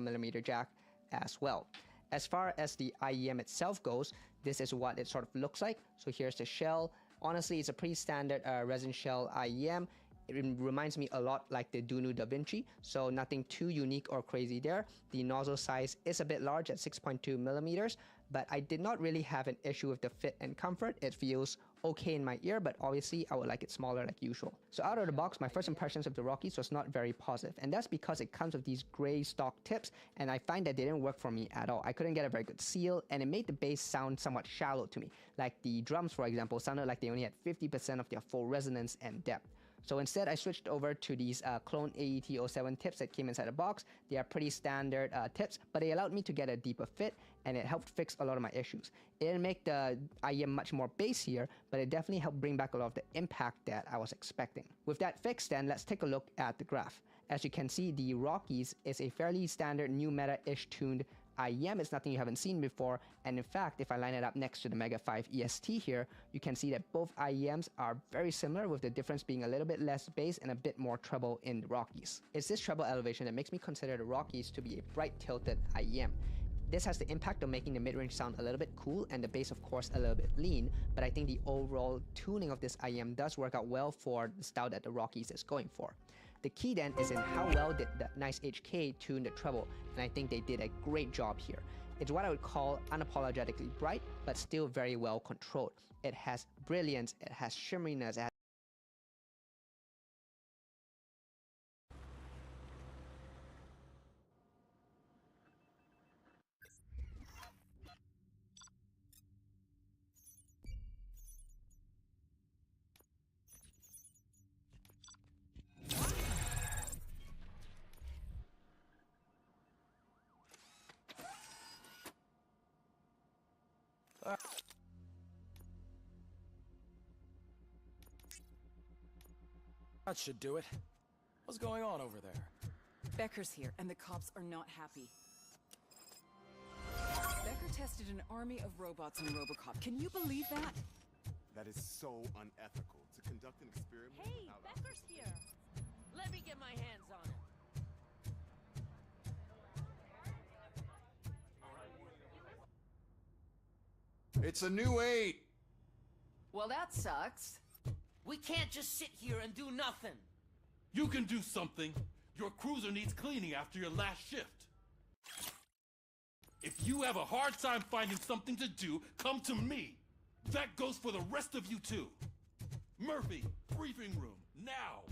12mm jack as well. As far as the IEM itself goes, this is what it sort of looks like. So here's the shell. Honestly, it's a pretty standard resin shell IEM. It reminds me a lot like the Dunu Da Vinci, so nothing too unique or crazy there. The nozzle size is a bit large at 6.2 millimeters, but I did not really have an issue with the fit and comfort. It feels okay in my ear, but obviously I would like it smaller like usual. So out of the box, my first impressions of the Rockies was not very positive, and that's because it comes with these gray stock tips, and I find that they didn't work for me at all. I couldn't get a very good seal, and it made the bass sound somewhat shallow to me. Like the drums, for example, sounded like they only had 50% of their full resonance and depth. So instead, I switched over to these clone AET07 tips that came inside the box. They are pretty standard tips, but they allowed me to get a deeper fit, and it helped fix a lot of my issues. It didn't make the IEM much more bassier, but it definitely helped bring back a lot of the impact that I was expecting. With that fixed, then let's take a look at the graph. As you can see, the Rockies is a fairly standard new meta-ish tuned IEM. It's nothing you haven't seen before, and in fact, if I line it up next to the Mega 5 EST here, you can see that both IEMs are very similar, with the difference being a little bit less bass and a bit more treble in the Rockies. It's this treble elevation that makes me consider the Rockies to be a bright tilted IEM. This has the impact of making the mid-range sound a little bit cool and the bass of course a little bit lean, but I think the overall tuning of this IEM does work out well for the style that the Rockies is going for. The key then is in how well did the Nice HK tune the treble, and I think they did a great job here. It's what I would call unapologetically bright, but still very well controlled. It has brilliance, it has shimmeriness, it has That should do it. What's going on over there? Becker's here, and the cops are not happy. Becker tested an army of robots on Robocop. Can you believe that? That is so unethical to conduct an experiment. Hey, Becker's here. Let me get my hands on him. It's a new 8! Well, that sucks. We can't just sit here and do nothing. You can do something. Your cruiser needs cleaning after your last shift. If you have a hard time finding something to do, come to me. That goes for the rest of you too. Murphy, briefing room, now.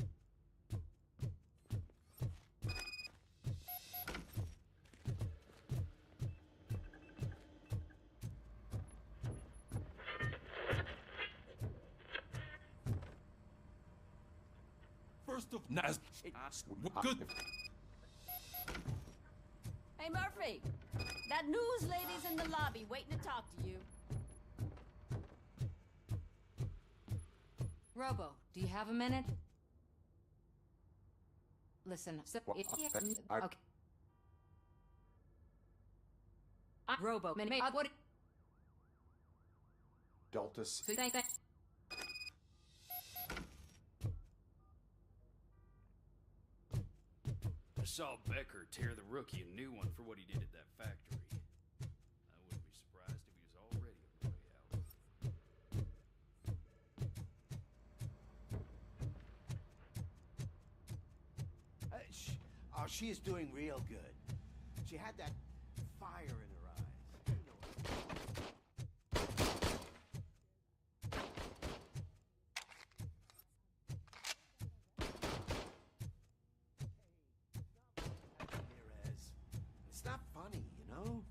First of Naz, good. Hey, Murphy. That news lady's in the lobby waiting to talk to you. Robo, do you have a minute? Listen, okay. Robo, what? Delta. I saw Becker tear the rookie a new one for what he did at that factory. I wouldn't be surprised if he was already on the way out. She is doing real good. She had that fire in her eyes. It's not funny, you know?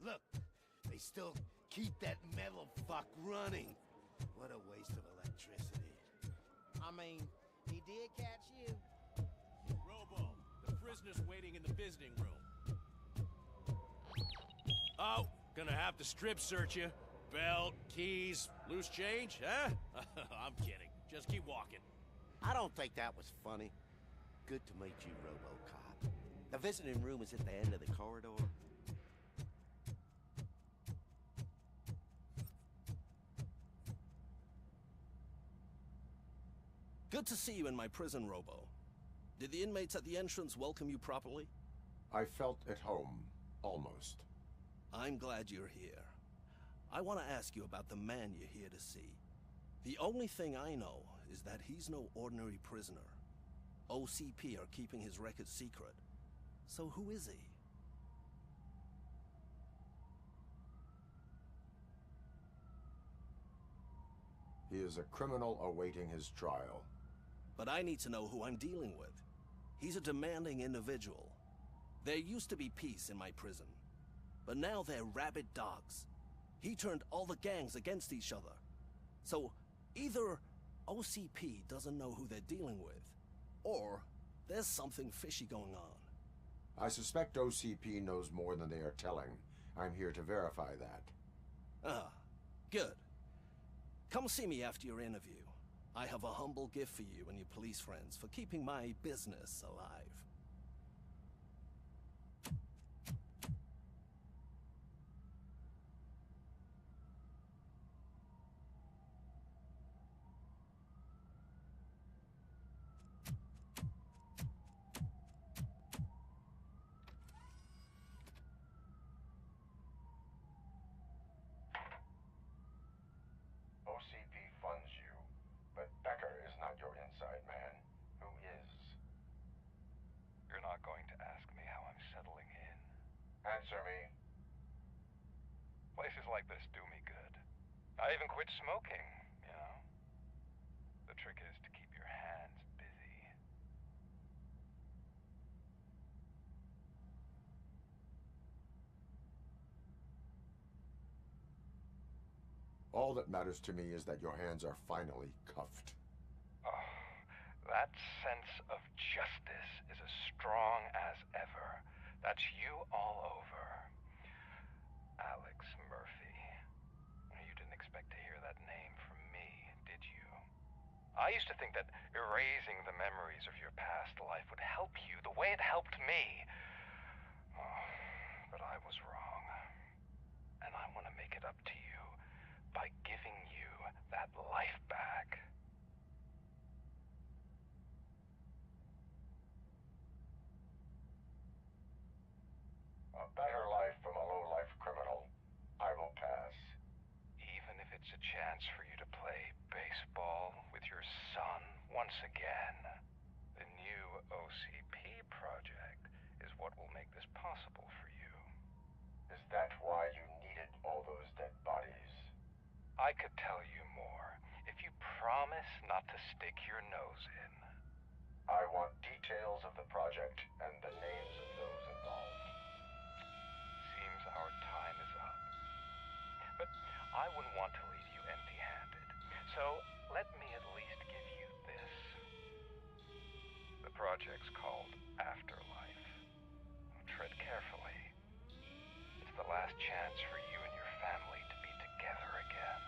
Look, they still keep that metal fuck running. What a waste of electricity. I mean, he did catch you. Robo, the prisoner's waiting in the visiting room. Oh, gonna have to strip search you. Belt, keys, loose change, huh? I'm kidding. Just keep walking. I don't think that was funny. Good to meet you, Robocop. The visiting room is at the end of the corridor. Good to see you in my prison, Robo. Did the inmates at the entrance welcome you properly? I felt at home, almost. I'm glad you're here. I want to ask you about the man you're here to see. The only thing I know is that he's no ordinary prisoner. OCP are keeping his record secret. So who is he? He is a criminal awaiting his trial. But I need to know who I'm dealing with. He's a demanding individual. There used to be peace in my prison, but now they're rabid dogs. He turned all the gangs against each other. So either OCP doesn't know who they're dealing with, or there's something fishy going on. I suspect OCP knows more than they are telling. I'm here to verify that. Ah, good. Come see me after your interview. I have a humble gift for you and your police friends for keeping my business alive. OCP funds you, but Becker is not your inside man. Who is? You're not going to ask me how I'm settling in. Answer me. Places like this do me good. I even quit smoking, you know? The trick is to keep your hands busy. All that matters to me is that your hands are finally cuffed. Oh, that sense of justice is as strong as ever. That's you all over. Alex Murphy. You didn't expect to hear that name from me, did you? I used to think that erasing the memories of your past life would help you the way it helped me. Oh, but I was wrong. And I want to make it up to you by giving you that life back. A better life from a low-life criminal. I will pass. Even if it's a chance for you to play baseball with your son once again. The new OCP project is what will make this possible for you. Is that why you needed all those dead bodies? I could tell you more if you promise not to stick your nose in. I want details of the project and the names of those involved. Seems our time is up. But I wouldn't want to leave you empty-handed. So let me at least give you this. The project's called Afterlife. Tread carefully. It's the last chance for you and your family to be together again.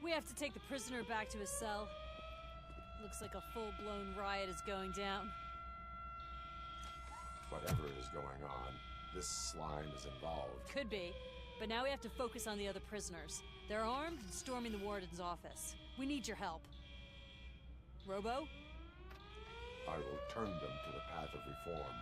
We have to take the prisoner back to his cell. Looks like a full-blown riot is going down. Whatever is going on, this slime is involved. Could be, but now we have to focus on the other prisoners. They're armed and storming the warden's office. We need your help. Robo? I will turn them to the path of reform.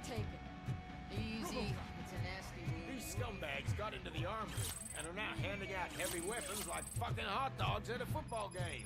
take it. Easy. It's a nasty wound. These scumbags got into the armory and are now handing out heavy weapons like fucking hot dogs at a football game.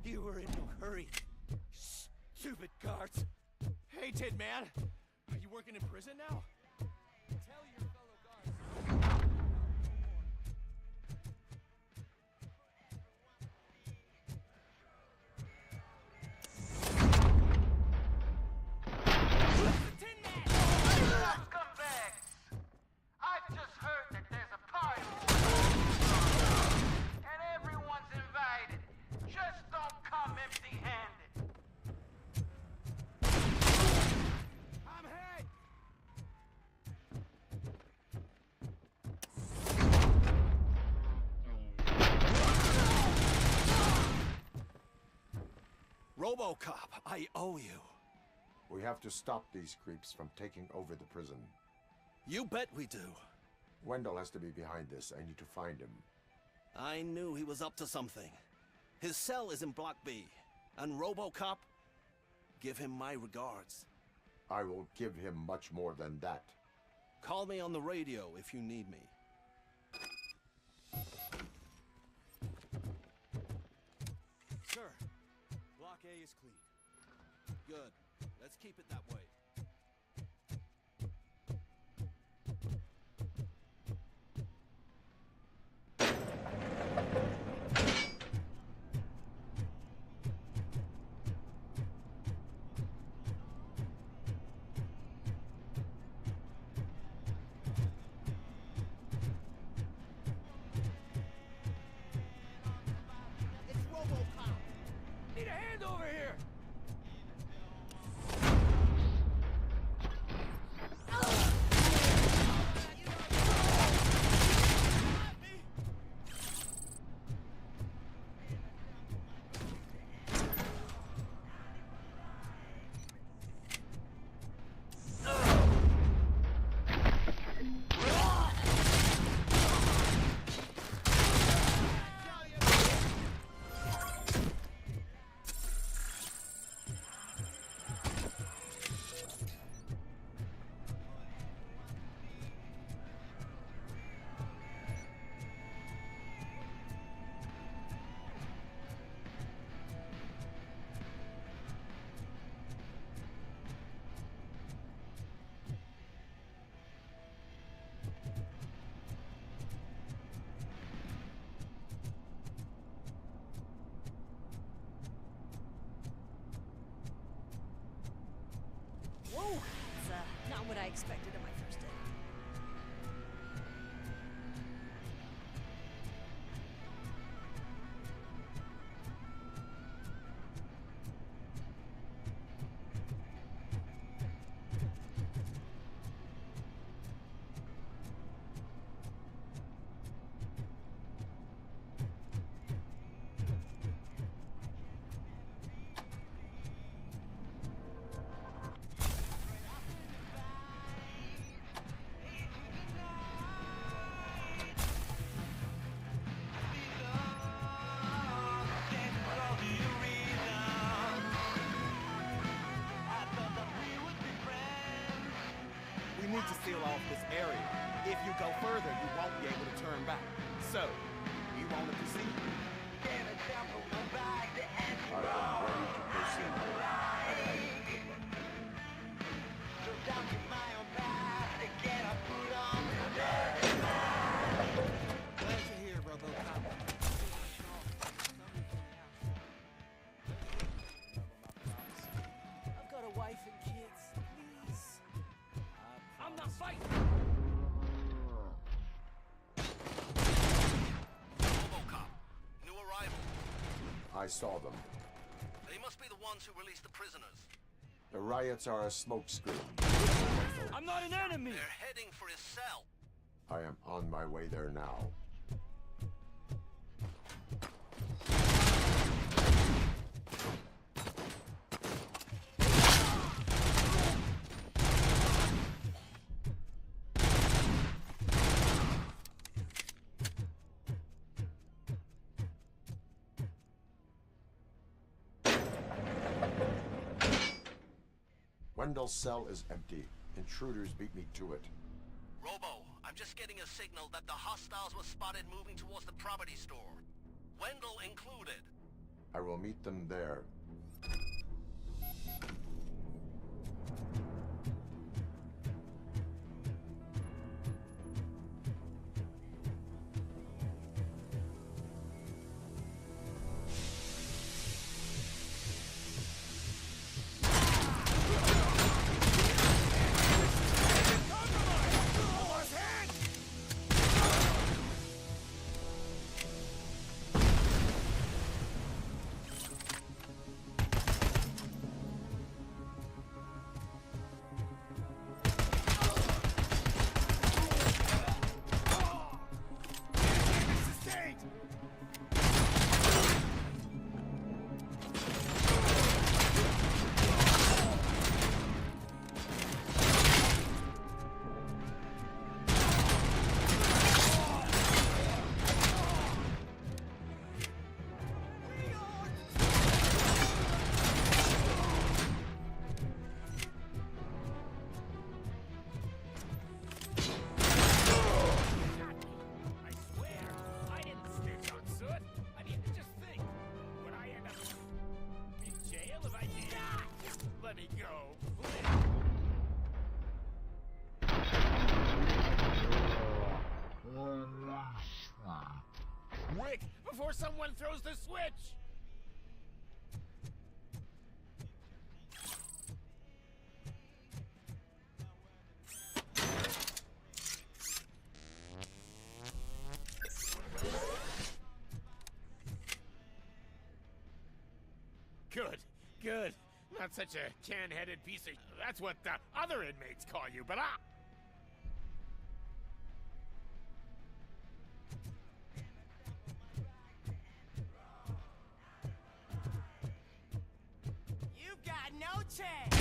You were in no hurry. Stupid guards. Hey, Tid Man. Are you working in prison now? Tell your fellow guards. Robocop, I owe you. We have to stop these creeps from taking over the prison. You bet we do. Wendell has to be behind this. I need to find him. I knew he was up to something. His cell is in Block B. And Robocop, give him my regards. I will give him much more than that. Call me on the radio if you need me. Sir, Block A is clean. Good. Let's keep it that way. It's Robocop. Need a hand over here! Whoa! It's not what I expected on my first day. need to seal off this area. If you go further, you won't be able to turn back. So, you want to proceed? I am ready to proceed. Glad you're here, Robocop. I've got a wife and kids. Please. I'm not fighting! Robocop, new arrival. I saw them. They must be the ones who released the prisoners. The riots are a smokescreen. I'm not an enemy! They're heading for his cell. I am on my way there now. Wendell's cell is empty. Intruders beat me to it. Robo, I'm just getting a signal that the hostiles were spotted moving towards the property store. Wendell included. I will meet them there. Quick, before someone throws the switch! Good, good. Not such a can-headed piece of... That's what the other inmates call you, but You've got no chance!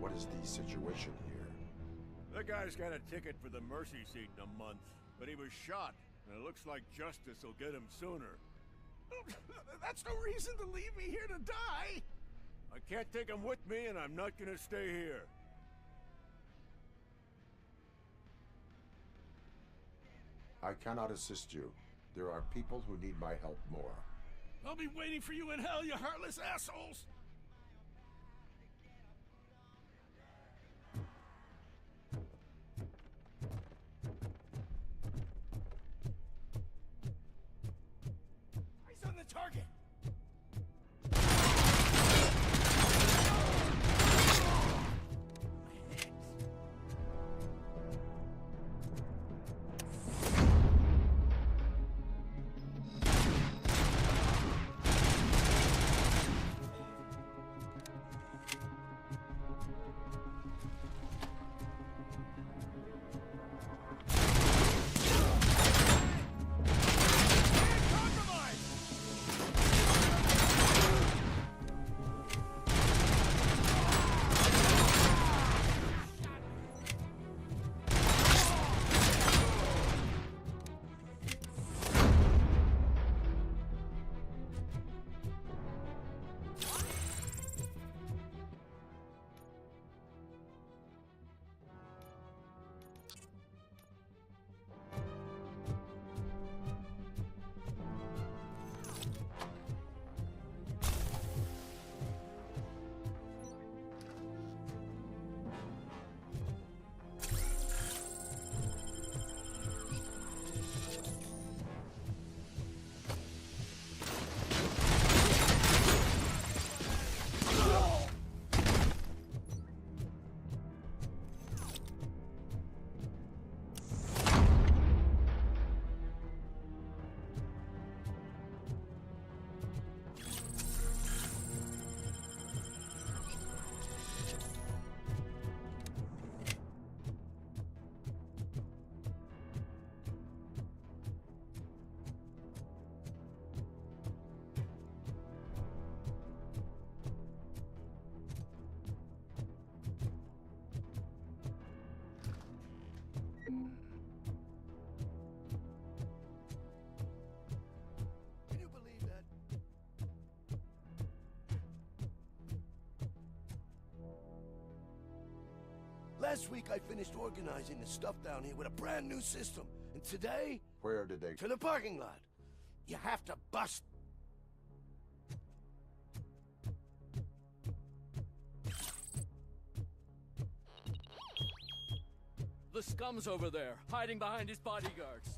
What is the situation here? the guy's got a ticket for the mercy seat in a month, but he was shot, and it looks like justice will get him sooner. That's no reason to leave me here to die! I can't take him with me, and I'm not gonna stay here. I cannot assist you. There are people who need my help more. I'll be waiting for you in hell, you heartless assholes! Eyes on the target! Last week I finished organizing the stuff down here with a brand new system. And today... Where did they... To the parking lot. You have to bust... The scum's over there, hiding behind his bodyguards.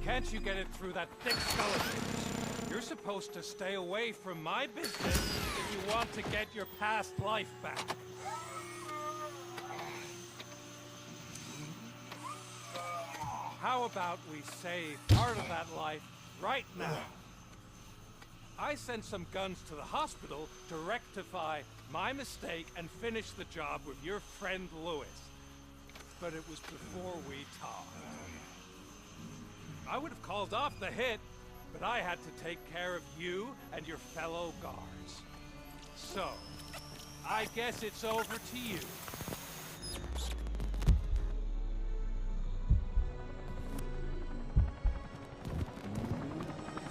Can't you get it through that thick skull of yours? You're supposed to stay away from my business if you want to get your past life back. How about we save part of that life right now? I sent some guns to the hospital to rectify my mistake and finish the job with your friend Lewis. But it was before we talked. I would have called off the hit, but I had to take care of you and your fellow guards. So, I guess it's over to you.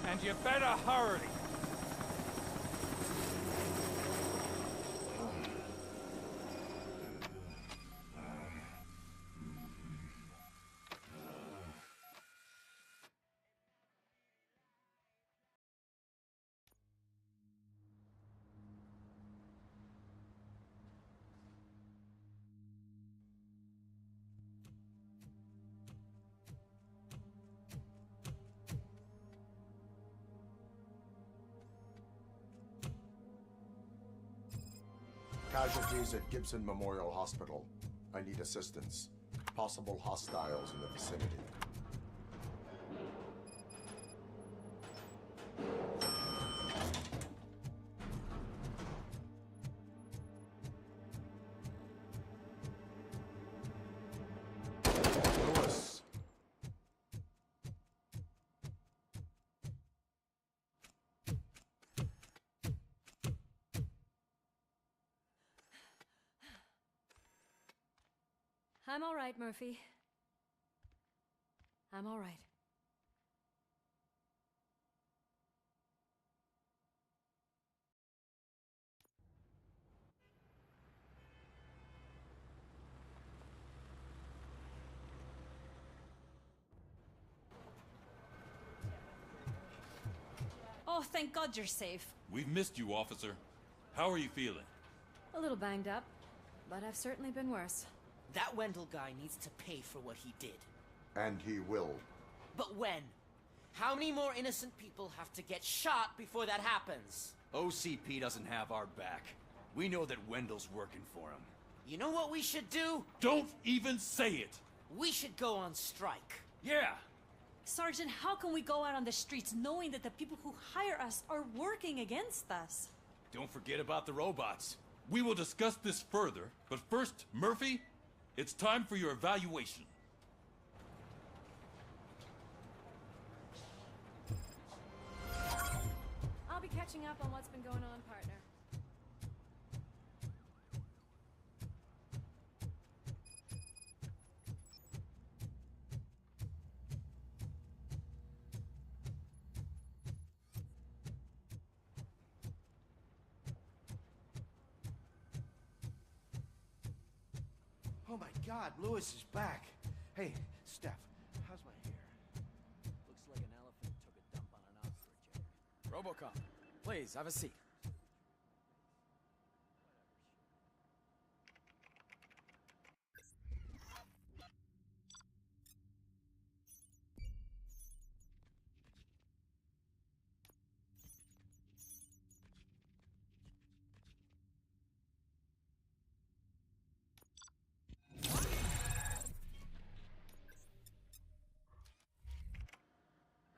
And you better hurry. Casualties at Gibson Memorial Hospital. I need assistance. Possible hostiles in the vicinity. Lewis. I'm all right, Murphy. I'm all right. Oh, thank God you're safe. We've missed you, officer. How are you feeling? A little banged up, but I've certainly been worse. That Wendell guy needs to pay for what he did. And he will. But when? How many more innocent people have to get shot before that happens? OCP doesn't have our back. We know that Wendell's working for him. You know what we should do? Don't even say it! We should go on strike. Yeah! Sergeant, how can we go out on the streets knowing that the people who hire us are working against us? Don't forget about the robots. We will discuss this further, but first, Murphy, it's time for your evaluation. I'll be catching up on what's been going on, partner. Oh my God, Lewis is back. Hey, Steph, how's my hair? Looks like an elephant took a dump on an ostrich. Robocop, please, have a seat.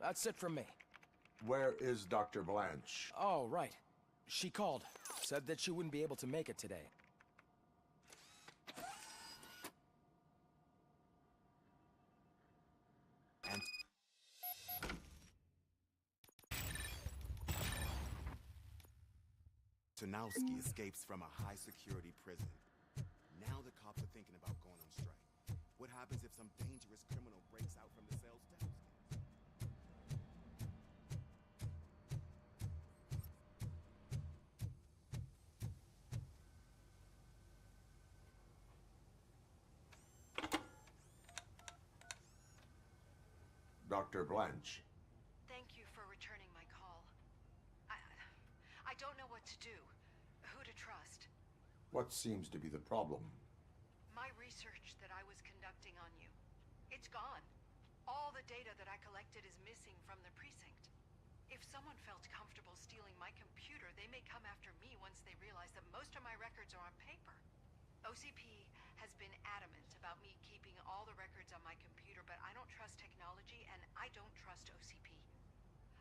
That's it from me. Where is Dr. Blanche? Oh, right. She called. Said that she wouldn't be able to make it today. And... Tanowski escapes from a high-security prison. Now the cops are thinking about going on strike. What happens if some dangerous criminal breaks out from the cell steps? Dr. Blanche. Thank you for returning my call. I don't know what to do. Who to trust. What seems to be the problem? My research that I was conducting on you. It's gone. All the data that I collected is missing from the precinct. If someone felt comfortable stealing my computer, they may come after me once they realize that most of my records are on paper. OCP has been adamant about me keeping all the records on my computer, but I don't trust technology and I don't trust OCP.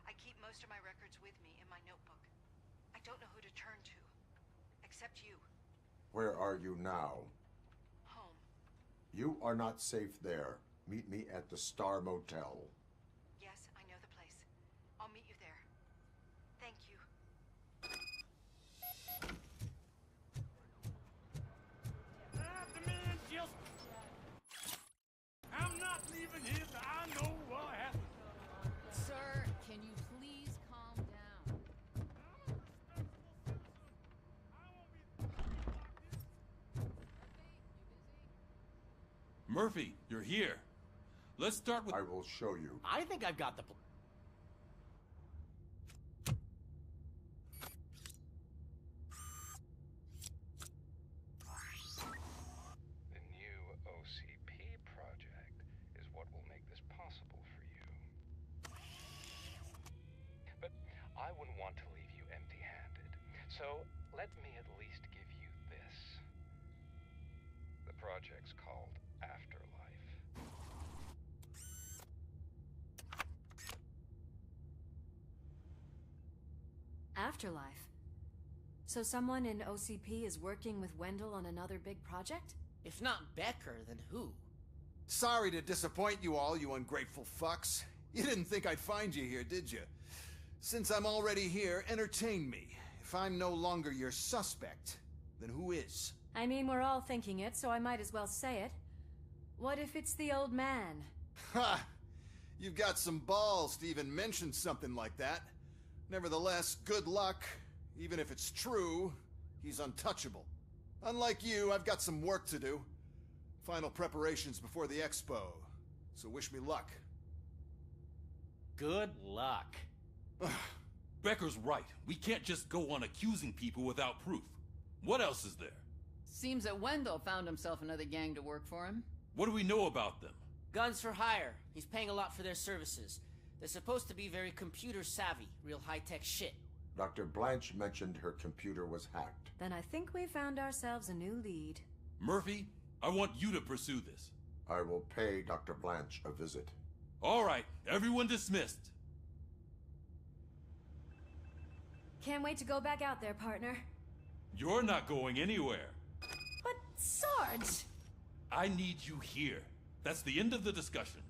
I keep most of my records with me in my notebook. I don't know who to turn to, except you. Where are you now? Home. You are not safe there. Meet me at the Star Motel. Yes, I know the place. I'll meet you there. Thank you. The man just... I'm not leaving here till I know what happened. Sir, can you please calm down? Murphy, you're here. Let's start with... I will show you. I think I've got the... The new OCP project is what will make this possible for you. But I wouldn't want to leave you empty-handed. So let me at least give you this. project's called Afterlife. Afterlife? So someone in OCP is working with Wendell on another big project? If not Becker, then who? Sorry to disappoint you all, you ungrateful fucks. You didn't think I'd find you here, did you? Since I'm already here, entertain me. If I'm no longer your suspect, then who is? I mean, we're all thinking it, so I might as well say it. What if it's the old man? Ha! You've got some balls to even mention something like that. Nevertheless, good luck. Even if it's true, he's untouchable. Unlike you, I've got some work to do. Final preparations before the expo, so wish me luck. Good luck. Becker's right. We can't just go on accusing people without proof. What else is there? Seems that Wendell found himself another gang to work for him. What do we know about them? Guns for hire. He's paying a lot for their services. They're supposed to be very computer savvy, real high-tech shit. Dr. Blanche mentioned her computer was hacked. Then I think we found ourselves a new lead. Murphy, I want you to pursue this. I will pay Dr. Blanche a visit. All right, everyone dismissed. Can't wait to go back out there, partner. You're not going anywhere. But, Sarge! I need you here. That's the end of the discussion.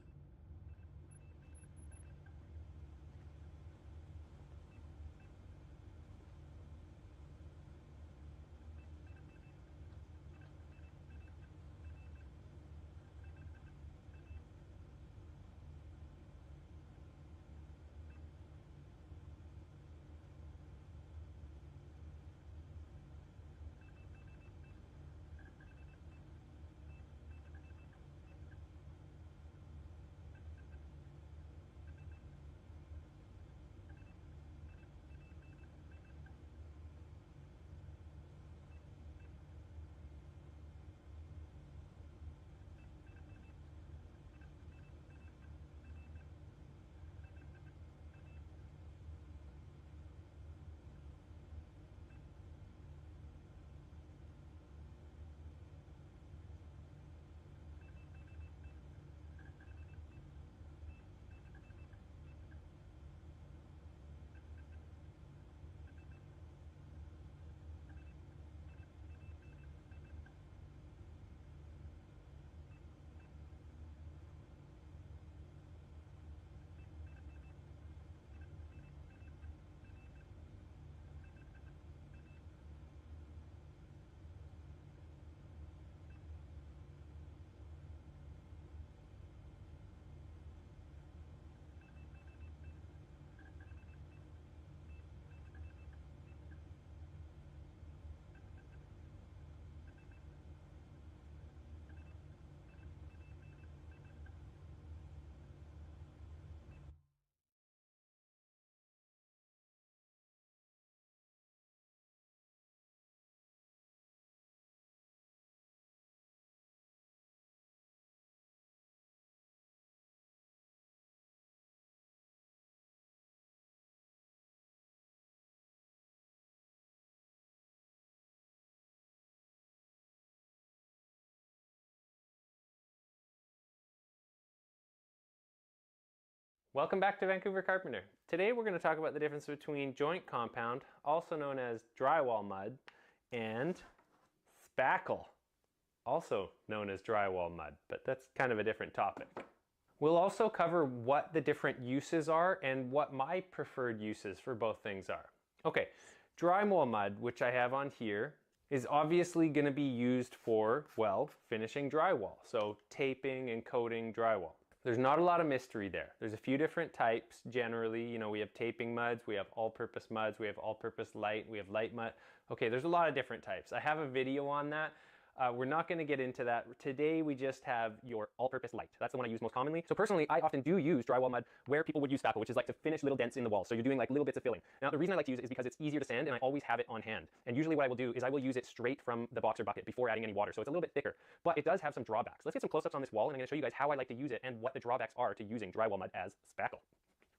Welcome back to Vancouver Carpenter. Today we're going to talk about the difference between joint compound, also known as drywall mud, and spackle, also known as drywall mud, but that's kind of a different topic. We'll also cover what the different uses are and what my preferred uses for both things are. Okay, drywall mud, which I have on here, is obviously going to be used for, well, finishing drywall, so taping and coating drywall. There's not a lot of mystery there. There's a few different types generally. You know, we have taping muds, we have all-purpose muds, we have all-purpose light, we have light mud. Okay, there's a lot of different types. I have a video on that. We're not going to get into that. Today we just have your all-purpose light. That's the one I use most commonly. So personally, I often do use drywall mud where people would use spackle, which is like to finish little dents in the wall. So you're doing like little bits of filling. Now the reason I like to use it is because it's easier to sand and I always have it on hand. And usually what I will do is I will use it straight from the boxer bucket before adding any water. So it's a little bit thicker, but it does have some drawbacks. Let's get some close-ups on this wall and I'm going to show you guys how I like to use it and what the drawbacks are to using drywall mud as spackle.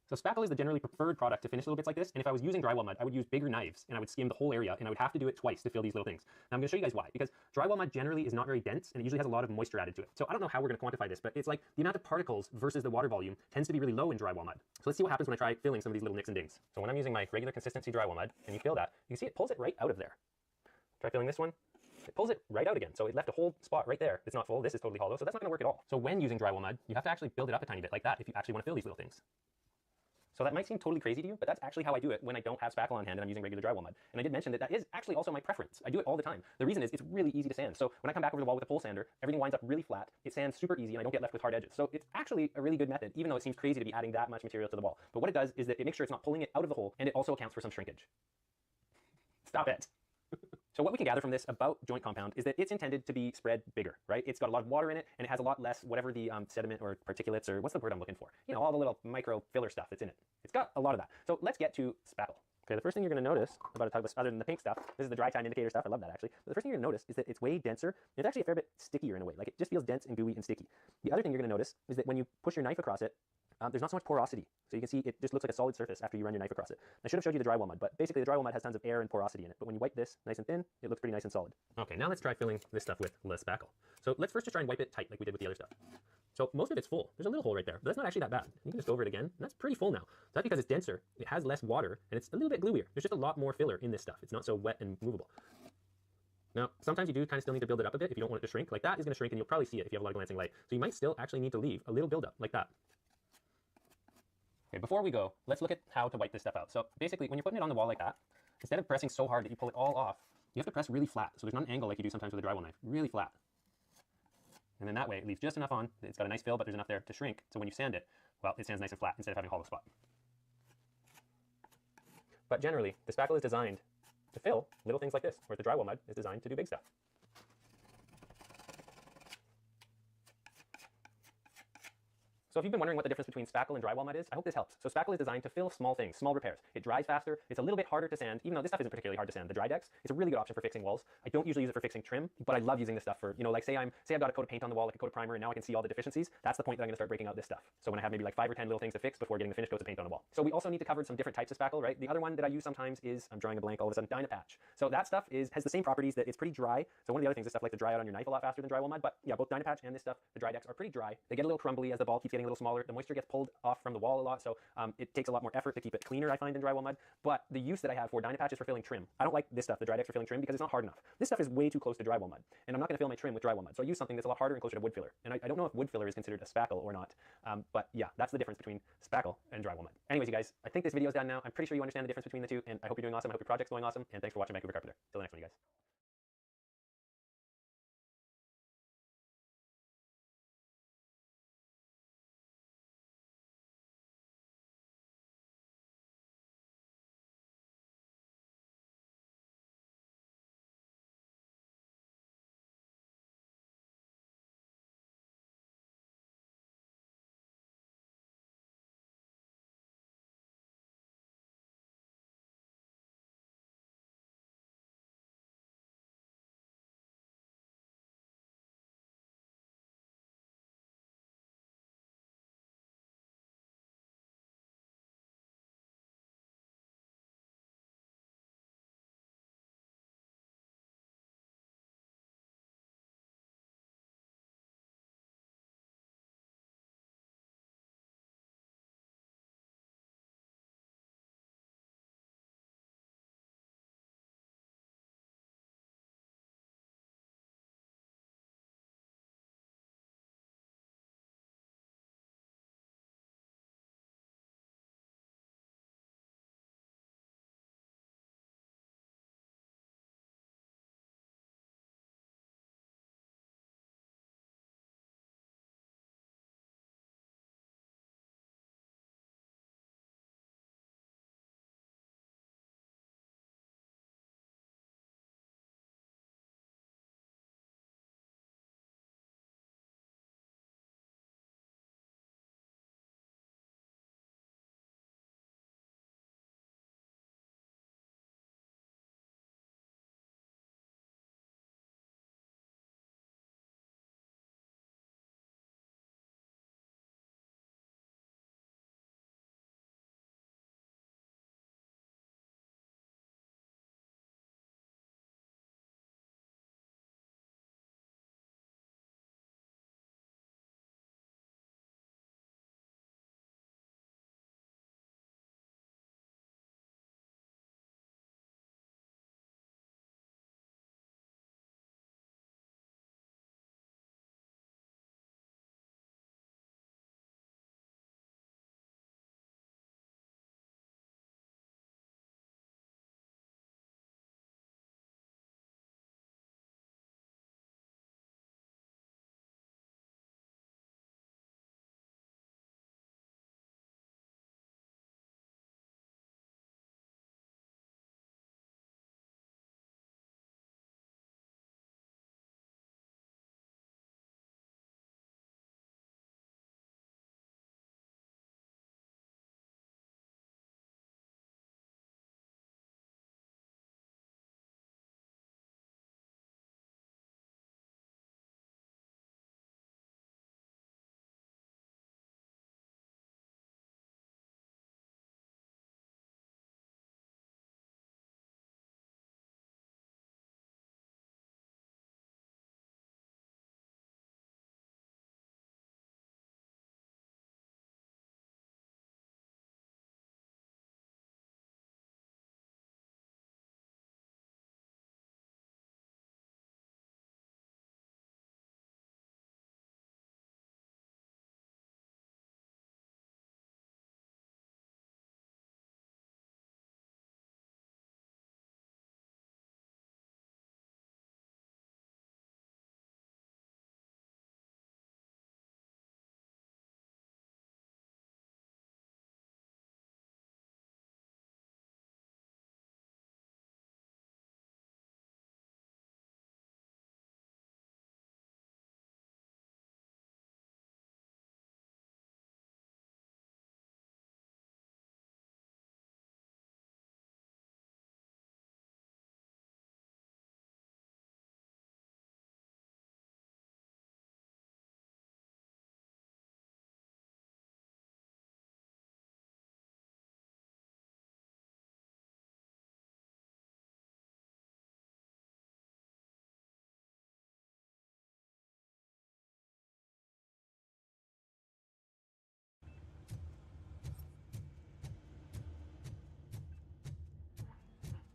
So spackle is the generally preferred product to finish little bits like this, and if I was using drywall mud, I would use bigger knives, and I would skim the whole area, and I would have to do it twice to fill these little things. Now I'm going to show you guys why, because drywall mud generally is not very dense, and it usually has a lot of moisture added to it. So I don't know how we're going to quantify this, but it's like the amount of particles versus the water volume tends to be really low in drywall mud. So let's see what happens when I try filling some of these little nicks and dings. So when I'm using my regular consistency drywall mud, and you fill that, you can see it pulls it right out of there. Try filling this one. It pulls it right out again. So it left a whole spot right there. It's not full. This is totally hollow, so that's not going to work at all. So when using drywall mud, you have to actually build it up a tiny bit like that if you actually want to fill these little things. So that might seem totally crazy to you, but that's actually how I do it when I don't have spackle on hand and I'm using regular drywall mud. And I did mention that that is actually also my preference. I do it all the time. The reason is it's really easy to sand. So when I come back over the wall with a pole sander, everything winds up really flat. It sands super easy and I don't get left with hard edges. So it's actually a really good method, even though it seems crazy to be adding that much material to the wall. But what it does is that it makes sure it's not pulling it out of the hole, and it also accounts for some shrinkage. Stop it. So what we can gather from this about joint compound is that it's intended to be spread bigger, right? It's got a lot of water in it, and it has a lot less whatever the sediment or particulates, or what's the word I'm looking for? You know, all the little micro filler stuff that's in it. It's got a lot of that. So let's get to spackle. Okay, the first thing you're going to notice about a tug, other than the pink stuff, this is the dry time indicator stuff, I love that actually. But the first thing you're going to notice is that it's way denser. It's actually a fair bit stickier in a way. Like, it just feels dense and gooey and sticky. The other thing you're going to notice is that when you push your knife across it, there's not so much porosity. So you can see it just looks like a solid surface after you run your knife across it. I should have showed you the drywall mud, but basically the drywall mud has tons of air and porosity in it. But when you wipe this nice and thin, it looks pretty nice and solid. Okay, now let's try filling this stuff with less spackle. So let's first just try and wipe it tight like we did with the other stuff. So most of it's full. There's a little hole right there, but that's not actually that bad. You can just go over it again, and that's pretty full now. So that's because it's denser, it has less water, and it's a little bit gluier. There's just a lot more filler in this stuff. It's not so wet and movable. Now, sometimes you do kind of still need to build it up a bit if you don't want it to shrink. Like that is going to shrink, and you'll probably see it if you have a lot of glancing light. So you might still actually need to leave a little buildup like that. Okay, before we go, let's look at how to wipe this stuff out. So basically, when you're putting it on the wall like that, instead of pressing so hard that you pull it all off, you have to press really flat. So there's not an angle like you do sometimes with a drywall knife. Really flat. And then that way, it leaves just enough on. It's got a nice fill, but there's enough there to shrink. So when you sand it, well, it sands nice and flat instead of having a hollow spot. But generally, the spackle is designed to fill little things like this, whereas the drywall mud is designed to do big stuff. So if you've been wondering what the difference between spackle and drywall mud is, I hope this helps. So spackle is designed to fill small things, small repairs. It dries faster. It's a little bit harder to sand, even though this stuff isn't particularly hard to sand. The dry decks, it's a really good option for fixing walls. I don't usually use it for fixing trim, but I love using this stuff for, you know, like say I've got a coat of paint on the wall, like a coat of primer, and now I can see all the deficiencies. That's the point that I'm going to start breaking out this stuff. So when I have maybe like 5 or 10 little things to fix before getting the finished coats of paint on the wall. So we also need to cover some different types of spackle, right? The other one that I use sometimes is, I'm drawing a blank all of a sudden, Dynapatch. So that stuff has the same properties, that it's pretty dry. So one of the other things is stuff like to dry out on your knife a lot faster than drywall mud. But yeah, both Dynapatch and this stuff, the dry decks are pretty dry. They get a little crumbly as the ball keeps getting a little smaller. The moisture gets pulled off from the wall a lot, so it takes a lot more effort to keep it cleaner, I find, than drywall mud. But the use that I have for Dynapatch is for filling trim. I don't like this stuff, the dry decks, for filling trim, because it's not hard enough. This stuff is way too close to drywall mud, and I'm not going to fill my trim with drywall mud. So I use something that's a lot harder and closer to wood filler. And I don't know if wood filler is considered a spackle or not, but yeah, that's the difference between spackle and drywall mud. Anyways, you guys, I think this video is done now. I'm pretty sure you understand the difference between the two, and I hope you're doing awesome. I hope your project's going awesome, and thanks for watching Vancouver Carpenter. Till the next one, you guys.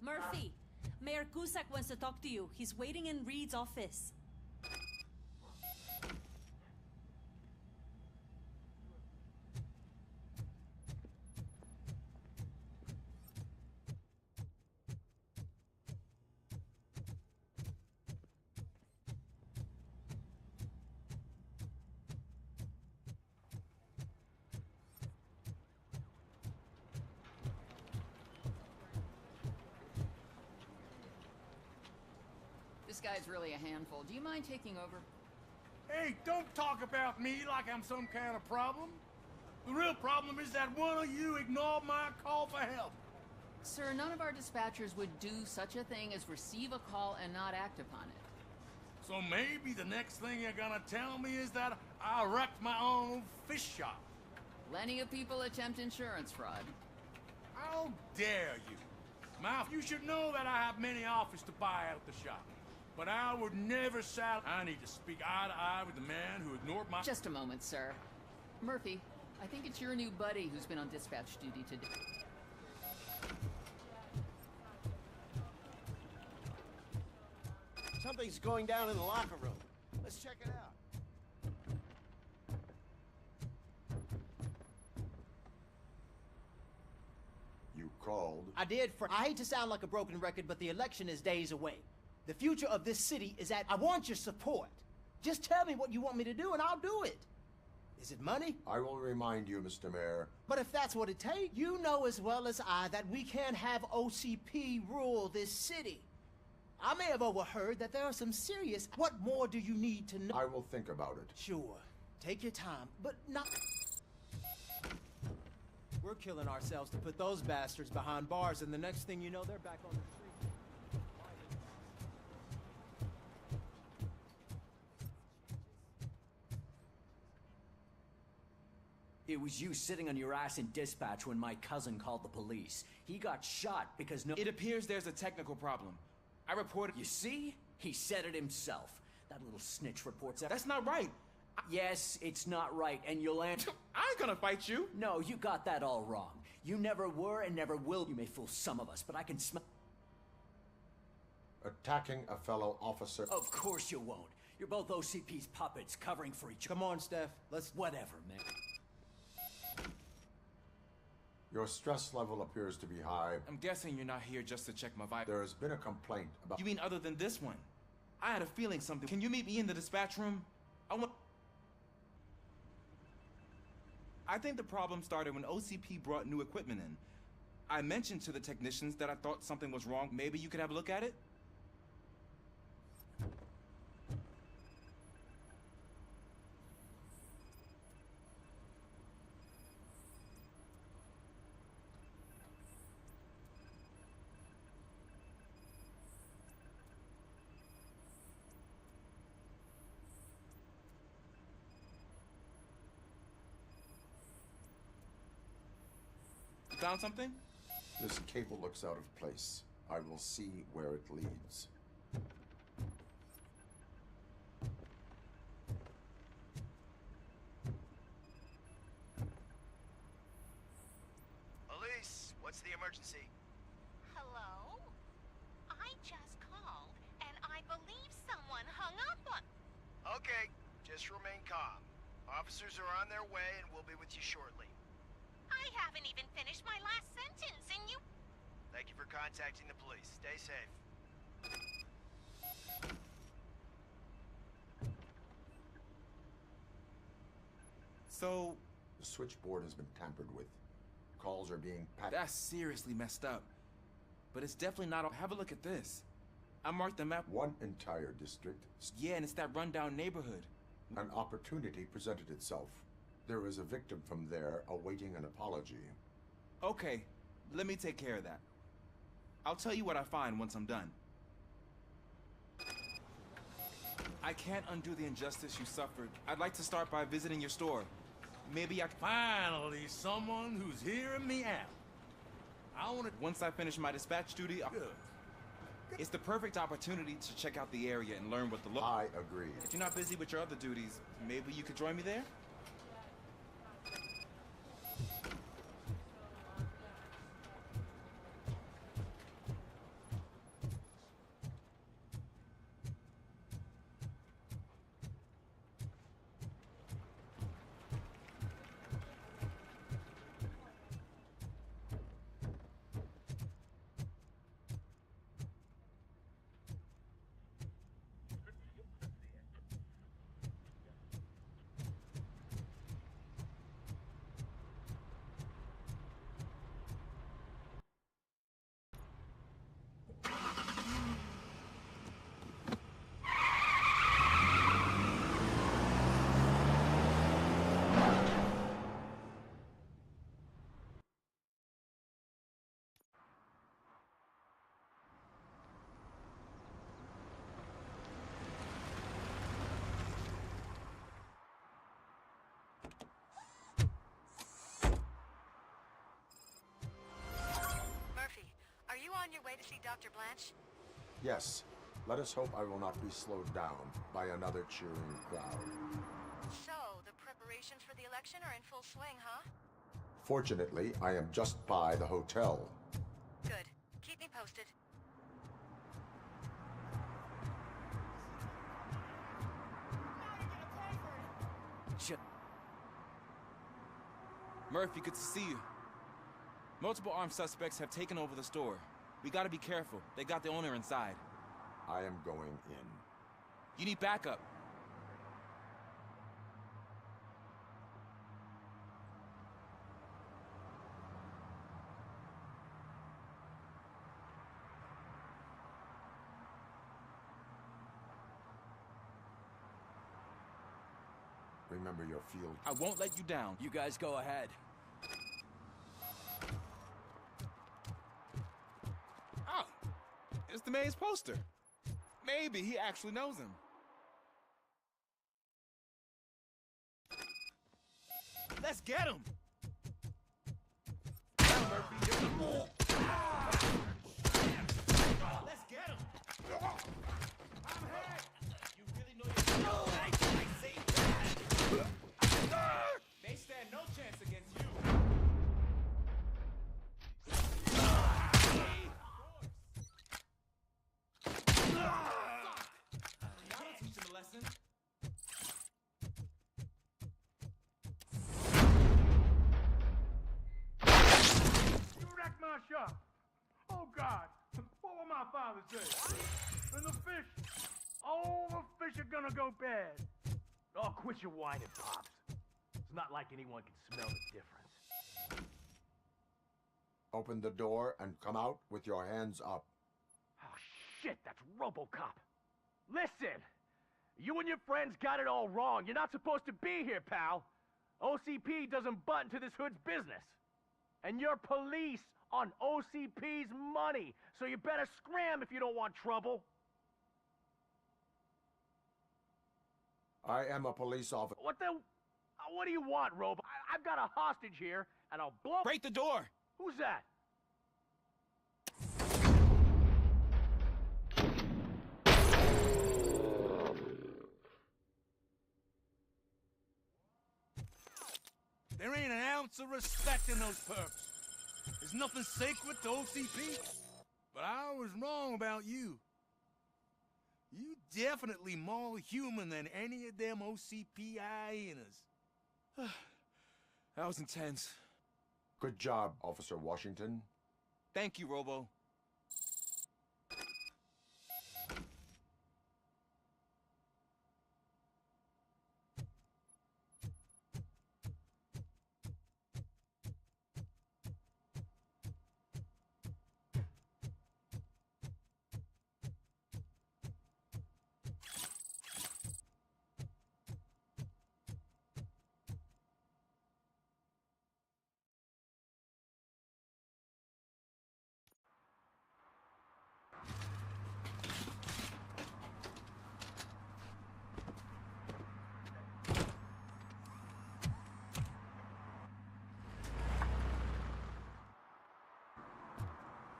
Murphy, Mayor Cusack wants to talk to you. He's waiting in Reed's office. This guy's really a handful. Do you mind taking over? Hey, don't talk about me like I'm some kind of problem. The real problem is that one of you ignored my call for help. Sir, none of our dispatchers would do such a thing as receive a call and not act upon it. So maybe the next thing you're gonna tell me is that I wrecked my own fish shop. Plenty of people attempt insurance fraud. How dare you? Mouth, you should know that I have many offers to buy out the shop. But I would never sell. I need to speak eye to eye with the man who ignored my... Just a moment, sir. Murphy, I think it's your new buddy who's been on dispatch duty today. Something's going down in the locker room. Let's check it out. You called? I did, I hate to sound like a broken record, but the election is days away. The future of this city is at... I want your support. Just tell me what you want me to do and I'll do it. Is it money? I will remind you, Mr. Mayor. But if that's what it takes, you know as well as I that we can't have OCP rule this city. I may have overheard that there are some serious... What more do you need to know? I will think about it. Sure. Take your time, but not... We're killing ourselves to put those bastards behind bars, and the next thing you know, they're back on the street. It was you sitting on your ass in dispatch when my cousin called the police. He got shot because no... It appears there's a technical problem. I reported... You see? He said it himself. That little snitch reports that... That's not right. Yes, it's not right, and you'll answer... I ain't gonna fight you. No, you got that all wrong. You never were and never will. You may fool some of us, but I can smell... Attacking a fellow officer... Of course you won't. You're both OCP's puppets covering for each other. Come on, Steph. Let's... Whatever, man. Your stress level appears to be high. I'm guessing you're not here just to check my vibe. There has been a complaint about... You mean other than this one? I had a feeling something... Can you meet me in the dispatch room? I think the problem started when OCP brought new equipment in. I mentioned to the technicians that I thought something was wrong. Maybe you could have a look at it? Found something? This cable looks out of place. I will see where it leads. Police, what's the emergency? Hello? I just called, and I believe someone hung up on... Okay, just remain calm. Officers are on their way and we'll be with you shortly. I haven't even finished my last sentence, and you... Thank you for contacting the police. Stay safe. So... The switchboard has been tampered with. Calls are being packed. That's seriously messed up. But it's definitely not... Have a look at this. I marked the map... One entire district. Yeah, and it's that rundown neighborhood. An opportunity presented itself. There is a victim from there awaiting an apology. Okay, let me take care of that. I'll tell you what I find once I'm done. I can't undo the injustice you suffered. I'd like to start by visiting your store. Maybe I can... Finally, someone who's hearing me out. I want to... Once I finish my dispatch duty... It's the perfect opportunity to check out the area and learn what the... I agree. If you're not busy with your other duties, maybe you could join me there? see Dr. Blanche? Yes. Let us hope I will not be slowed down by another cheering crowd. So, the preparations for the election are in full swing, huh? Fortunately, I am just by the hotel. Good. Keep me posted. Murphy, good to see you. Multiple armed suspects have taken over the store. We gotta be careful. They got the owner inside. I am going in. You need backup. Remember your field. I won't let you down. You guys go ahead. Oh, it's the mayor's poster. Maybe he actually knows him. Let's get him! Let's get him! I'm hit! You really know your I see that! They stand no chance against you. That'll teach him a lesson. You wrecked my shop. Oh, God. What will my father say? And the fish. All the fish are gonna go bad. Oh, quit your whining, Pops. It's not like anyone can smell the difference. Open the door and come out with your hands up. Oh, shit, that's Robocop. Listen, you and your friends got it all wrong. You're not supposed to be here, pal. OCP doesn't butt into this hood's business. And you're police on OCP's money, so you better scram if you don't want trouble. I am a police officer. What do you want, Robo? I've got a hostage here, and I'll blow— Break the door! Who's that? There ain't an ounce of respect in those perps. There's nothing sacred to OCP. But I was wrong about you. You definitely more human than any of them OCP hyenas. That was intense. Good job, Officer Washington. Thank you, Robo.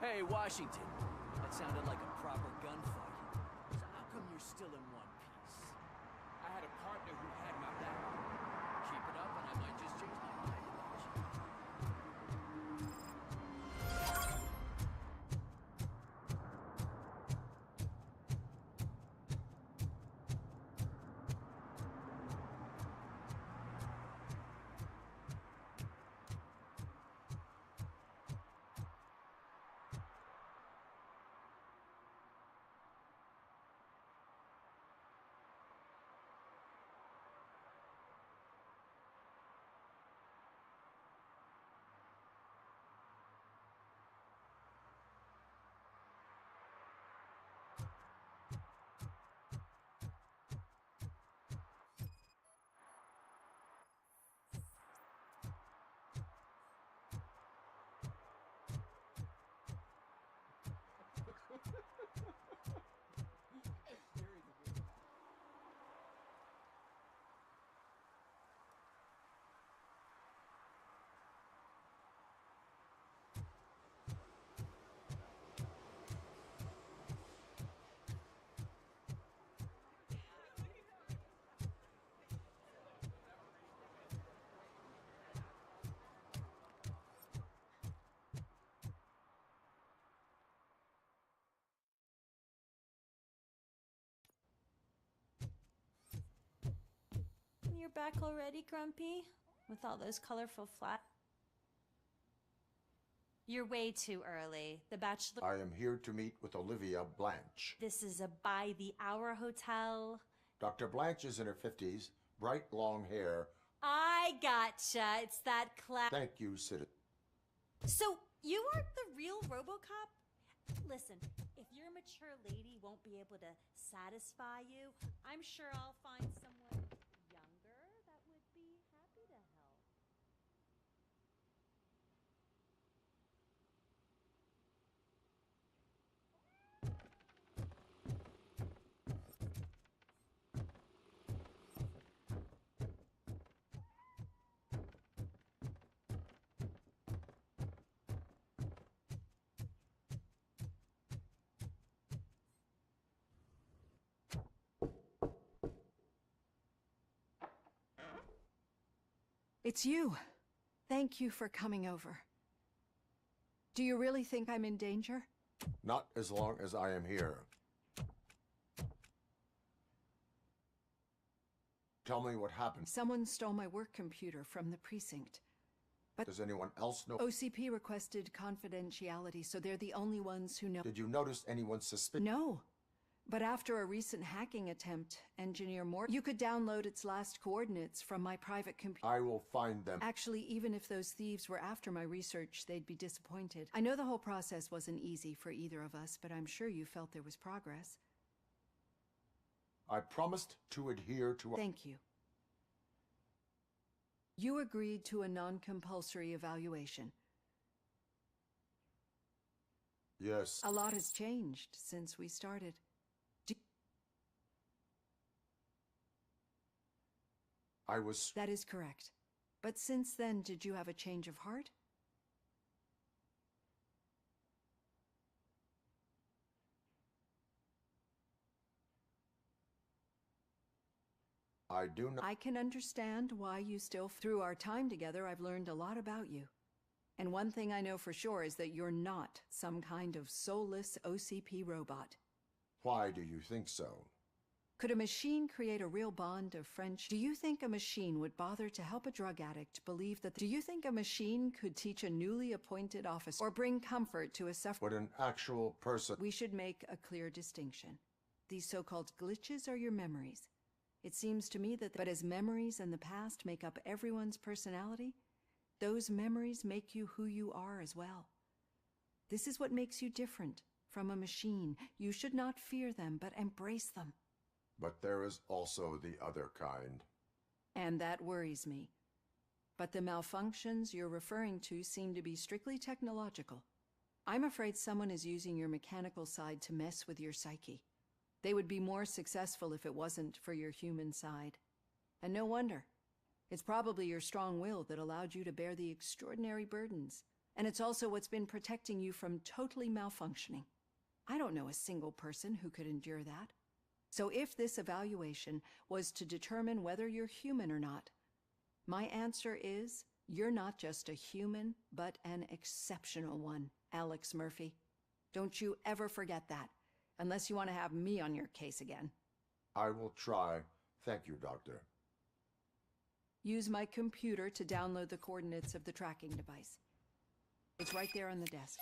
Hey, Washington. That sounded like a proper gunfight. So how come you're still in one piece? I had a partner who had my back. Keep it up and I might just change my mind about you. You're back already, Grumpy? With all those colorful flat... You're way too early. The Bachelor... I am here to meet with Olivia Blanche. This is a by-the-hour hotel. Dr. Blanche is in her 50s, bright long hair. I gotcha. It's that Thank you, citizen. So, you aren't the real Robocop? Listen, if your mature lady won't be able to satisfy you, I'm sure I'll find someone younger that would be happy to help. It's you. Thank you for coming over. Do you really think I'm in danger? Not as long as I am here. Tell me what happened. Someone stole my work computer from the precinct. But does anyone else know? OCP requested confidentiality, so they're the only ones who know. Did you notice anyone suspicious? No. But after a recent hacking attempt, Engineer Morton, you could download its last coordinates from my private computer. I will find them. Actually, even if those thieves were after my research, they'd be disappointed. I know the whole process wasn't easy for either of us, but I'm sure you felt there was progress. I promised to adhere to... Thank you. You agreed to a non-compulsory evaluation. Yes. A lot has changed since we started. That is correct. But since then, did you have a change of heart? I do not... I can understand why you still... Through our time together, I've learned a lot about you. And one thing I know for sure is that you're not some kind of soulless OCP robot. Why do you think so? Could a machine create a real bond of friendship? Do you think a machine would bother to help a drug addict believe that... Do you think a machine could teach a newly appointed officer or bring comfort to a sufferer? Would an actual person... We should make a clear distinction. These so-called glitches are your memories. It seems to me that... But as memories in the past make up everyone's personality, those memories make you who you are as well. This is what makes you different from a machine. You should not fear them, but embrace them. But there is also the other kind. And that worries me. But the malfunctions you're referring to seem to be strictly technological. I'm afraid someone is using your mechanical side to mess with your psyche. They would be more successful if it wasn't for your human side. And no wonder. It's probably your strong will that allowed you to bear the extraordinary burdens. And it's also what's been protecting you from totally malfunctioning. I don't know a single person who could endure that. So if this evaluation was to determine whether you're human or not, my answer is you're not just a human, but an exceptional one, Alex Murphy. Don't you ever forget that, unless you want to have me on your case again. I will try. Thank you, Doctor. Use my computer to download the coordinates of the tracking device. It's right there on the desk.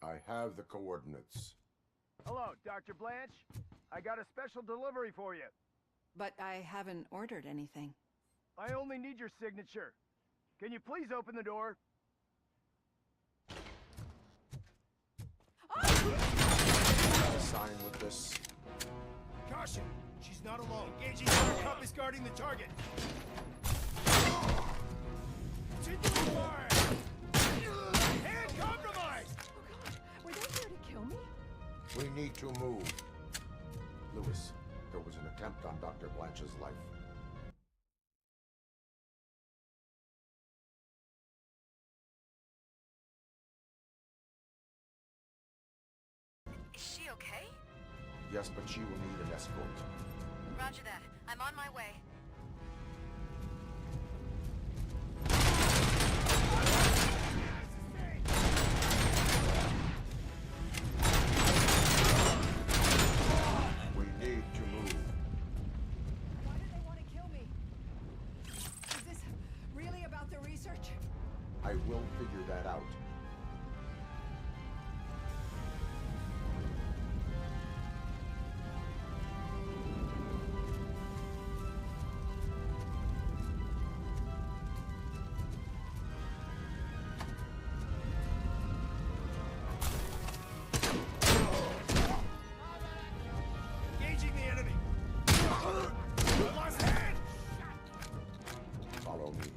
I have the coordinates. Hello, Dr. Blanche. I got a special delivery for you. But I haven't ordered anything. I only need your signature. Can you please open the door? Sign with this. Caution! She's not alone. Engaging Robocop is guarding the target. Continuing fire! Hand compromised! Oh God, were they here to kill me? We need to move. Lewis, there was an attempt on Dr. Blanche's life. Is she okay? Yes, but she will need an escort. Roger that. I'm on my way. I will figure that out. Engaging the enemy! Lost hand! Follow me.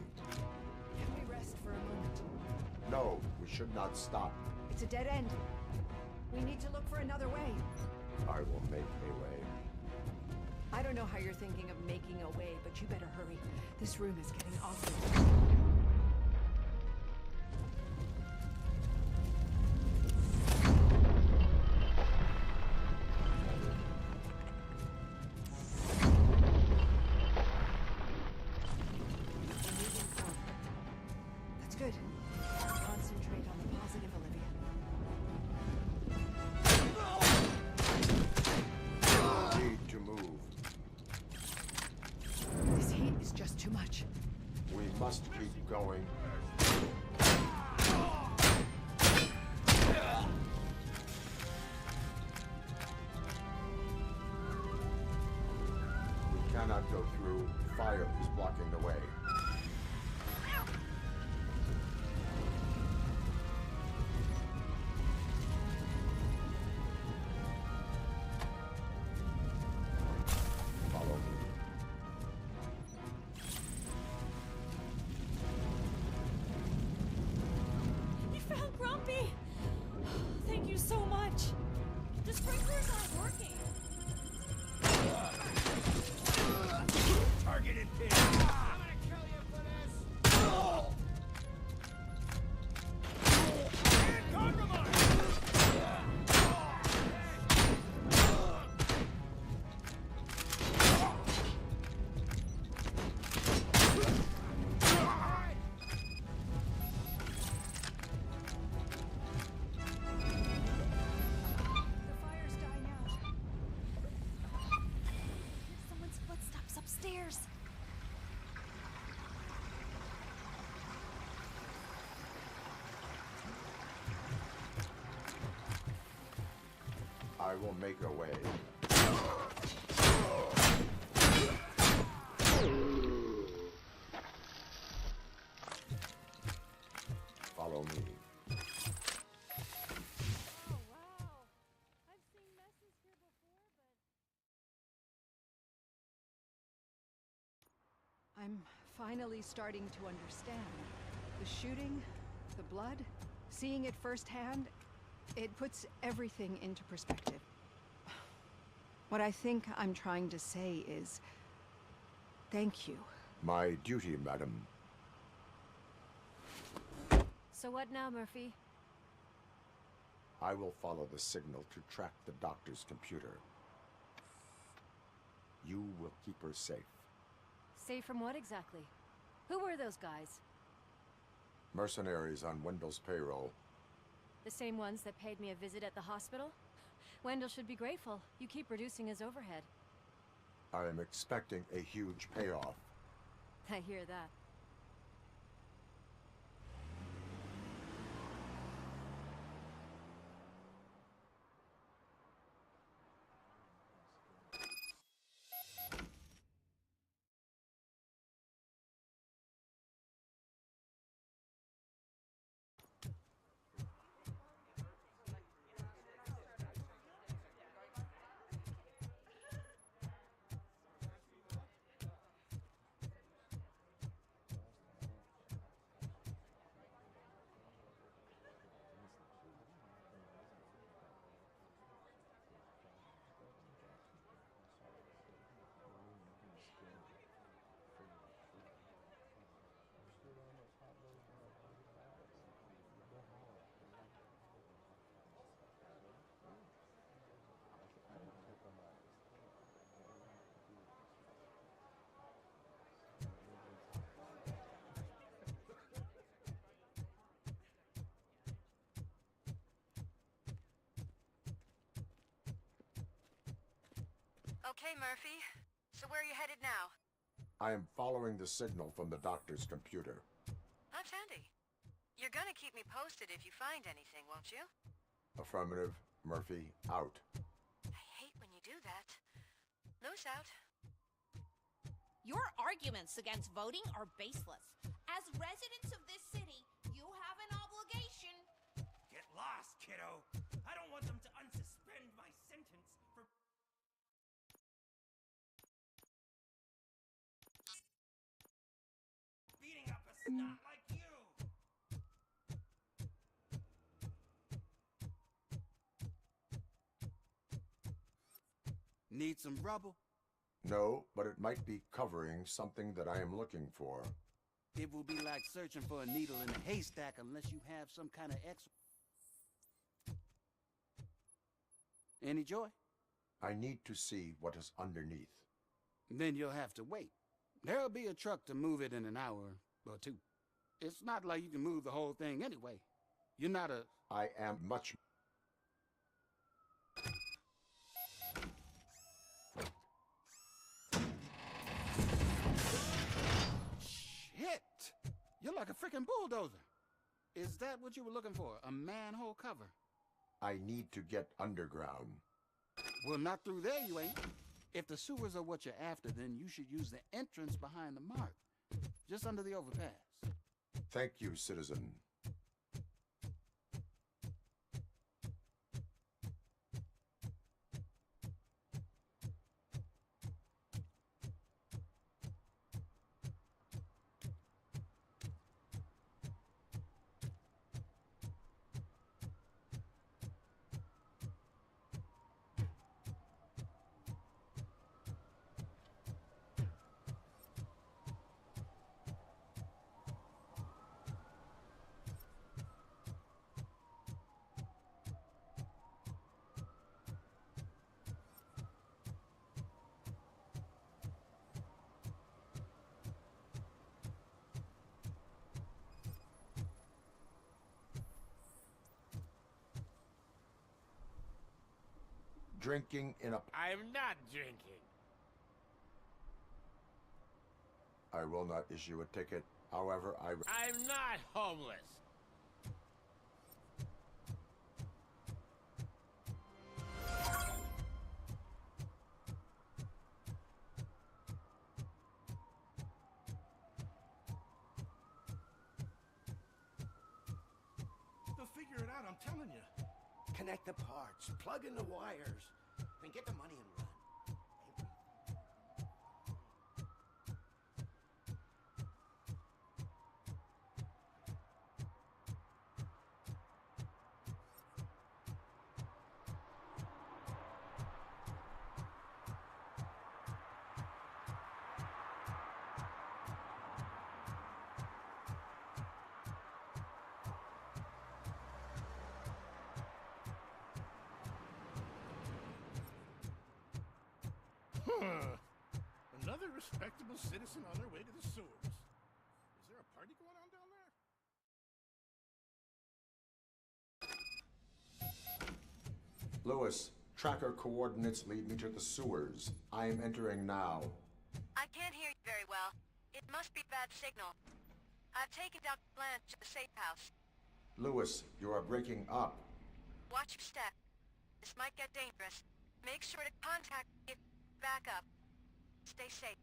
Can we rest for a moment? No, we should not stop. It's a dead end. We need to look for another way. I will make a way. I don't know how you're thinking of making a way, but you better hurry. This room is getting awful. That's good. Concentrate on the positive, Olivia. Need to move. This heat is just too much. We must keep going. We cannot go through. Fire is blocking the way. Follow me. You found Grumpy! Thank you so much. The sprinklers aren't working. Targeted pin! I'm gonna kill you for this! And compromise! The fire's dying out. Someone's footsteps upstairs. I will make a way. Follow me. I'm finally starting to understand. The shooting, the blood, seeing it firsthand, it puts everything into perspective. What I think I'm trying to say is, thank you. My duty, madam. So what now, Murphy? I will follow the signal to track the doctor's computer. You will keep her safe. Safe from what exactly? Who were those guys? Mercenaries on Wendell's payroll. The same ones that paid me a visit at the hospital? Wendell should be grateful. You keep reducing his overhead. I am expecting a huge payoff. I hear that. Okay, Murphy. So where are you headed now? I am following the signal from the doctor's computer. That's handy. You're gonna keep me posted if you find anything, won't you? Affirmative. Murphy, out. I hate when you do that. Loose out. Your arguments against voting are baseless. As residents of this city, you have an obligation. Get lost, kiddo. I don't want them to unsuspend my sentence for... beating up a snot like you. Need some rubble? No, but it might be covering something that I am looking for. It will be like searching for a needle in a haystack unless you have some kind of Any joy? I need to see what is underneath. Then you'll have to wait. There'll be a truck to move it in an hour or two. It's not like you can move the whole thing anyway. You're not a... I am much... Shit! You're like a freaking bulldozer. Is that what you were looking for? A manhole cover? I need to get underground. Well, not through there, you ain't. If the sewers are what you're after, then you should use the entrance behind the mark. Just under the overpass. Thank you, citizen. Drinking in a... I'm not drinking. I will not issue a ticket. However, I'm not homeless. They'll figure it out, I'm telling you. Connect the parts, plug in the wires, and get the money and run. Another respectable citizen on their way to the sewers. Is there a party going on down there? Lewis, tracker coordinates lead me to the sewers. I am entering now. I can't hear you very well. It must be bad signal. I've taken Dr. Blanche to the safe house. Lewis, you are breaking up. Watch your step. This might get dangerous. Make sure to contact me if back up. Stay safe.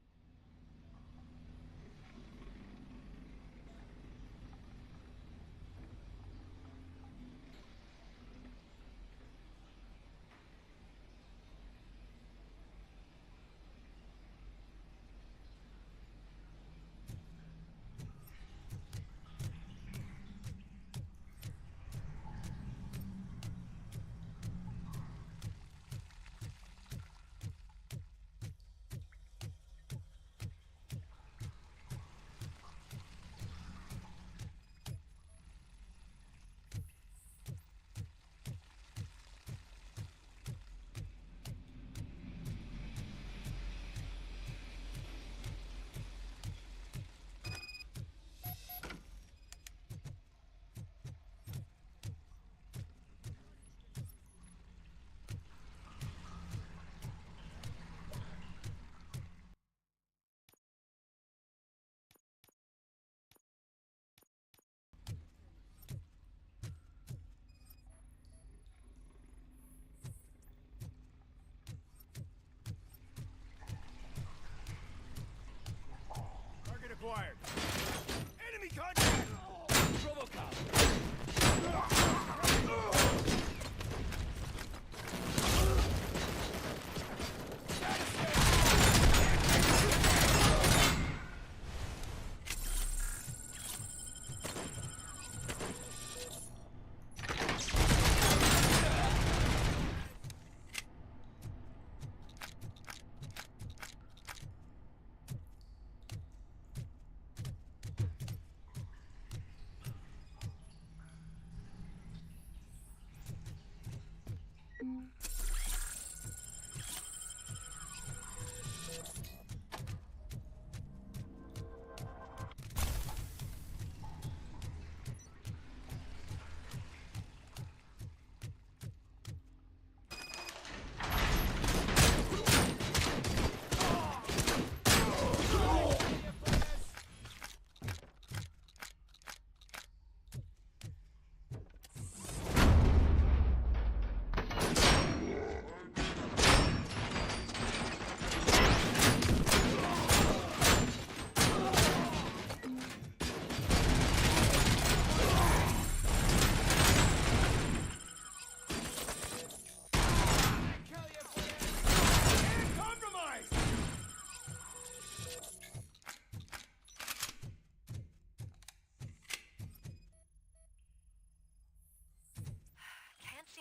acquired. Enemy contact! Robocop!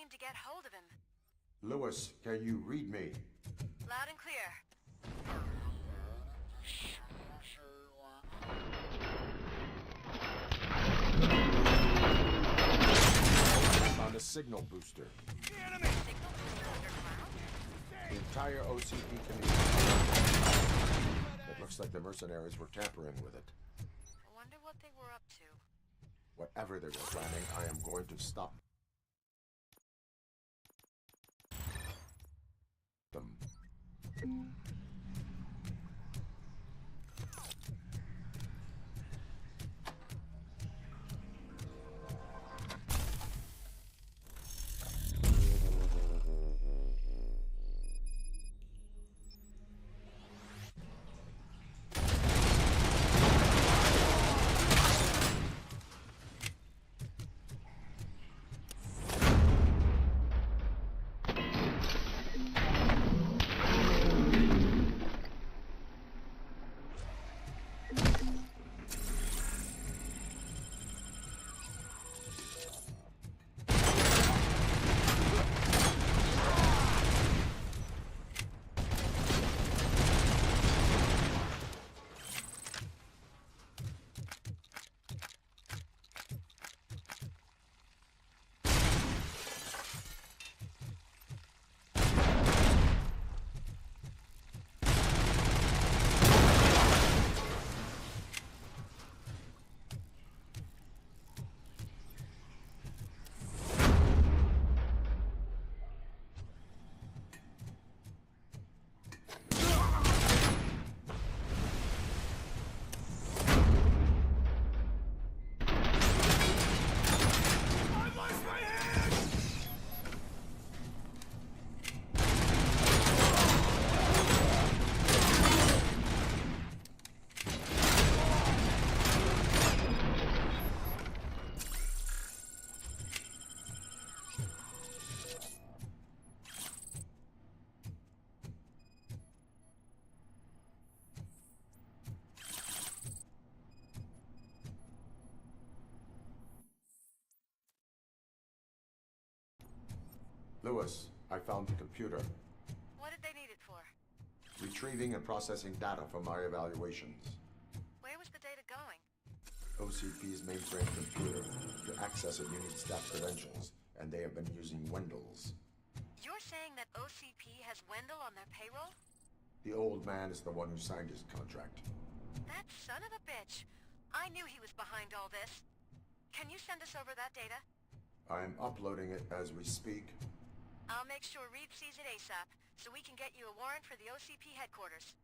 To get hold of him. Lewis, can you read me? Loud and clear. Found a signal booster. The entire OCP community. It looks like the mercenaries were tampering with it. I wonder what they were up to. Whatever they were planning, I am going to stop them. Lewis, I found the computer. What did they need it for? Retrieving and processing data from my evaluations. Where was the data going? OCP's mainframe computer. To access it, you need staff credentials, and they have been using Wendell's. You're saying that OCP has Wendell on their payroll? The old man is the one who signed his contract. That son of a bitch. I knew he was behind all this. Can you send us over that data? I'm uploading it as we speak. I'll make sure Reed sees it ASAP, so we can get you a warrant for the OCP headquarters.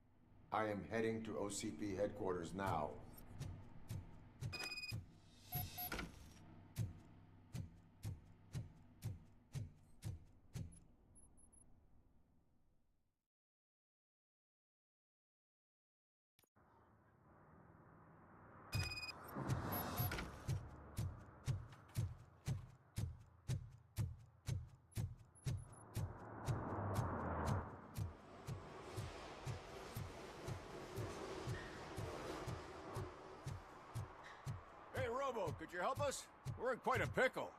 I am heading to OCP headquarters now. Robo, could you help us? We're in quite a pickle.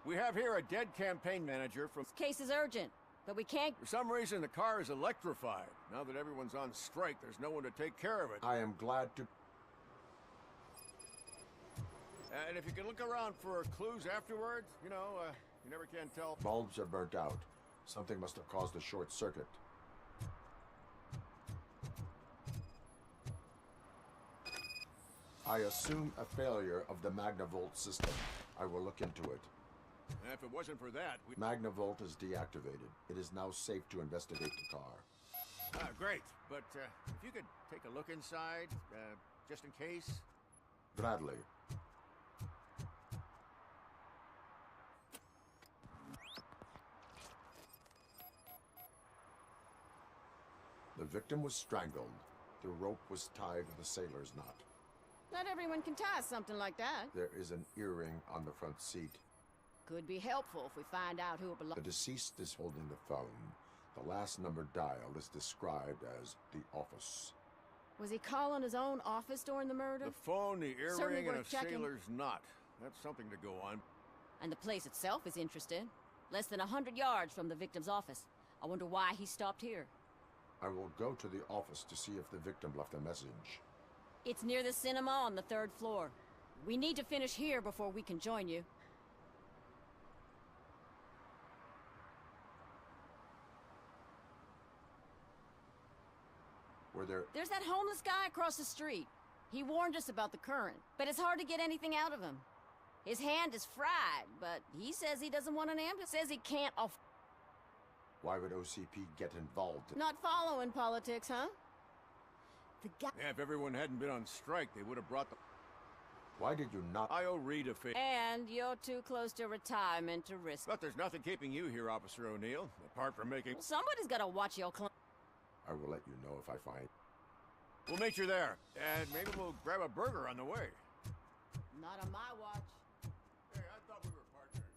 We have here a dead campaign manager from... This case is urgent, but we can't... For some reason, the car is electrified. Now that everyone's on strike, there's no one to take care of it. I am glad to... And if you can look around for clues afterwards, you know, you never can tell. Bulbs are burnt out. Something must have caused a short circuit. I assume a failure of the Magnavolt system. I will look into it. And if it wasn't for that, we... Magnavolt is deactivated. It is now safe to investigate the car. Ah, great. But if you could take a look inside, just in case. Gladly. The victim was strangled. The rope was tied with a sailor's knot. Not everyone can tie something like that. There is an earring on the front seat. Could be helpful if we find out who it belongs. The deceased is holding the phone. The last number dialed is described as the office. Was he calling his own office during the murder? The phone, the Certainly earring, and a worth checking. sailor's knot. That's something to go on. And the place itself is interesting. Less than 100 yards from the victim's office. I wonder why he stopped here. I will go to the office to see if the victim left a message. It's near the cinema on the 3rd floor. We need to finish here before we can join you. Were there... There's that homeless guy across the street. He warned us about the current, but it's hard to get anything out of him. His hand is fried, but he says he doesn't want an ambulance. Says he can't Why would OCP get involved? Not following politics, huh? The guy... Yeah, if everyone hadn't been on strike, they would have brought the... Why did you not... I owe Reed a favor. And you're too close to retirement to risk. But there's nothing keeping you here, Officer O'Neill, apart from making... Somebody's gotta watch your I will let you know if I find... We'll meet you there, and maybe we'll grab a burger on the way. Not on my watch. Hey, I thought we were partners.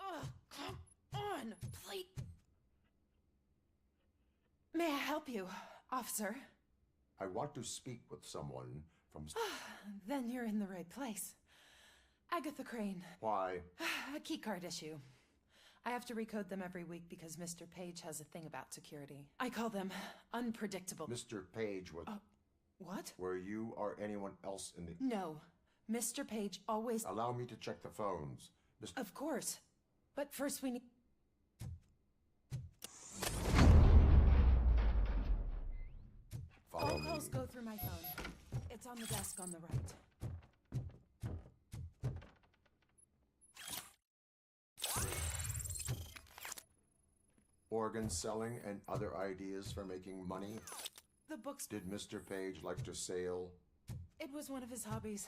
Oh, come on, please. May I help you, officer? I want to speak with someone from... Then you're in the right place. Agatha Crane. Why? A keycard issue. I have to recode them every week because Mr. Page has a thing about security. I call them unpredictable. Mr. Page was... What? Were you or anyone else in the... No. Mr. Page always... Allow me to check the phones. Of course. But first we need... Follow All me. calls go through my phone. It's on the desk on the right. Organ selling and other ideas for making money? The books... Did Mr. Page like to sail? It was one of his hobbies.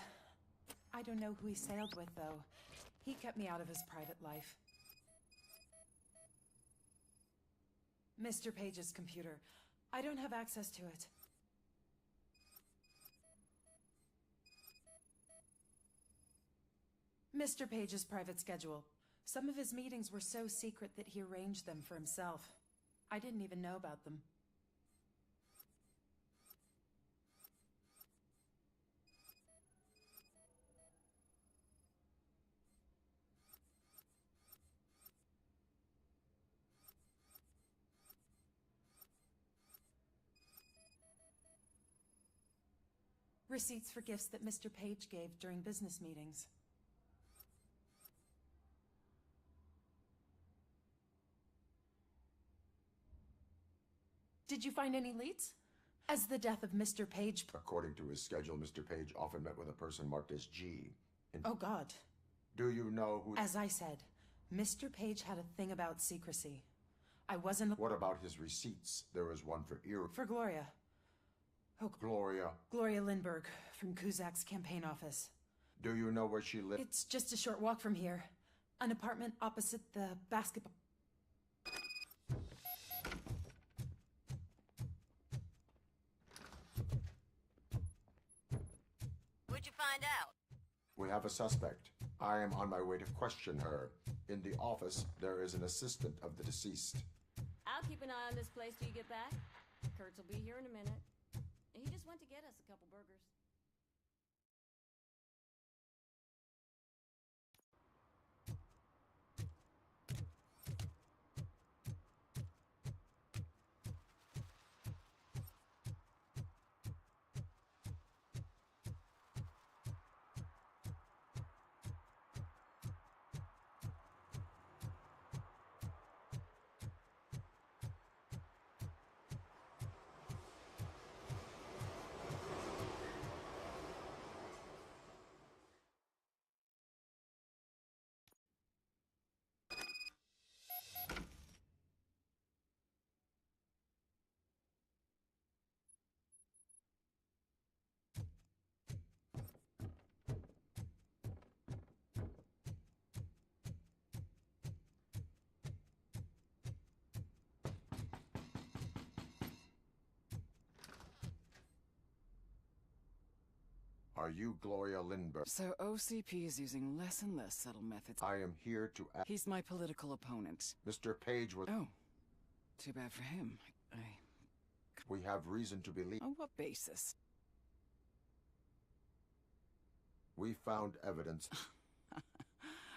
I don't know who he sailed with, though. He kept me out of his private life. Mr. Page's computer. I don't have access to it. Mr. Page's private schedule. Some of his meetings were so secret that he arranged them for himself. I didn't even know about them. Receipts for gifts that Mr. Page gave during business meetings. Did you find any leads? As the death of Mr. Page... According to his schedule, Mr. Page often met with a person marked as G. Oh, God. Do you know who... As I said, Mr. Page had a thing about secrecy. I wasn't... What about his receipts? There was one for For Gloria. Oh, Gloria. Gloria Lindbergh, from Kuzak's campaign office. Do you know where she lived? It's just a short walk from here. An apartment opposite the basketball. What'd you find out? We have a suspect. I am on my way to question her. In the office, there is an assistant of the deceased. I'll keep an eye on this place till you get back. Kurtz will be here in a minute. He just went to get us a couple burgers. Are you Gloria Lindbergh? So OCP is using less and less subtle methods. I am here to ask. He's my political opponent. Mr. Page was. Oh. Too bad for him. We have reason to believe. On what basis? We found evidence.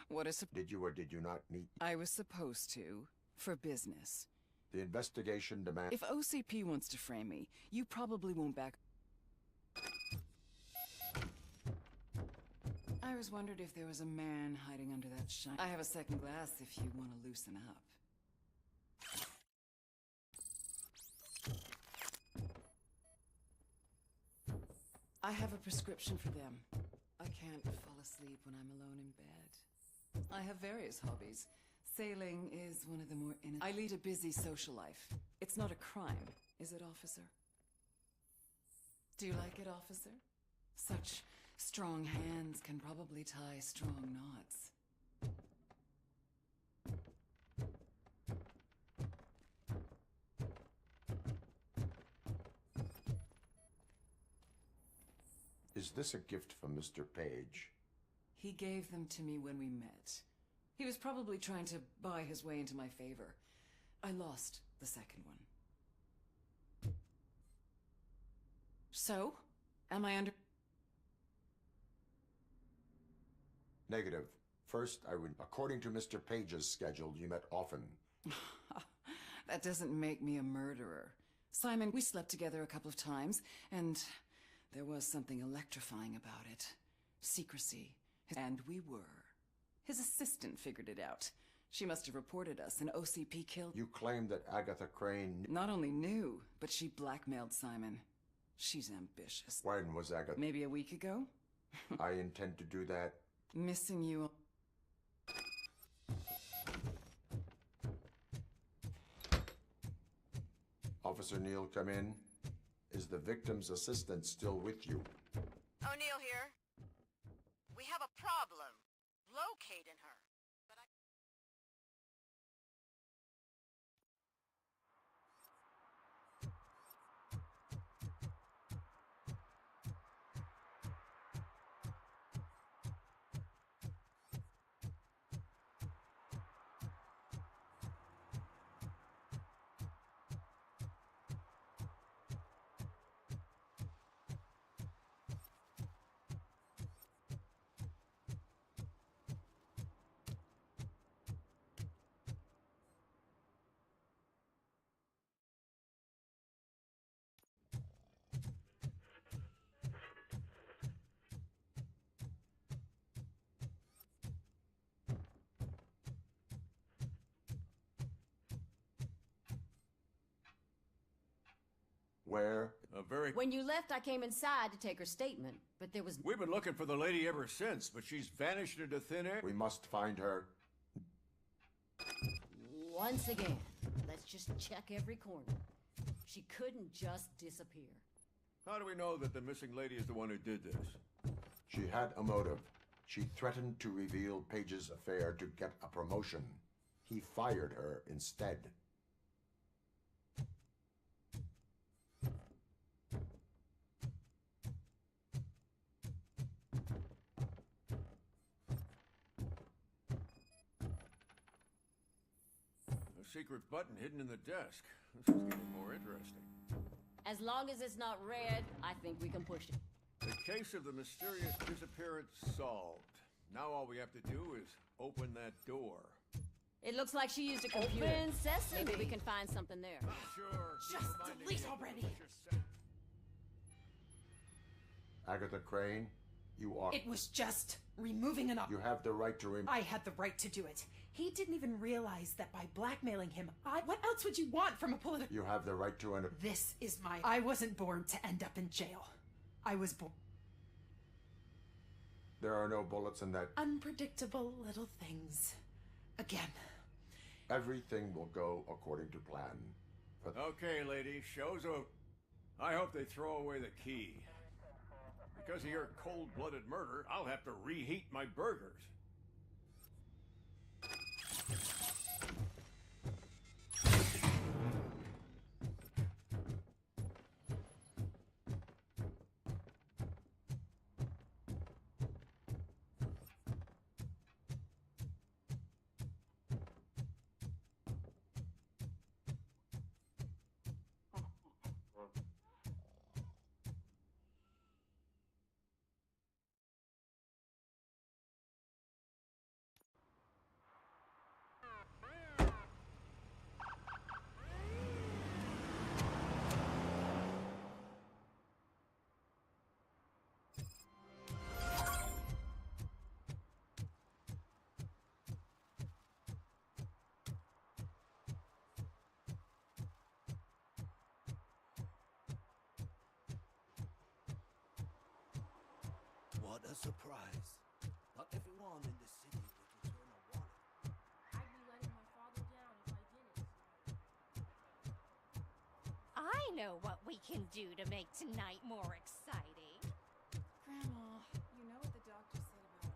What is... Did you or did you not meet? I was supposed to. For business. The investigation demands... If OCP wants to frame me, you probably won't back... I always wondered if there was a man hiding under that shine. I have a second glass if you want to loosen up. I have a prescription for them. I can't fall asleep when I'm alone in bed. I have various hobbies. Sailing is one of the more innocent. I lead a busy social life. It's not a crime, is it, officer? Do you like it, officer? Such strong hands can probably tie strong knots. Is this a gift from Mr. Page? He gave them to me when we met. He was probably trying to buy his way into my favor. I lost the second one. So? Am I under... Negative. First, I would... According to Mr. Page's schedule, you met often. That doesn't make me a murderer. Simon, we slept together a couple of times, and there was something electrifying about it. Secrecy. And we were. His assistant figured it out. She must have reported us, and OCP killed... You claim that Agatha Crane... Not only knew, but she blackmailed Simon. She's ambitious. When was Agatha... Maybe a week ago? I intend to do that. Missing you... Officer Neal, come in. Is the victim's assistant still with you? O'Neill here. We have a problem. Locating her. Where? When you left, I came inside to take her statement, but there was... We've been looking for the lady ever since, but she's vanished into thin air. We must find her. Once again, let's just check every corner. She couldn't just disappear. How do we know that the missing lady is the one who did this? She had a motive. She threatened to reveal Page's affair to get a promotion. He fired her instead. A secret button hidden in the desk. This is getting more interesting. As long as it's not red, I think we can push it. The case of the mysterious disappearance solved. Now all we have to do is open that door. It looks like she used a computer. Open sesame. Maybe we can find something there. Sure. Just delete already. Agatha Crane, you are... It was just removing an You have the right to I had the right to do it. He didn't even realize that by blackmailing him, what else would you want from a political... You have the right to an... This is my... I wasn't born to end up in jail. I was born... There are no bullets in that... Unpredictable little things. Again. Everything will go according to plan. But... Okay, lady, show's over. I hope they throw away the key. Because of your cold-blooded murder, I'll have to reheat my burgers. What a surprise. Not everyone in the city would return a wallet. I'd be letting my father down if I didn't. I know what we can do to make tonight more exciting. Grandma, you know what the doctor said about...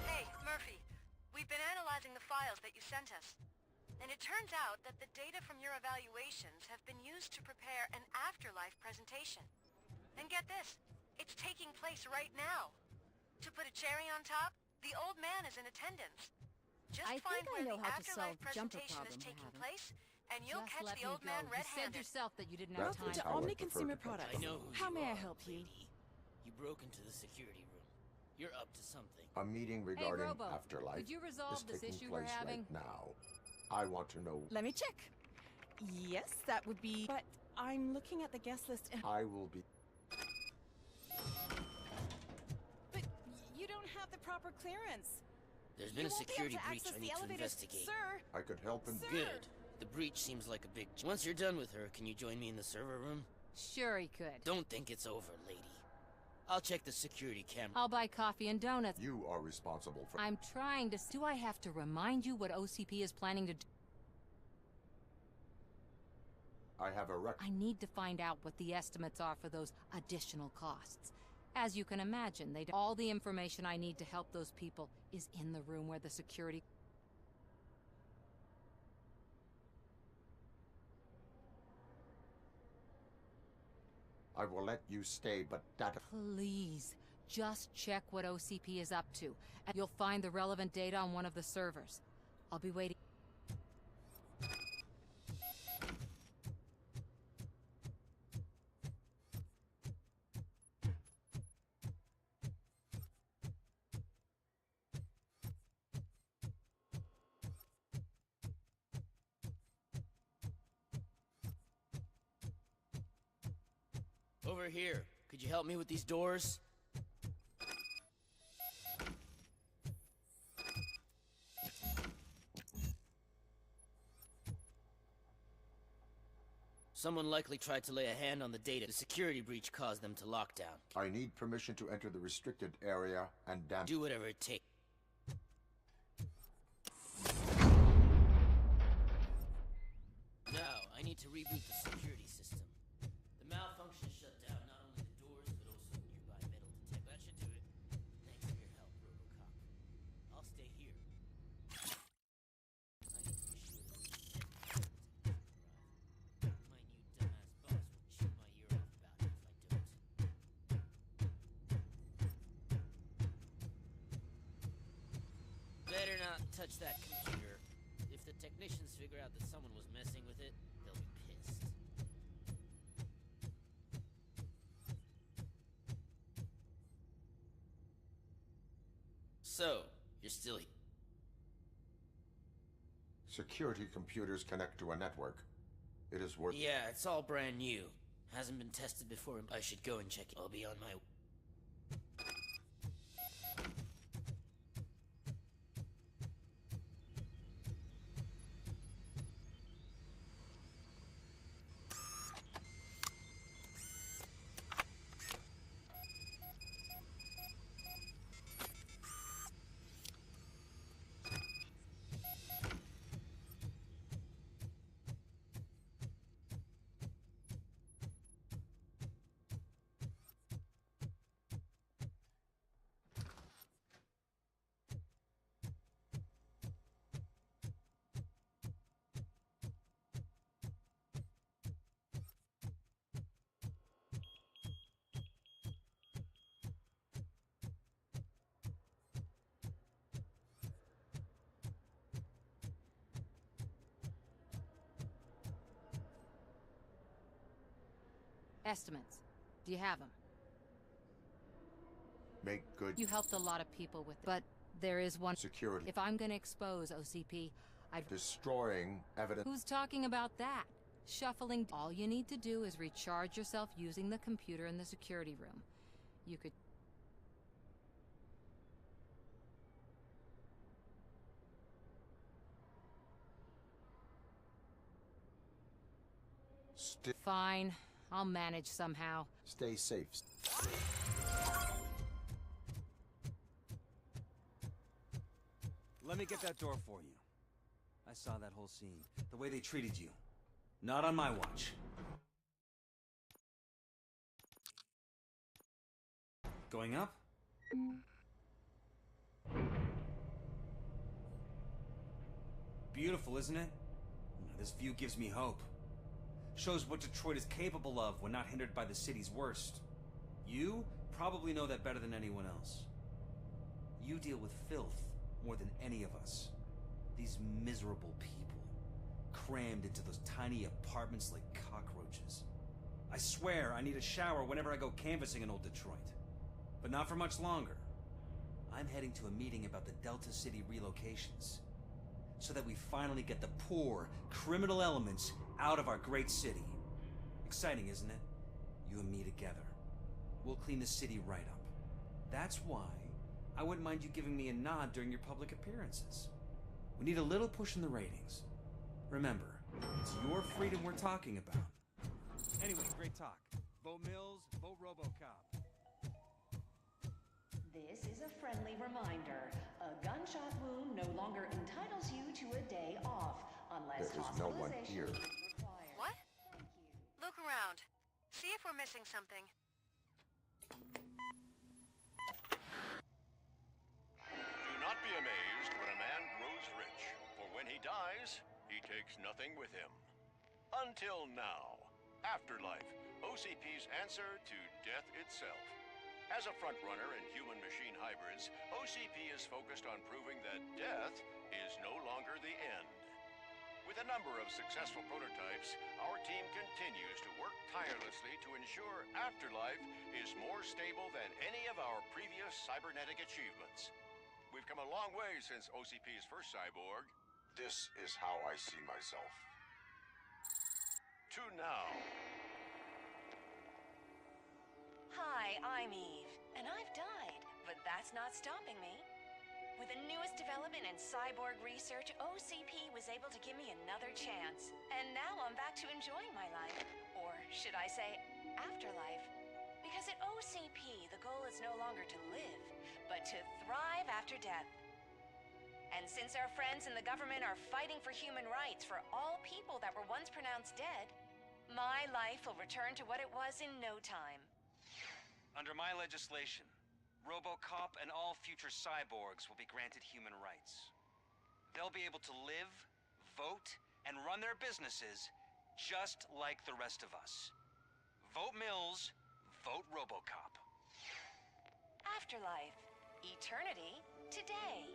Hey, Murphy. We've been analyzing the files that you sent us. And it turns out that the data from your evaluations have been used to prepare an afterlife presentation. And get this, it's taking place right now. To put a cherry on top, the old man is in attendance. Just I find think I where know the how to solve afterlife jumper presentation is problem, taking Haven. place, and you'll Just catch let the me old go. man You said red-handed. yourself that you didn't have Welcome time. to Omni Consumer Products. I know who How you may I are, help you? lady. You broke into the security room. You're up to something. A meeting regarding Robo, afterlife could you resolve is this taking issue we're place having? right now. I want to know... Let me check. Yes, that would be... But I'm looking at the guest list and... I will be... But you don't have the proper clearance. There's been You a won't be able security to breach access I the need to elevator, investigate. Sir! I could help him... Good. The breach seems like a big... Once you're done with her, can you join me in the server room? Sure he could. Don't think it's over, lady. I'll check the security camera. I'll buy coffee and donuts. You are responsible for... I'm trying to... Do I have to remind you what OCP is planning to do? I have a I need to find out what the estimates are for those additional costs. As you can imagine, all the information I need to help those people is in the room where the security... I will let you stay, but that... Please, just check what OCP is up to, and you'll find the relevant data on one of the servers. I'll be waiting. Over here. Could you help me with these doors? Someone likely tried to lay a hand on the data. The security breach caused them to lock down. I need permission to enter the restricted area and Do whatever it takes. Now, I need to reboot the security system. The malfunction shut down not only the doors, but also nearby metal detectors. That should do it. Thanks for your help, Robocop. I'll stay here. I need to be sure that my new dumbass boss will chew my ear off about it if I don't. Better not touch that computer. If the technicians figure out that someone was messing with it, they'll be pissed. So, you're still here. Security computers connect to a network. It is worth... Yeah, it's all brand new. Hasn't been tested before. I should go and check it. I'll be on my... Estimates. Do you have them? Make good... You helped a lot of people with it, but there is one... Security. If I'm gonna expose OCP, I'd... Destroying evidence... Who's talking about that? Shuffling... All you need to do is recharge yourself using the computer in the security room. You could... Fine. I'll manage somehow. Stay safe. Let me get that door for you. I saw that whole scene. The way they treated you. Not on my watch. Going up? Beautiful, isn't it? This view gives me hope. Shows what Detroit is capable of when not hindered by the city's worst. You probably know that better than anyone else. You deal with filth more than any of us. These miserable people, crammed into those tiny apartments like cockroaches. I swear I need a shower whenever I go canvassing in old Detroit. But not for much longer. I'm heading to a meeting about the Delta City relocations, so that we finally get the poor, criminal elements out of our great city. Exciting, isn't it? You and me together. We'll clean the city right up. That's why I wouldn't mind you giving me a nod during your public appearances. We need a little push in the ratings. Remember, it's your freedom we're talking about. Anyway, great talk. Vote Mills, vote Robocop. This is a friendly reminder. A gunshot wound no longer entitles you to a day off, unless There is no one here. required. What? Look around. See if we're missing something. Do not be amazed when a man grows rich, for when he dies, he takes nothing with him. Until now. Afterlife, OCP's answer to death itself. As a frontrunner in human-machine hybrids, OCP is focused on proving that death is no longer the end. With a number of successful prototypes, our team continues to work tirelessly to ensure Afterlife is more stable than any of our previous cybernetic achievements. We've come a long way since OCP's first cyborg. This is how I see myself. To now. Hi, I'm Eve, and I've died, but that's not stopping me. With the newest development in cyborg research, OCP was able to give me another chance. And now I'm back to enjoying my life. Or should I say, afterlife. Because at OCP, the goal is no longer to live, but to thrive after death. And since our friends in the government are fighting for human rights for all people that were once pronounced dead, my life will return to what it was in no time. Under my legislation, Robocop and all future cyborgs will be granted human rights. They'll be able to live, vote, and run their businesses just like the rest of us. Vote Mills, vote Robocop. Afterlife. Eternity. Today.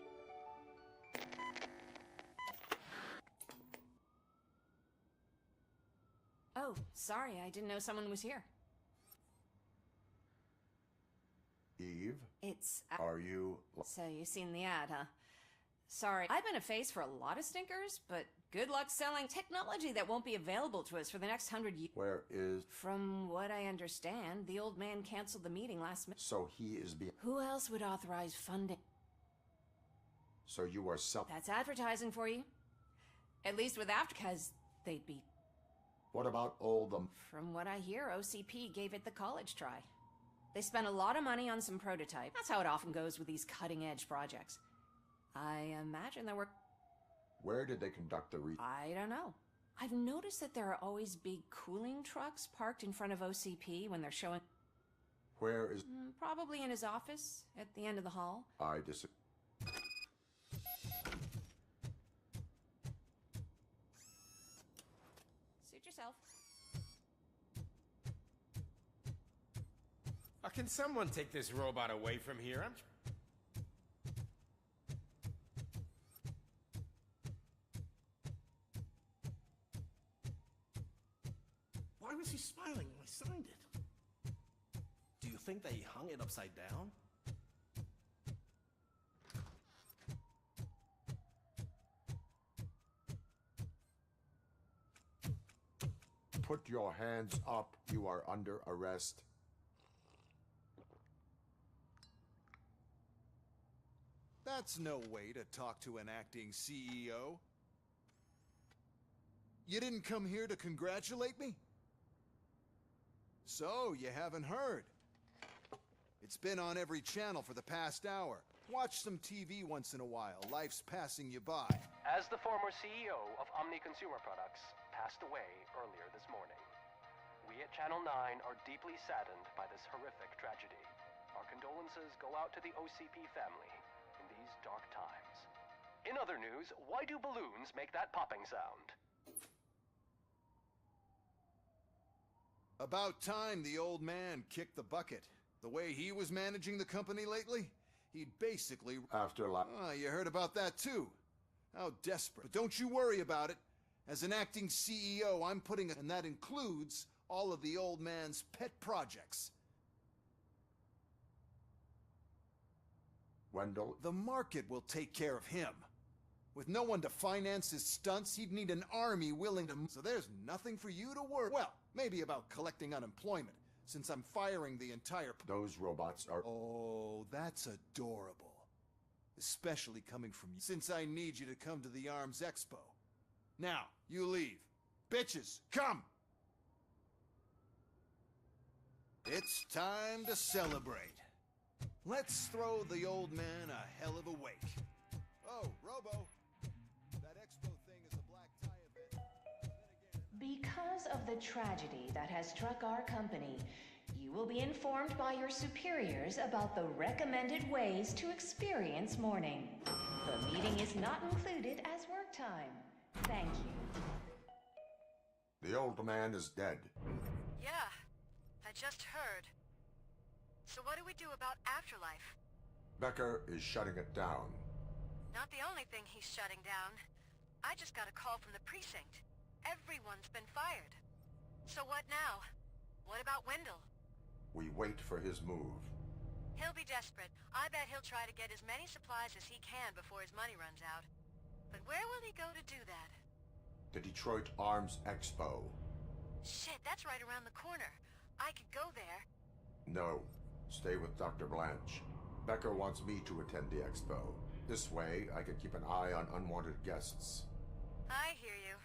Oh, sorry, I didn't know someone was here. Eve? It's... Are you... So you've seen the ad, huh? Sorry, I've been a face for a lot of stinkers, but good luck selling technology that won't be available to us for the next 100 years. Where is... From what I understand, the old man canceled the meeting last minute. So he is being... Who else would authorize funding? So you are That's advertising for you. At least with because they'd be... What about all the... From what I hear, OCP gave it the college try. They spent a lot of money on some prototype. That's how it often goes with these cutting-edge projects. I imagine there were... Where did they conduct the I don't know. I've noticed that there are always big cooling trucks parked in front of OCP when they're showing... Where is... Probably in his office, at the end of the hall. I disagree. Suit yourself. Can someone take this robot away from here? Why was he smiling when I signed it? Do you think they hung it upside down? Put your hands up. You are under arrest. That's no way to talk to an acting CEO. You didn't come here to congratulate me? So, you haven't heard. It's been on every channel for the past hour. Watch some TV once in a while. Life's passing you by. As the former CEO of Omni Consumer Products passed away earlier this morning, we at Channel 9 are deeply saddened by this horrific tragedy. Our condolences go out to the OCP family in these dark times. In other news, why do balloons make that popping sound? About time the old man kicked the bucket. The way he was managing the company lately, he'd basically... Afterlife. You heard about that too. How desperate. But don't you worry about it. As an acting CEO, I'm putting... And that includes all of the old man's pet projects. Wendell? The market will take care of him. With no one to finance his stunts, he'd need an army willing to... So there's nothing for you to worry... Well, maybe about collecting unemployment, since I'm firing the entire... Those robots are... Oh, that's adorable. Especially coming from you, since I need you to come to the Arms Expo. Now, you leave. Bitches, come! It's time to celebrate. Let's throw the old man a hell of a wake. Oh, Robo, that expo thing is a black tie event. Because of the tragedy that has struck our company, you will be informed by your superiors about the recommended ways to experience mourning. The meeting is not included as work time. Thank you. The old man is dead. Yeah, I just heard. So what do we do about Afterlife? Becker is shutting it down. Not the only thing he's shutting down. I just got a call from the precinct. Everyone's been fired. So what now? What about Wendell? We wait for his move. He'll be desperate. I bet he'll try to get as many supplies as he can before his money runs out. But where will he go to do that? The Detroit Arms Expo. Shit, that's right around the corner. I could go there. No. Stay with Dr. Blanche. Becker wants me to attend the expo. This way, I could keep an eye on unwanted guests. I hear you.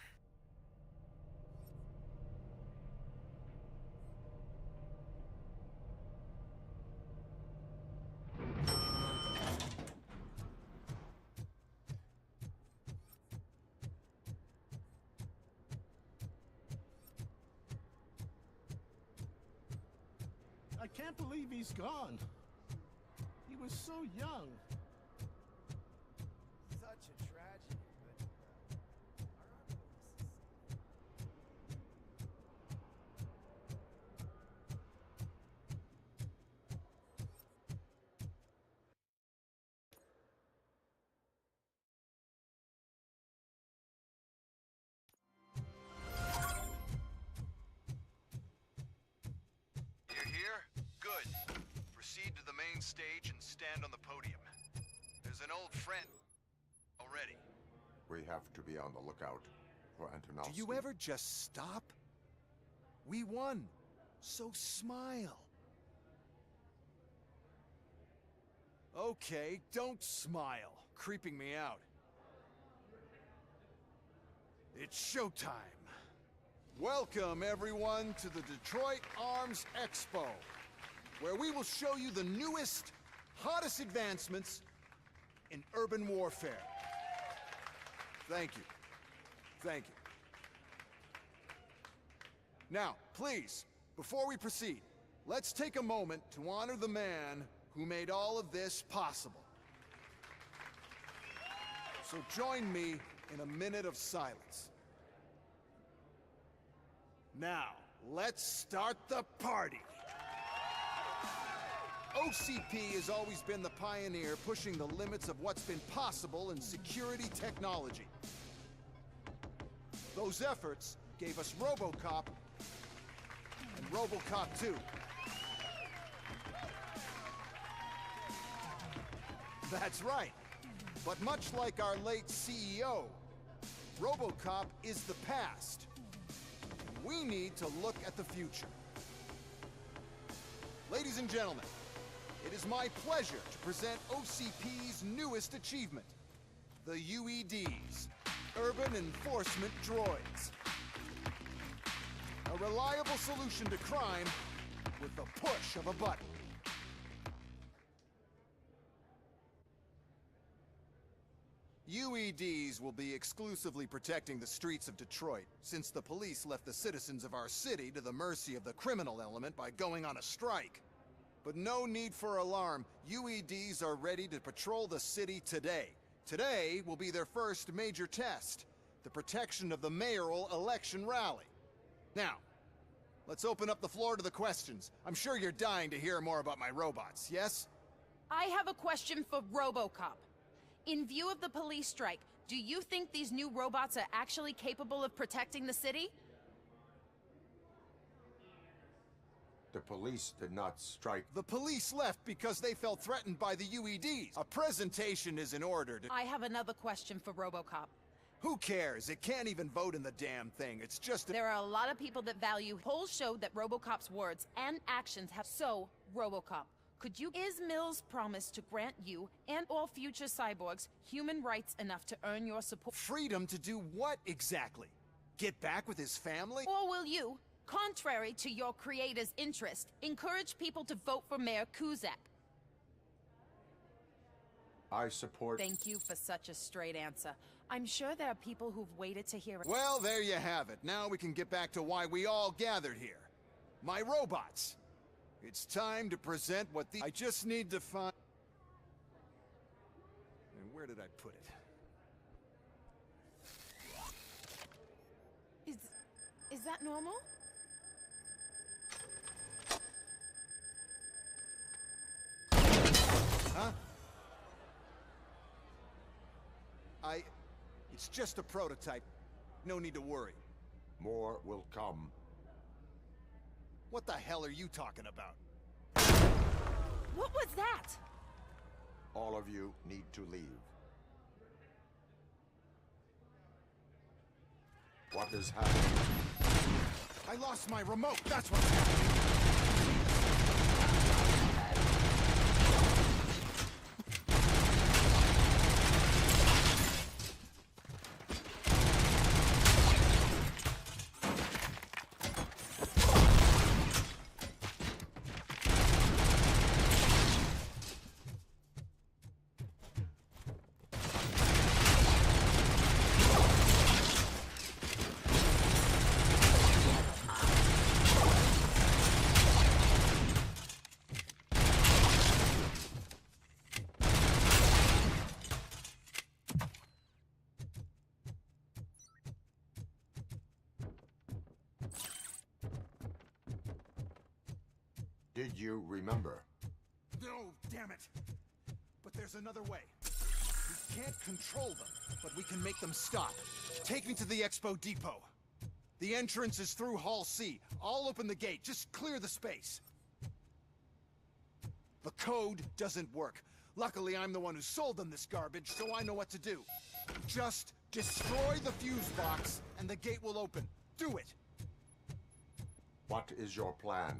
I can't believe he's gone. He was so young. Such a tragedy, You're here? Good. Proceed to the main stage and stand on the podium. There's an old friend already. We have to be on the lookout for Antonowski. Do you ever just stop? We won. So smile. Okay, don't smile. Creeping me out. It's showtime. Welcome, everyone, to the Detroit Arms Expo, where we will show you the newest, hottest advancements in urban warfare. Thank you. Thank you. Now, please, before we proceed, let's take a moment to honor the man who made all of this possible. So join me in a minute of silence. Now, let's start the party. OCP has always been the pioneer pushing the limits of what's been possible in security technology. Those efforts gave us Robocop and Robocop 2. That's right. But much like our late CEO, Robocop is the past. We need to look at the future. Ladies and gentlemen, it is my pleasure to present OCP's newest achievement, the UEDs, Urban Enforcement Droids. A reliable solution to crime with the push of a button. UEDs will be exclusively protecting the streets of Detroit, since the police left the citizens of our city to the mercy of the criminal element by going on a strike. But no need for alarm. UEDs are ready to patrol the city today. Today will be their first major test, the protection of the mayoral election rally. Now, let's open up the floor to the questions. I'm sure you're dying to hear more about my robots, yes? I have a question for Robocop. In view of the police strike, do you think these new robots are actually capable of protecting the city? The police did not strike. The police left because they felt threatened by the UEDs. A presentation is in order to... I have another question for Robocop. Who cares? It can't even vote in the damn thing. It's just... There are a lot of people that value... Polls show that Robocop's words and actions have... So, Robocop, could you... Is Mills' promise to grant you and all future cyborgs human rights enough to earn your support? Freedom to do what exactly? Get back with his family? Or will you, contrary to your creator's interest, encourage people to vote for Mayor Kuzak? I support... Thank you for such a straight answer. I'm sure there are people who've waited to hear it. Well, there you have it. Now we can get back to why we all gathered here. My robots. It's time to present what the... I just need to find... And where did I put it? Is that normal? Huh? It's just a prototype. No need to worry. More will come. What the hell are you talking about? What was that? All of you need to leave. What is happening? I lost my remote, that's what's happening! Did you remember? No, damn it. But there's another way. We can't control them, but we can make them stop. Take me to the Expo Depot. The entrance is through Hall C. I'll open the gate. Just clear the space. The code doesn't work. Luckily, I'm the one who sold them this garbage, so I know what to do. Just destroy the fuse box, and the gate will open. Do it! What is your plan?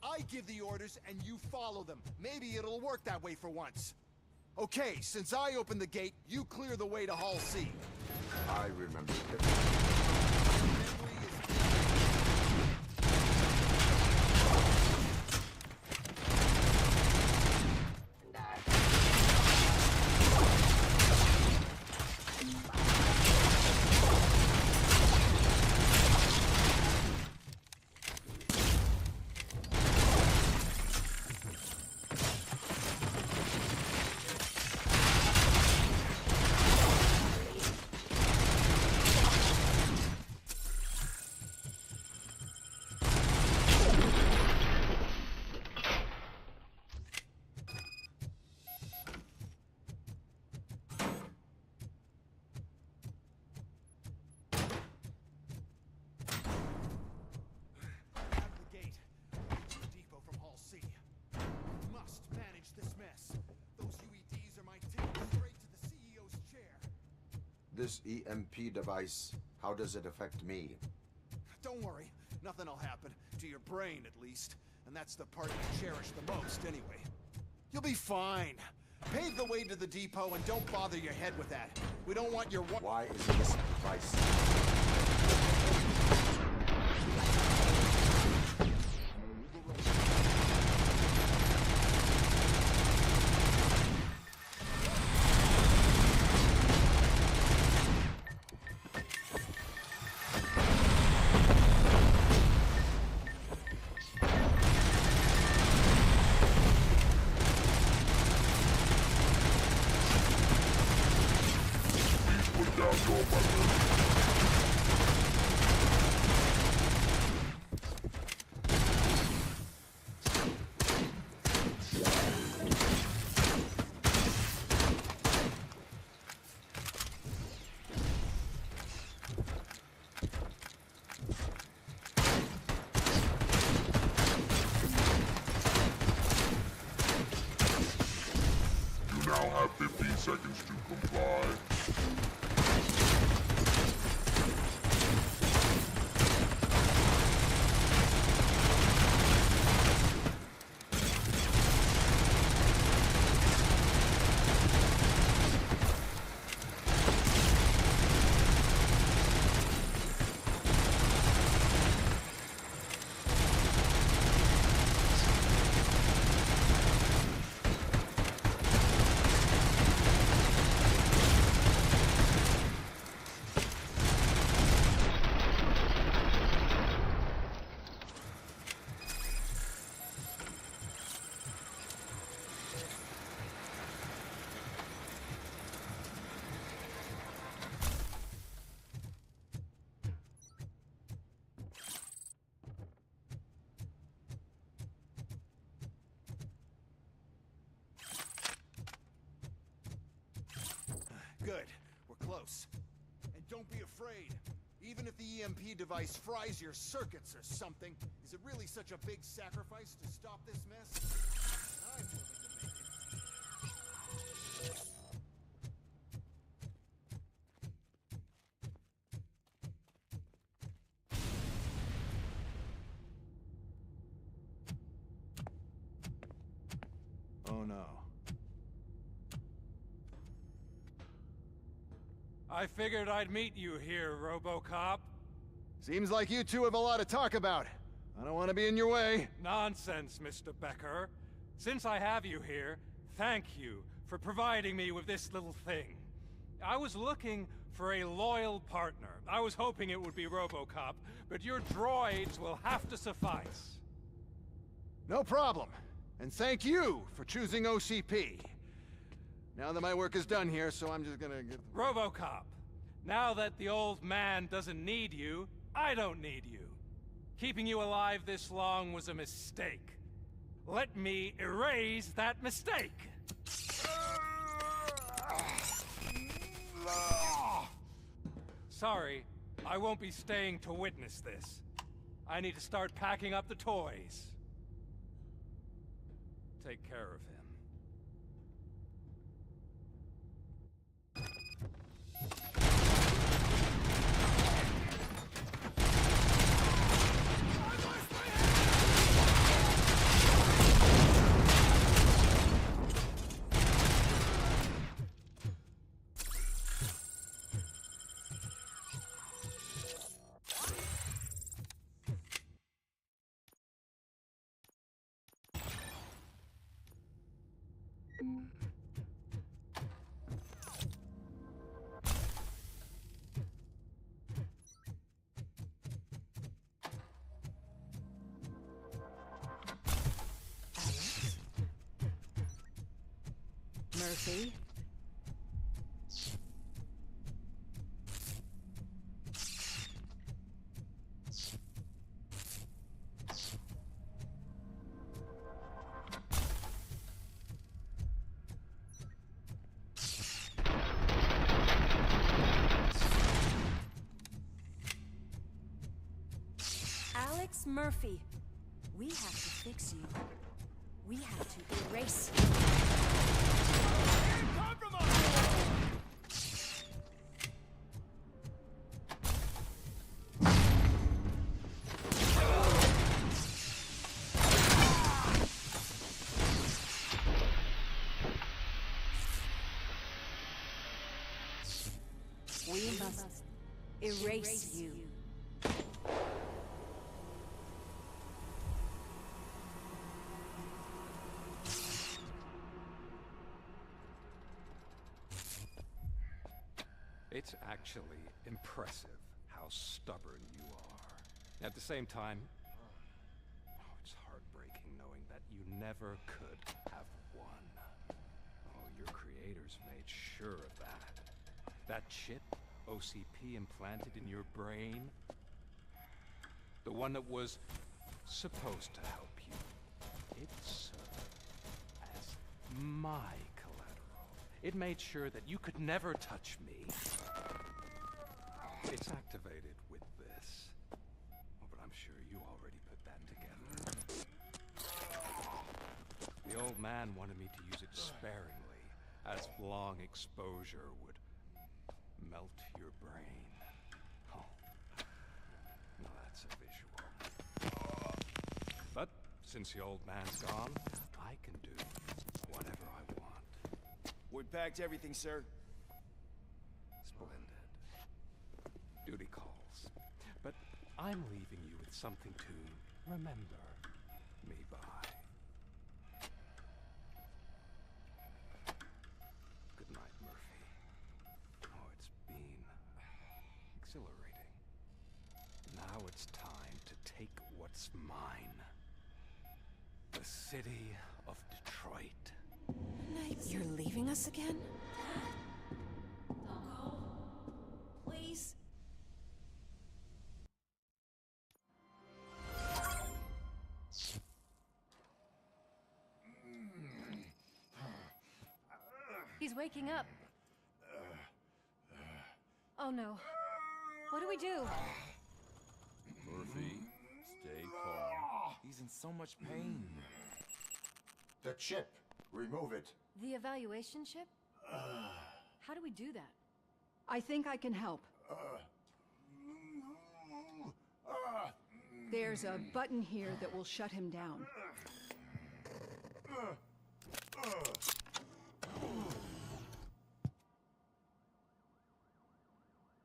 I give the orders, and you follow them. Maybe it'll work that way for once. Okay, since I opened the gate, you clear the way to Hall C. I remember. This EMP device, how does it affect me? Don't worry, nothing'll happen. To your brain, at least. And that's the part you cherish the most, anyway. You'll be fine. Pave the way to the depot and don't bother your head with that. We don't want your... Why is this device? now have 15 seconds to comply. Good. We're close. And don't be afraid. Even if the EMP device fries your circuits or something, is it really such a big sacrifice to stop this mess? I'm willing to make it. Oh no. I figured I'd meet you here, Robocop. Seems like you two have a lot to talk about. I don't want to be in your way. Nonsense, Mr. Becker. Since I have you here, thank you for providing me with this little thing. I was looking for a loyal partner. I was hoping it would be Robocop, but your droids will have to suffice. No problem. And thank you for choosing OCP. Now that my work is done here, so I'm just gonna get... Robocop, now that the old man doesn't need you, I don't need you. Keeping you alive this long was a mistake. let me erase that mistake. Sorry, I won't be staying to witness this. I need to start packing up the toys. Take care of him. Murphy? Alex Murphy, we have to fix you. We have to erase you. We must erase you. It's actually impressive how stubborn you are. At the same time, it's heartbreaking knowing that you never could have won. Oh, your creators made sure of that. That chip OCP implanted in your brain, the one that was supposed to help you, it served as my collateral. It made sure that you could never touch me. It's activated with this. Oh, but I'm sure you already put that together. The old man wanted me to use it sparingly, as long exposure would melt your brain. Oh, now that's a visual. But since the old man's gone, I can do whatever I want. We packed everything, sir. Splendid. Duty calls. But I'm leaving you with something to remember me by. Good night, Murphy. Oh, it's been exhilarating. Now it's time to take what's mine. The city of Detroit. You're leaving us again? Don't go. Please. He's waking up. Oh no. What do we do? Murphy, stay calm. He's in so much pain. The chip. Remove it. The evaluation chip? How do we do that? I think I can help. There's a button here that will shut him down.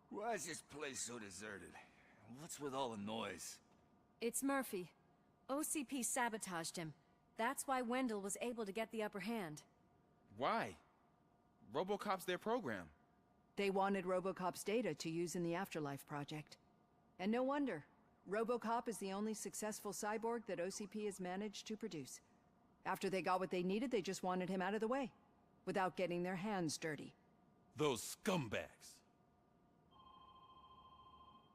Why is this place so deserted? What's with all the noise? It's Murphy. OCP sabotaged him. That's why Wendell was able to get the upper hand. Why? Robocop's their program. They wanted Robocop's data to use in the Afterlife project. And no wonder. Robocop is the only successful cyborg that OCP has managed to produce. After they got what they needed, they just wanted him out of the way, without getting their hands dirty. Those scumbags.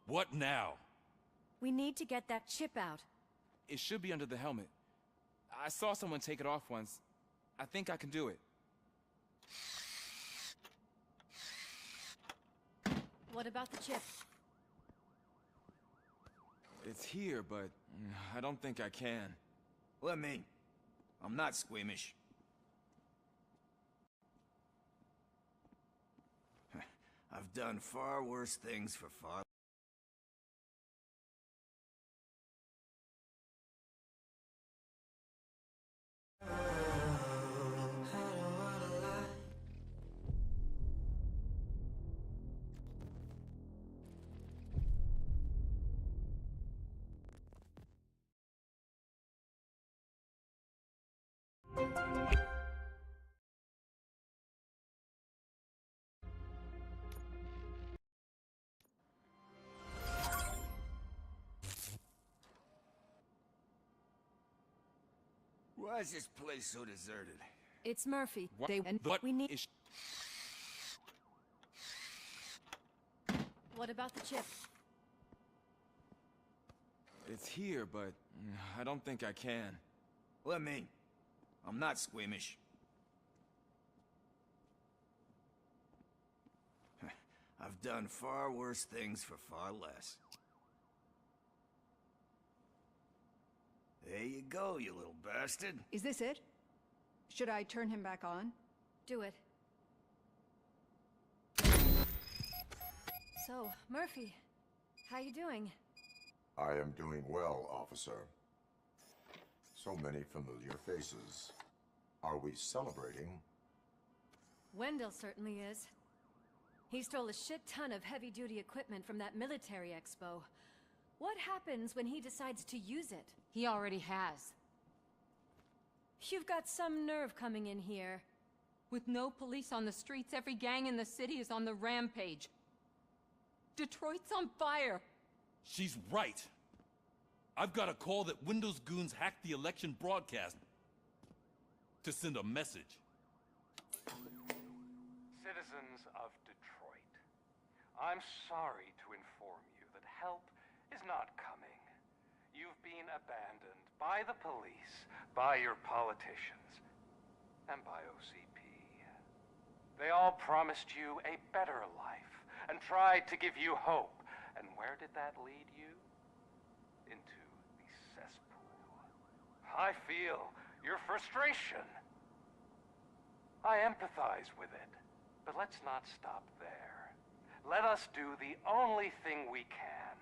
What now? We need to get that chip out. It should be under the helmet. I saw someone take it off once. I think I can do it. What about the chip? It's here, but I don't think I can. Let me. I'm not squeamish. I've done far worse things for far... Why is this place so deserted? It's Murphy. What? And What we need. is... What about the chip? It's here, but I don't think I can. Let me. I'm not squeamish. I've done far worse things for far less. There you go, you little bastard. Is this it? Should I turn him back on? Do it. So, Murphy, how you doing? I am doing well, officer. So many familiar faces. Are we celebrating? Wendell certainly is. He stole a shit ton of heavy-duty equipment from that military expo. What happens when he decides to use it? He already has. You've got some nerve coming in here. With no police on the streets, every gang in the city is on the rampage. Detroit's on fire. She's right. I've got a call that Windows goons hacked the election broadcast to send a message. Citizens of Detroit, I'm sorry to inform you that help is not coming. You've been abandoned by the police, by your politicians, and by OCP. They all promised you a better life and tried to give you hope. And where did that lead you? Into the cesspool. I feel your frustration. I empathize with it, but let's not stop there. Let us do the only thing we can.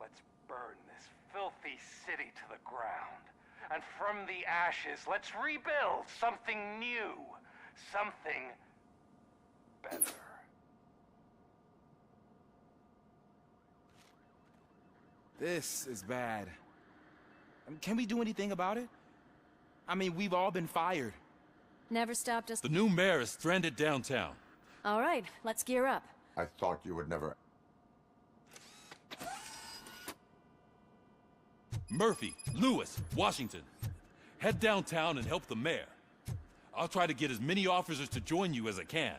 Let's burn this filthy city to the ground. And from the ashes, let's rebuild something new. Something better. This is bad. Can we do anything about it? I mean, we've all been fired. Never stopped us. The new mayor is stranded downtown. All right, let's gear up. I thought you would never... Murphy, Lewis, Washington. Head downtown and help the mayor. I'll try to get as many officers to join you as I can.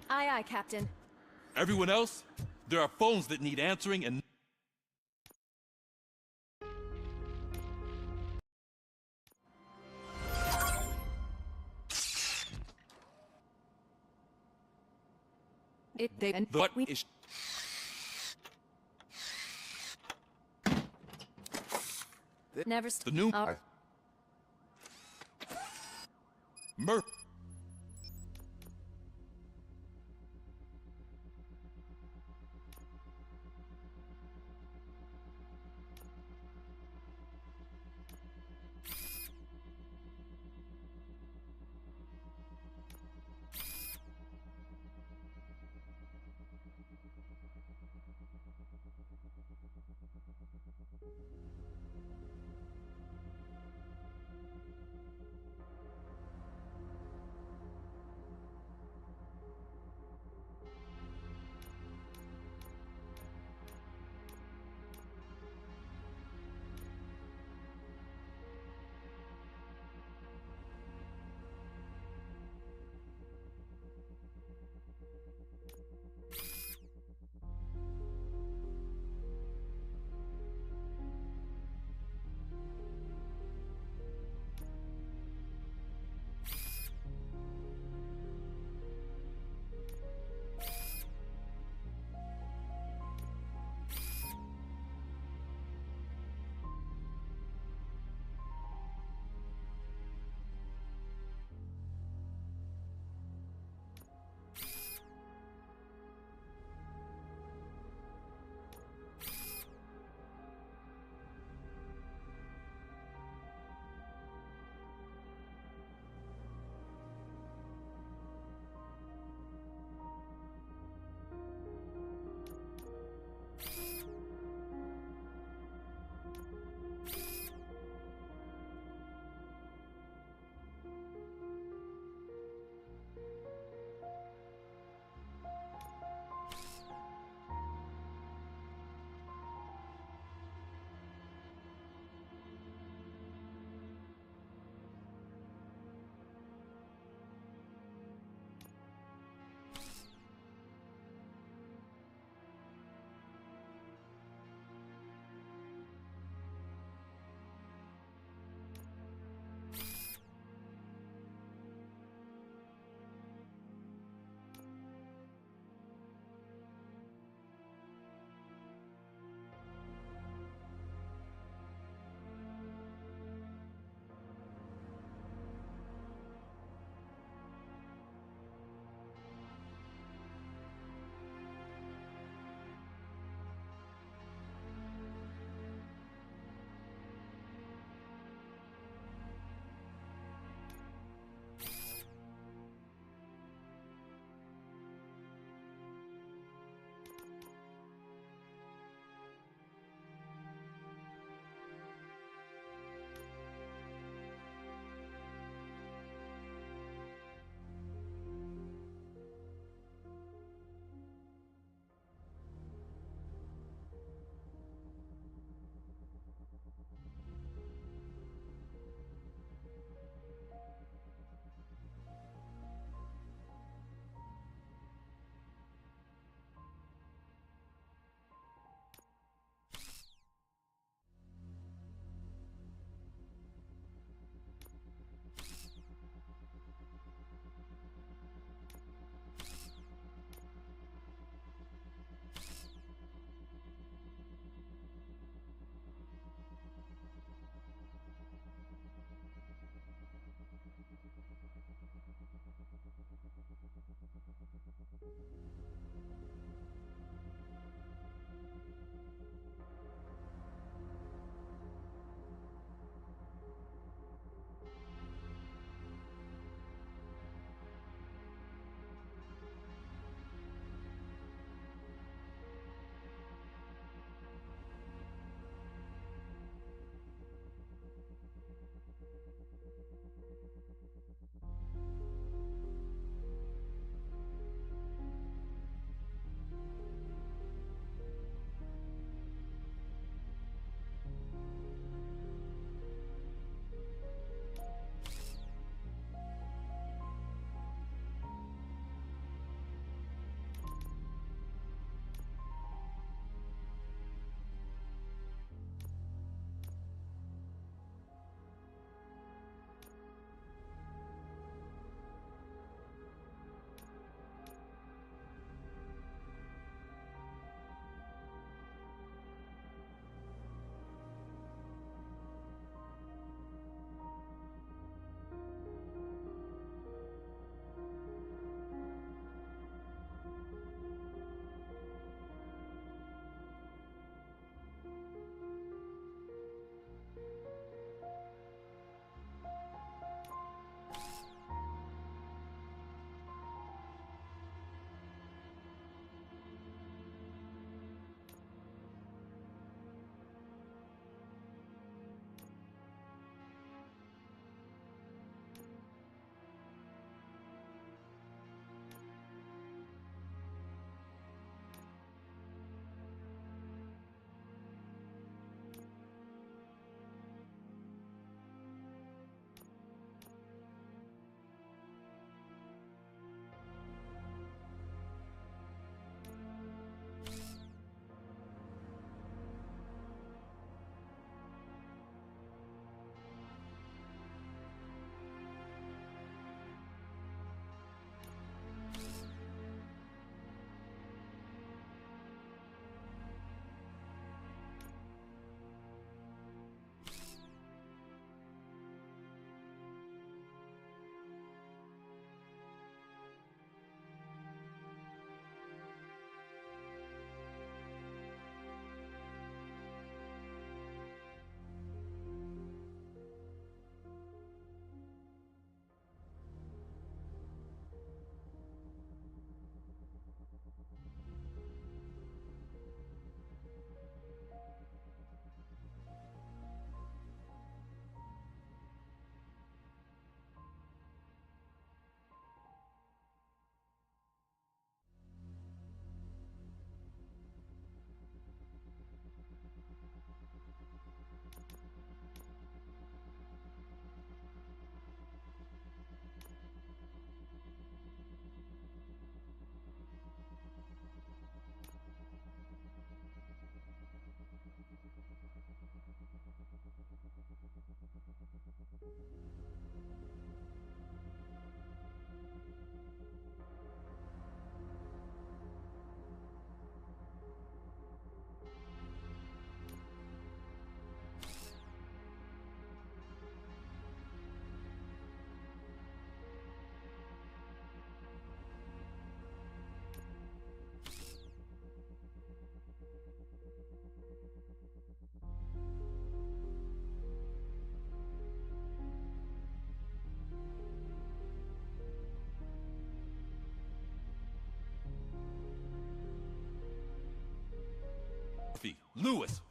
Aye, aye, Captain. Everyone else, there are phones that need answering and... What is... Never The new... Murph.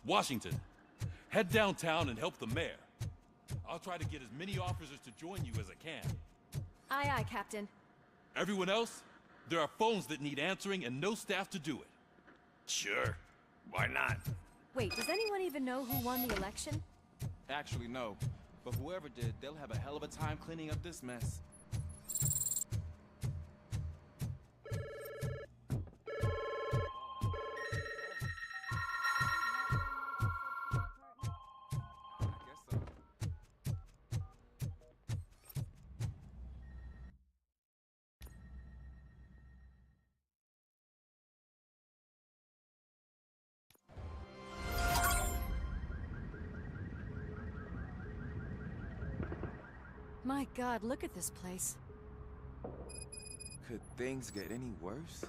Washington, head downtown and help the mayor. I'll try to get as many officers to join you as I can. Aye, aye, Captain. Everyone else, there are phones that need answering and no staff to do it. Sure. Why not? Wait, does anyone even know who won the election? Actually, no. But whoever did, they'll have a hell of a time cleaning up this mess. My God, look at this place. Could things get any worse?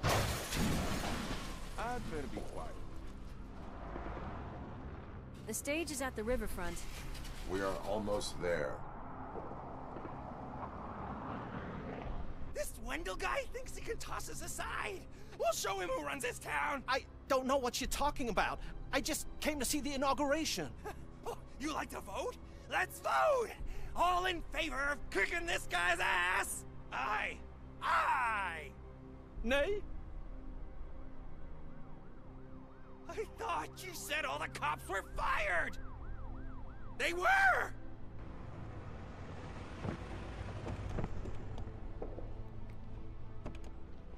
I'd better be quiet. The stage is at the riverfront. We are almost there. This Wendell guy thinks he can toss us aside. We'll show him who runs this town. I don't know what you're talking about. I just came to see the inauguration. Oh, you like to vote? Let's vote! All in favor of kicking this guy's ass? Aye. Aye! Nay? I thought you said all the cops were fired! They were!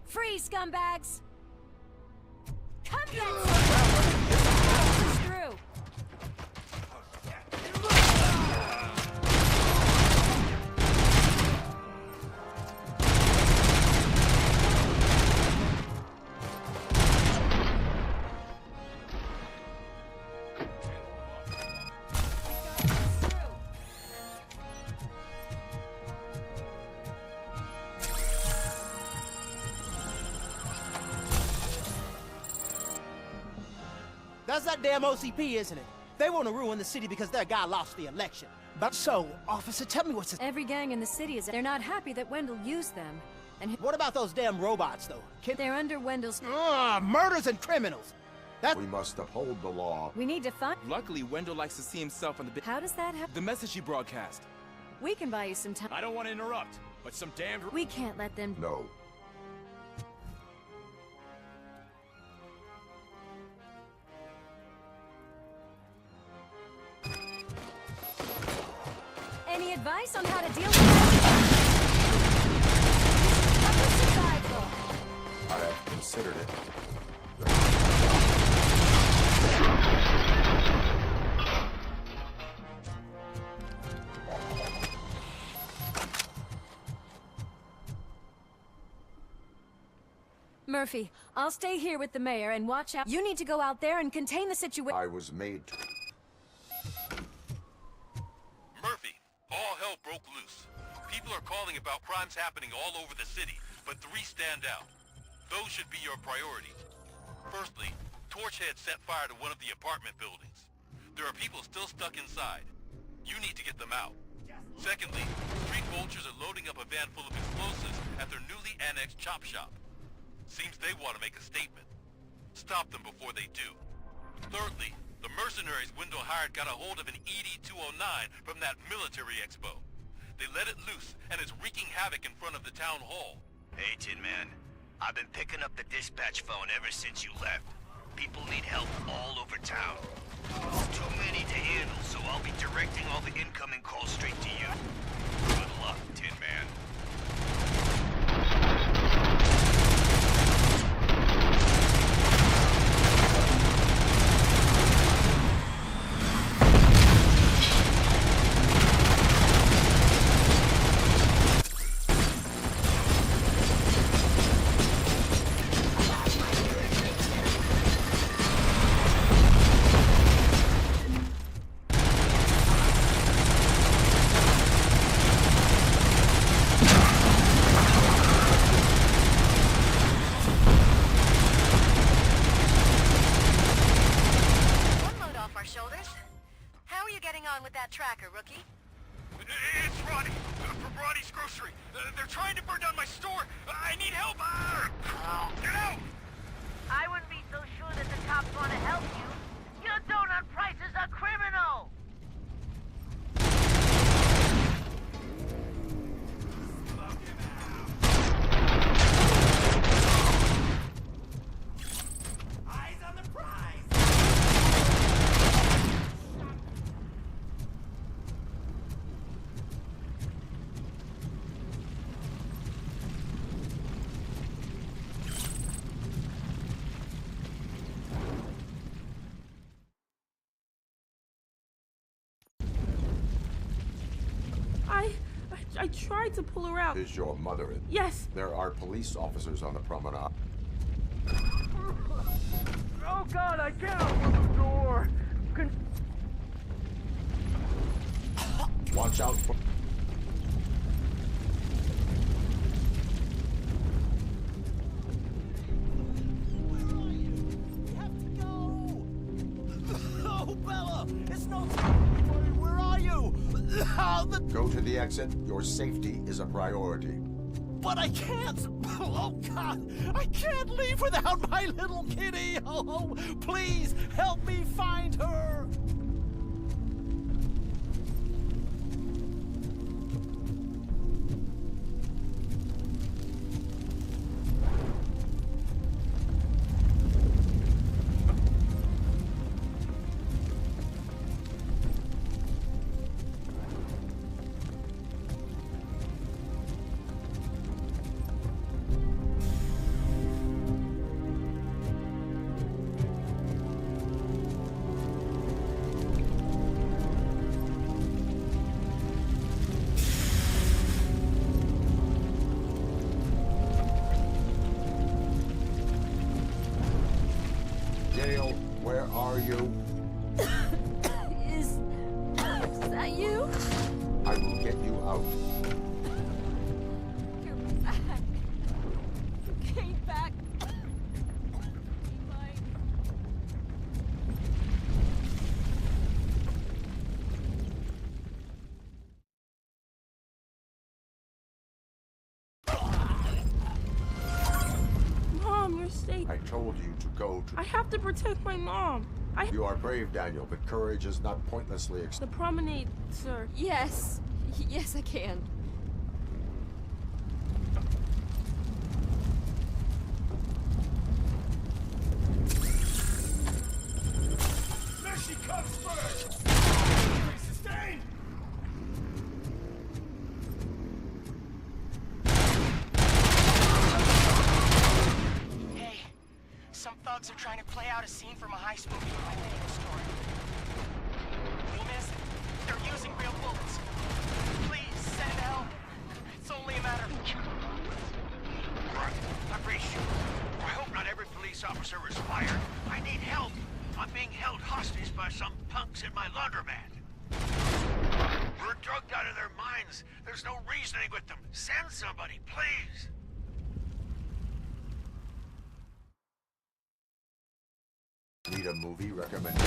Freeze, scumbags! Come get through! That's that damn OCP, isn't it? They want to ruin the city because their guy lost the election. But so, officer, tell me what's this. Every gang in the city is... They're not happy that Wendell used them. And what about those damn robots, though? They're under Wendell's... Murders and criminals! We must uphold the law. We need to find... Luckily, Wendell likes to see himself on the... How does that happen? The message he broadcast. We can buy you some time. I don't want to interrupt, but some damned... We can't let them... No. Any advice on how to deal with that? I have considered it. Murphy, I'll stay here with the mayor and watch out. You need to go out there and contain the situation. I was made to. Murphy, all hell broke loose. People are calling about crimes happening all over the city, but 3 stand out. Those should be your priorities. Firstly, Torchhead set fire to one of the apartment buildings. There are people still stuck inside. You need to get them out. Secondly, street vultures are loading up a van full of explosives at their newly annexed chop shop. Seems they want to make a statement. Stop them before they do. Thirdly, the mercenaries Wendell hired got a hold of an ED-209 from that military expo. They let it loose and is wreaking havoc in front of the town hall. Hey, Tin Man. I've been picking up the dispatch phone ever since you left. People need help all over town. It's too many to handle, so I'll be directing all the incoming calls straight to you. Good luck, Tin Man. I wouldn't be so sure that the cops want to help you. Your donut price is a criminal! Eyes on the prize! I tried to pull her out. Is your mother in? Yes. There are police officers on the promenade. Oh God, I can't open the door! Watch out for... Oh, Bella! It's no time! Where are you? Go to the exit. Your safety is a priority. But I can't! Oh, God! I can't leave without my little kitty! Oh, please, help me find her! Gail, where are you? Is that you? I will get you out. You're back. You came back. Mom, you're safe. I told you to go to... I have to protect my mom. You are brave, Daniel, but courage is not pointlessly The promenade, sir. Yes. Yes, I can. There she comes first! Sustained! Hey, some thugs are trying to play out a scene from a heist movie in my video store. Venus, they're using real bullets. Please, send help. It's only a matter of... Right. I'm pretty sure. I hope not every police officer is fired. I need help. I'm being held hostage by some punks in my laundromat. We're drugged out of their minds. There's no reasoning with them. Send somebody, please. Need a movie recommendation?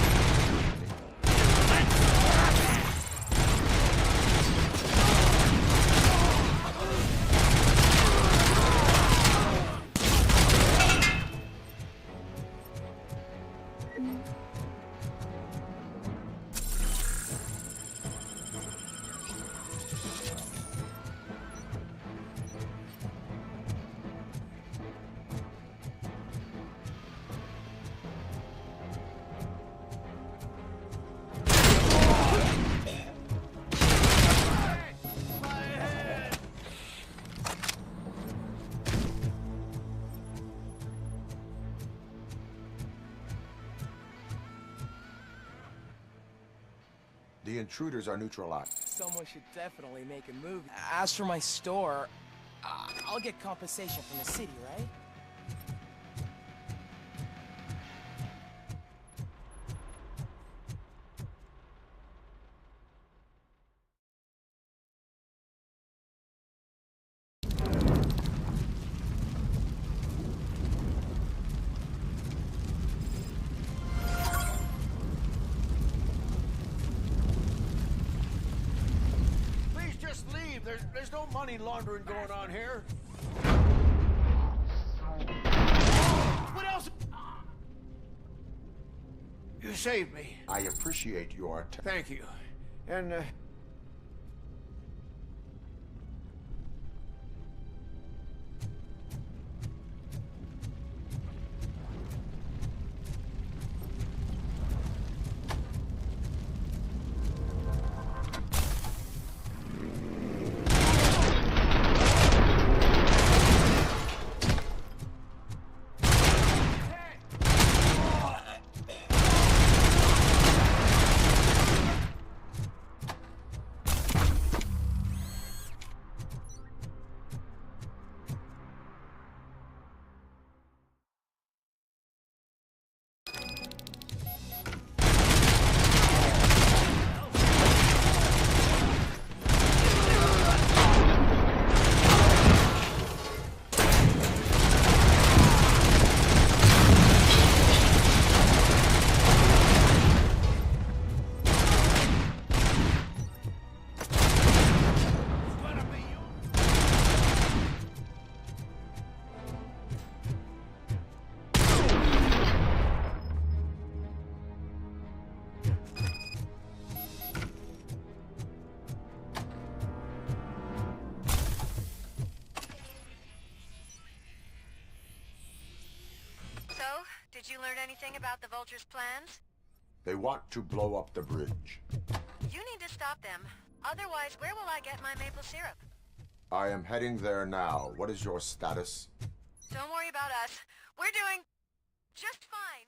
The intruders are neutralized. Someone should definitely make a movie. As for my store, I'll get compensation from the city, right? Please just leave. There's no money laundering going on here. What else? You saved me. I appreciate your... Thank you. And, Did you learn anything about the Vulture's plans? They want to blow up the bridge. You need to stop them. Otherwise, where will I get my maple syrup? I am heading there now. What is your status? Don't worry about us. We're doing just fine.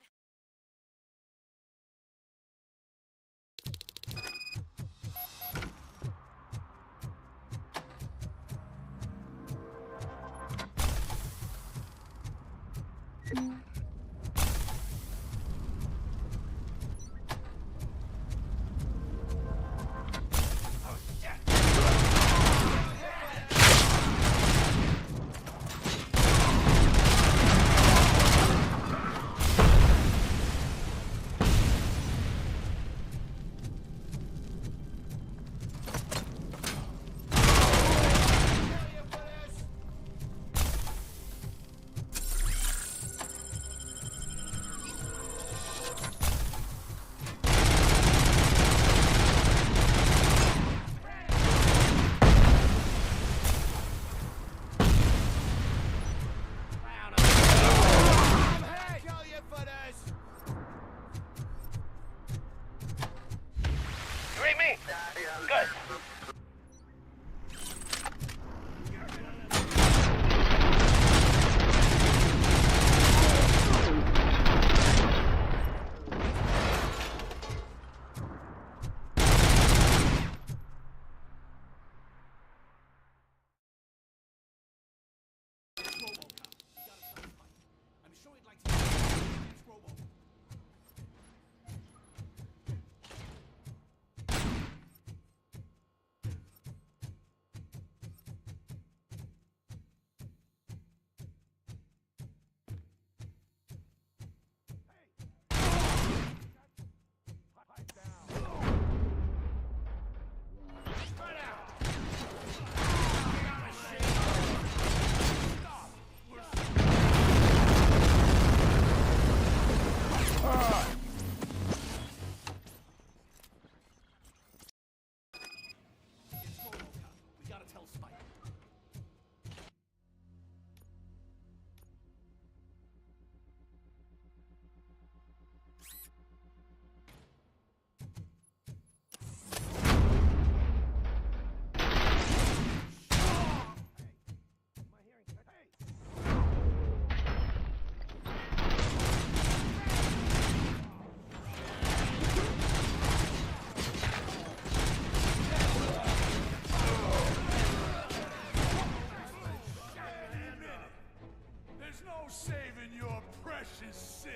Saving your precious city.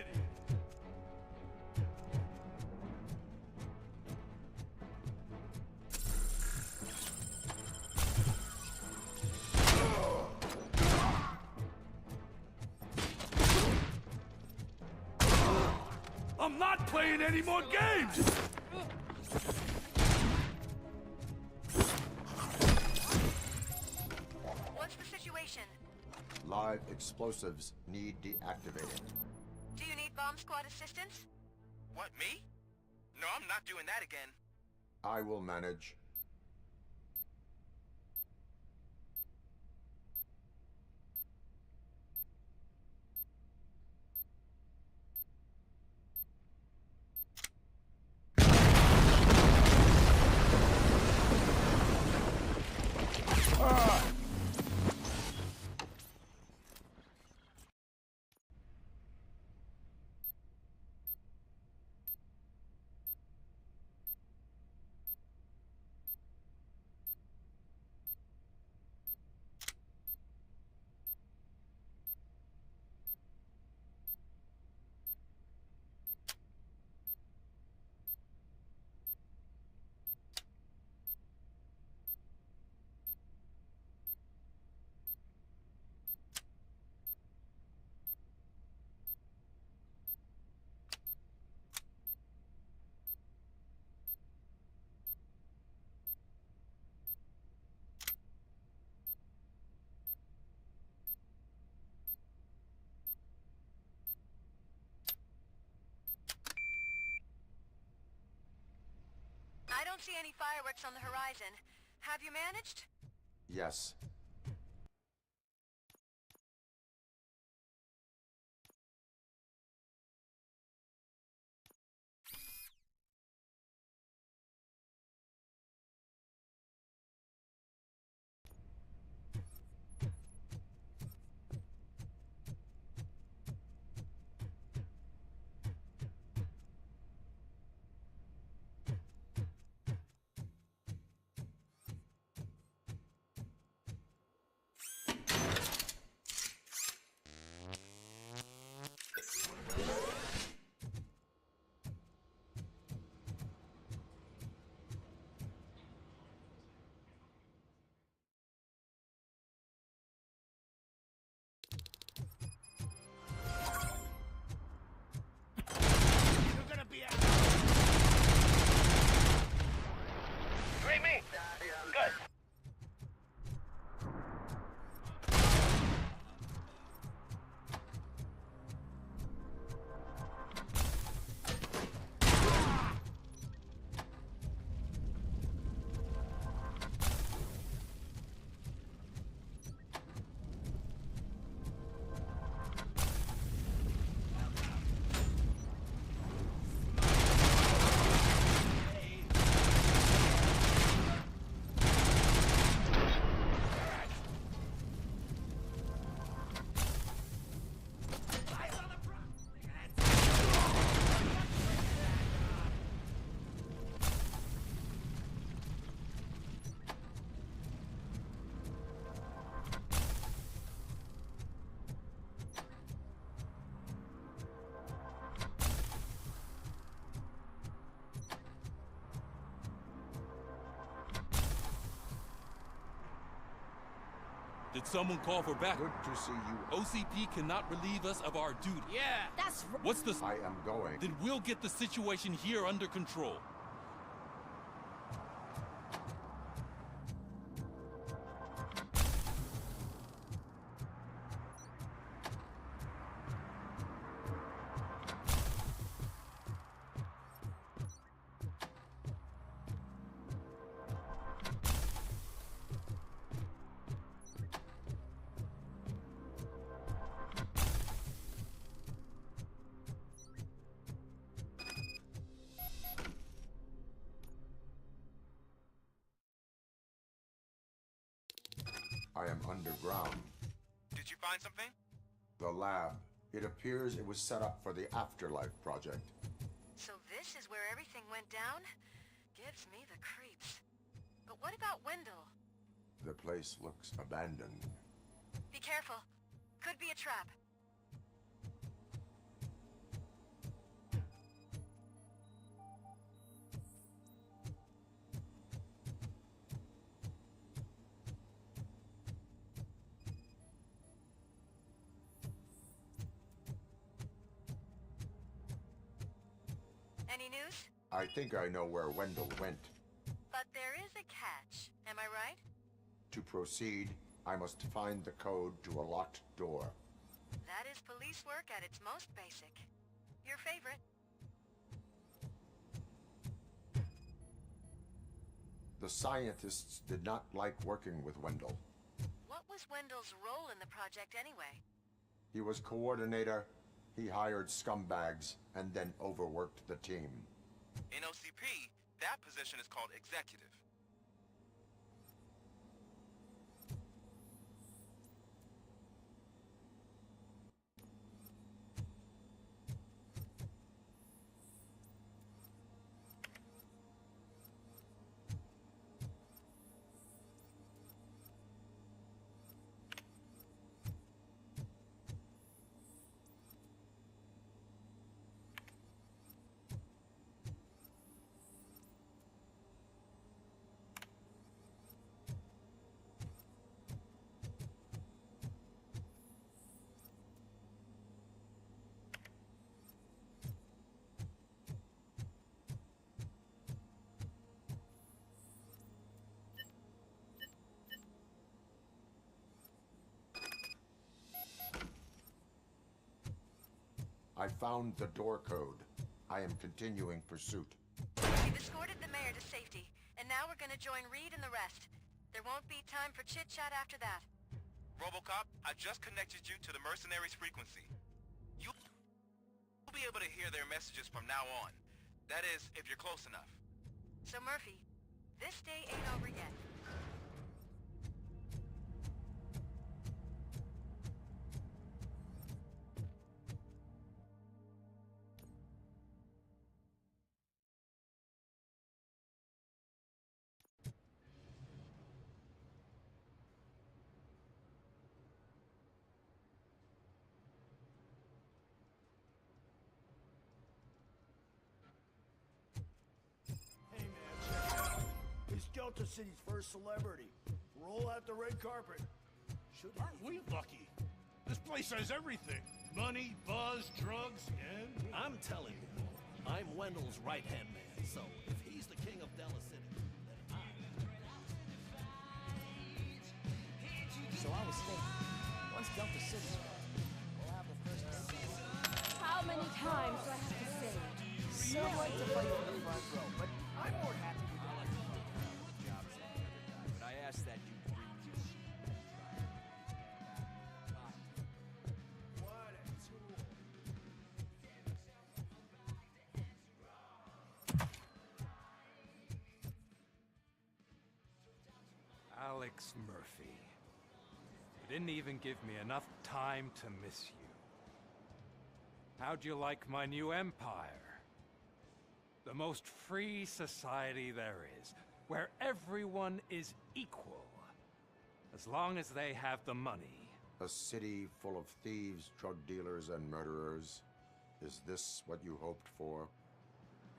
I'm not playing any more games! What's the situation? Live explosives need deactivated. Do you need bomb squad assistance? What, me? No, I'm not doing that again. I will manage. I don't see any fireworks on the horizon. Have you managed? Yes. You're gonna be out. Great me. Good. Did someone call for backup? Good to see you. OCP cannot relieve us of our duty. Yeah. That's What's the... I am going. Then we'll get the situation here under control. I am underground. Did you find something? The lab. It appears it was set up for the Afterlife project. So this is where everything went down? Gives me the creeps. But what about Wendell? The place looks abandoned. Be careful. Could be a trap. Any news? I think I know where Wendell went. But there is a catch. Am I right? To proceed, I must find the code to a locked door. That is police work at its most basic. Your favorite. The scientists did not like working with Wendell. What was Wendell's role in the project anyway? He was coordinator, he hired scumbags, and then overworked the team. In OCP, that position is called executive. I found the door code. I am continuing pursuit. We've escorted the mayor to safety, and now we're gonna join Reed and the rest. There won't be time for chit-chat after that. Robocop, I just connected you to the mercenaries' frequency. You'll be able to hear their messages from now on. That is, if you're close enough. So Murphy, this day ain't over yet. Delta City's first celebrity. Roll out the red carpet. Aren't we lucky? This place has everything. Money, buzz, drugs, and... I'm telling you, I'm Wendell's right-hand man, so if he's the king of Delta City, then So I was thinking, once Delta City's ready, we'll have the first... How many times do I have to say? Someone to fight for the front row, but I'm more happy with the jobs than the other guy, but I asked that dude to bring me. What a tool. Alex Murphy. You didn't even give me enough time to miss you. How'd you like my new empire? The most free society there is, where everyone is equal, as long as they have the money. A city full of thieves, drug dealers, and murderers. Is this what you hoped for?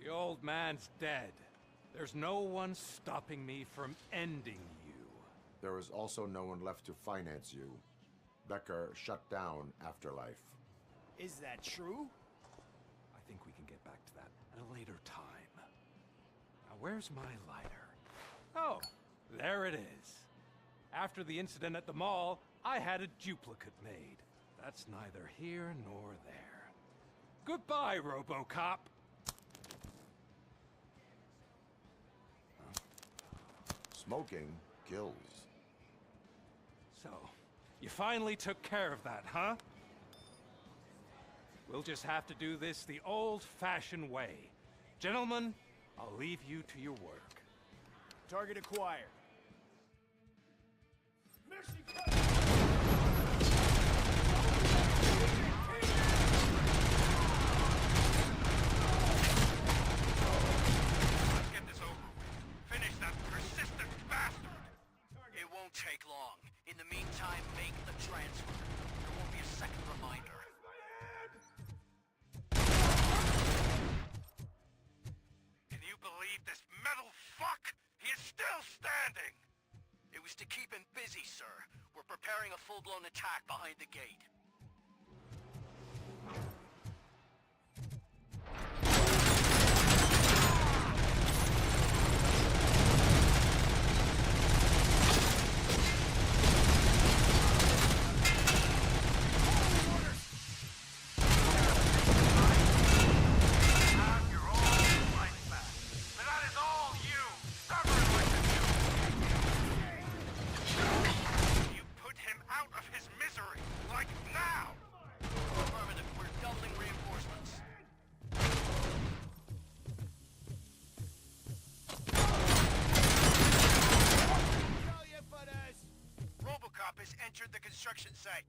The old man's dead. There's no one stopping me from ending you. There is also no one left to finance you. Becker shut down Afterlife. Is that true? I think we can get back to that at a later time. Now, where's my lighter? Oh, there it is. After the incident at the mall, I had a duplicate made. That's neither here nor there. Goodbye, Robocop! Smoking kills. So, you finally took care of that, huh? We'll just have to do this the old-fashioned way. Gentlemen, I'll leave you to your work. Target acquired. Let's get this over with. Finish that persistent bastard! It won't take long. In the meantime, make the transfer. There won't be a second reminder. Can you believe this metal fuck? He is still standing! It was to keep him busy, sir. We're preparing a full-blown attack behind the gate. You're all life back. But that is all you, stubborn like entered the construction site.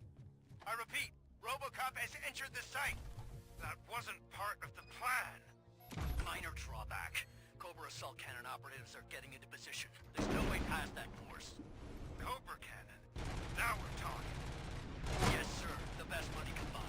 I repeat, Robocop has entered the site. That wasn't part of the plan. Minor drawback. Cobra assault cannon operatives are getting into position. There's no way past that force. Cobra cannon? Now we're talking. Yes, sir. The best money can buy.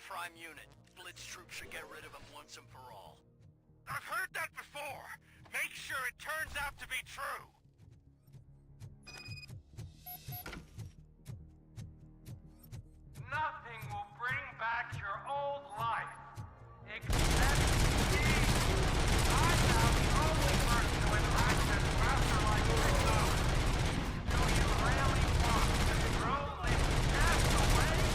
Prime unit. Blitz troops should get rid of him once and for all. I've heard that before. Make sure it turns out to be true. Nothing will bring back your old life, except me. I'm now the only person with access to afterlife technology. Do you really want to throw this death away?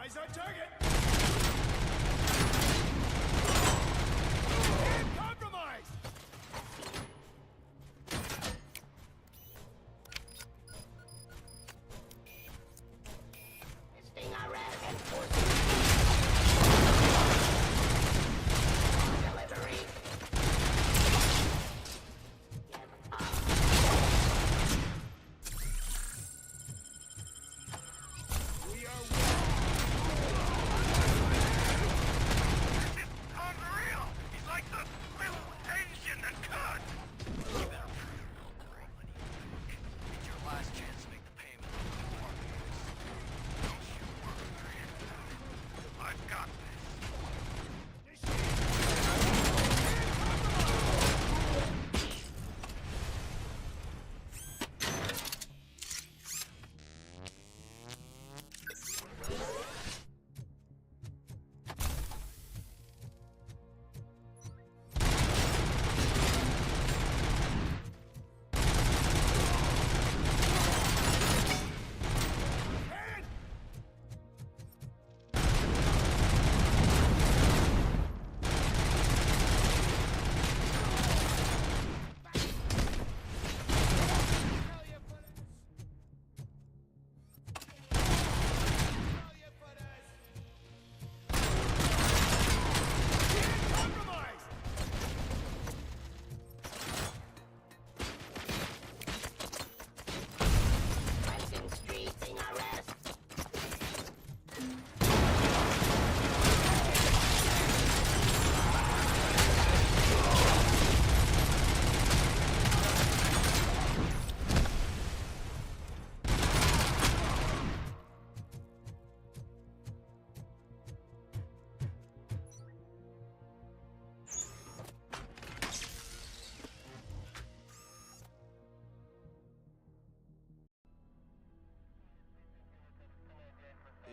Eyes on target! Compromised!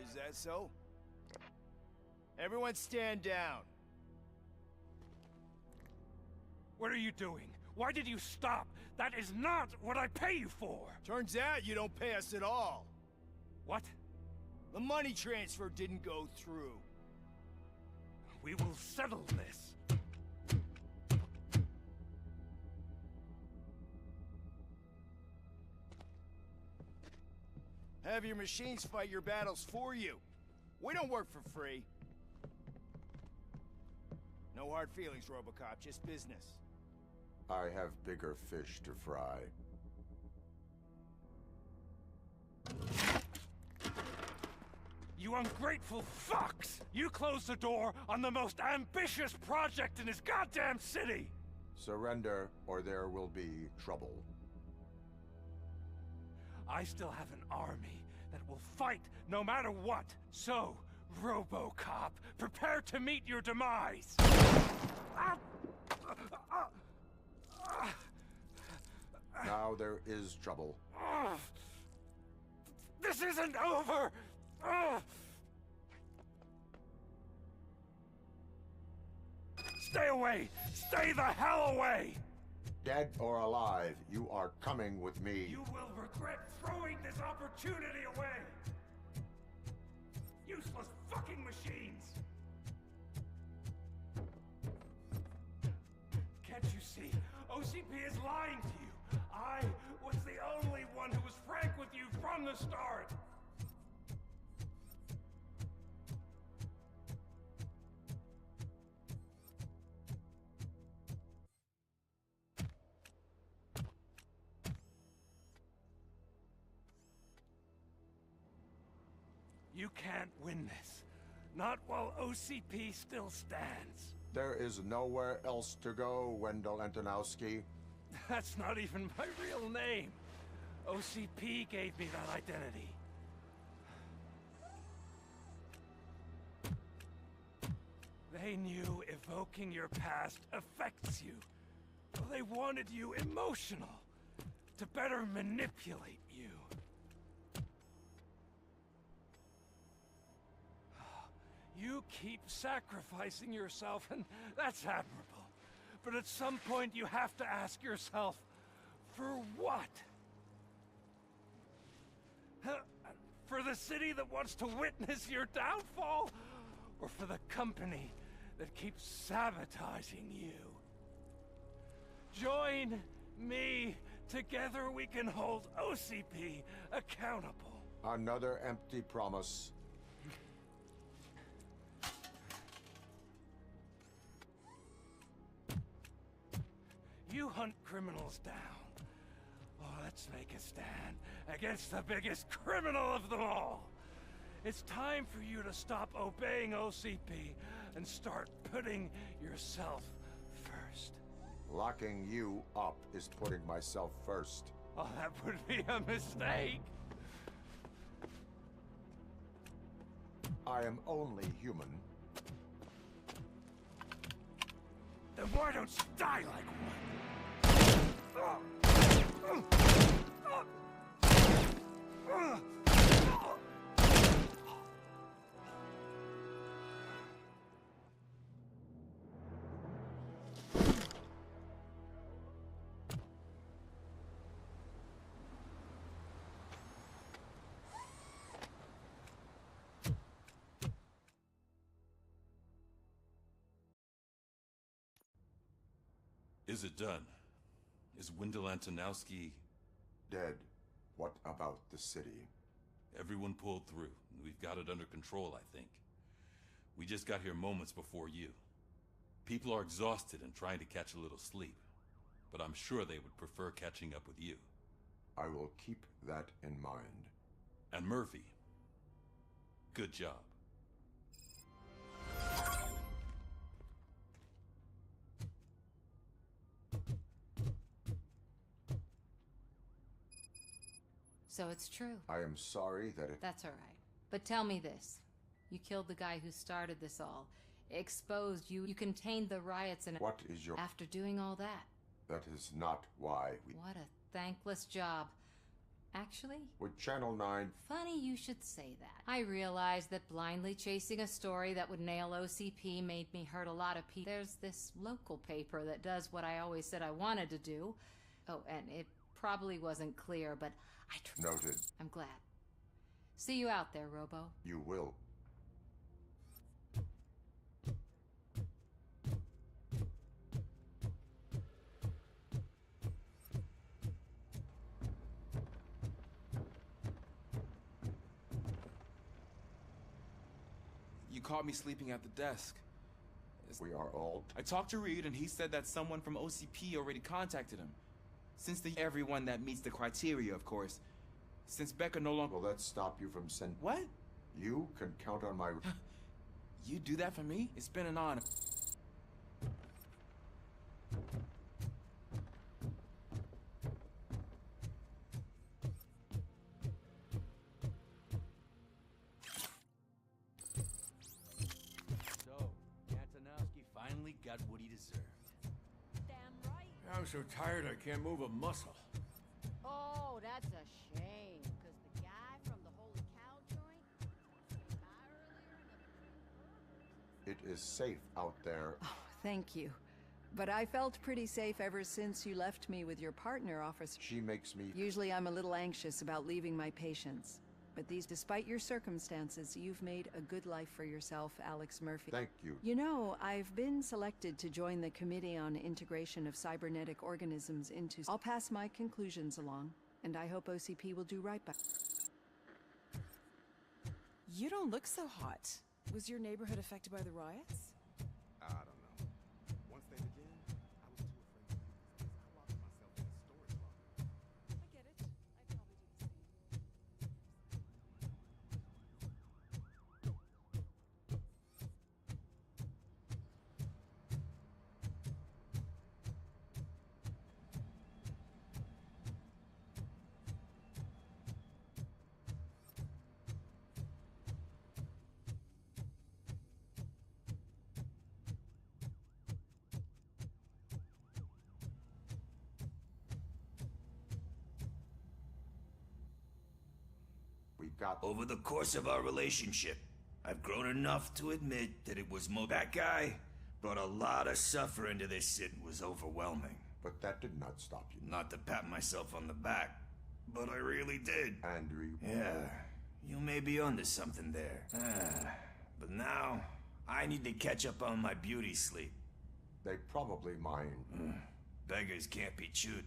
Is that so? Everyone stand down. What are you doing? Why did you stop? That is not what I pay you for! Turns out you don't pay us at all. What? The money transfer didn't go through. We will settle this. Have your machines fight your battles for you. We don't work for free. No hard feelings, Robocop, just business. I have bigger fish to fry. You ungrateful fucks! You closed the door on the most ambitious project in this goddamn city! Surrender, or there will be trouble. I still have an army that will fight no matter what. So, Robocop, prepare to meet your demise! Now there is trouble. This isn't over! Stay away! Stay the hell away! Dead or alive, you are coming with me. You will regret throwing this opportunity away! Useless fucking machines! Can't you see? OCP is lying to you! I was the only one who was frank with you from the start! You can't win this. Not while OCP still stands. There is nowhere else to go, Wendell Antonowski. That's not even my real name. OCP gave me that identity. They knew evoking your past affects you. They wanted you emotional, to better manipulate you. You keep sacrificing yourself, and that's admirable. But at some point you have to ask yourself, for what? For the city that wants to witness your downfall? Or for the company that keeps sabotaging you? Join me. Together we can hold OCP accountable. Another empty promise. You hunt criminals down. Oh, let's make a stand against the biggest criminal of them all. It's time for you to stop obeying OCP and start putting yourself first. Locking you up is putting myself first. Oh, that would be a mistake. I am only human. Then why don't you die like one? Is it done? Is Wendell Antonowski... dead? What about the city? Everyone pulled through. We've got it under control, I think. We just got here moments before you. People are exhausted and trying to catch a little sleep. But I'm sure they would prefer catching up with you. I will keep that in mind. And Murphy, good job. So it's true. I am sorry that it... That's all right. But tell me this. You killed the guy who started this all. Exposed you. You contained the riots and... What is your... After doing all that. That is not why we... What a thankless job. Actually... With Channel 9... Funny you should say that. I realized that blindly chasing a story that would nail OCP made me hurt a lot of people. There's this local paper that does what I always said I wanted to do. Oh, and it probably wasn't clear, but I... Noted. I'm glad. See you out there, Robo. You will. You caught me sleeping at the desk. We are all... I talked to Reed and he said that someone from OCP already contacted him. Since everyone that meets the criteria, of course. Since Becca no longer... Will that stop you from sending... What? You can count on my... You do that for me? It's been an honor. So, Antonowski finally got what he deserved. Damn right. I'm so tired I can't move a muscle. Oh, that's a shame. Because the guy from the Holy Cow joint came by earlier. It is safe out there. Oh, thank you. But I felt pretty safe ever since you left me with your partner, officer. She makes me... Usually I'm a little anxious about leaving my patients. But despite your circumstances, you've made a good life for yourself, Alex Murphy. Thank you. You know, I've been selected to join the Committee on Integration of Cybernetic Organisms into... I'll pass my conclusions along, and I hope OCP will do right by... You don't look so hot. Was your neighborhood affected by the riots? I don't know. Once they begin, I was too afraid to leave this place. I locked myself in a storage locker. I get it. I'd probably do the same. We got... Over the course of our relationship, I've grown enough to admit that it was that guy brought a lot of suffering to this city. It was overwhelming. But that did not stop you. Not to pat myself on the back, but I really did. Andrew... Yeah, You may be onto something there. But now, I need to catch up on my beauty sleep. They probably mind. Beggars can't be chewed.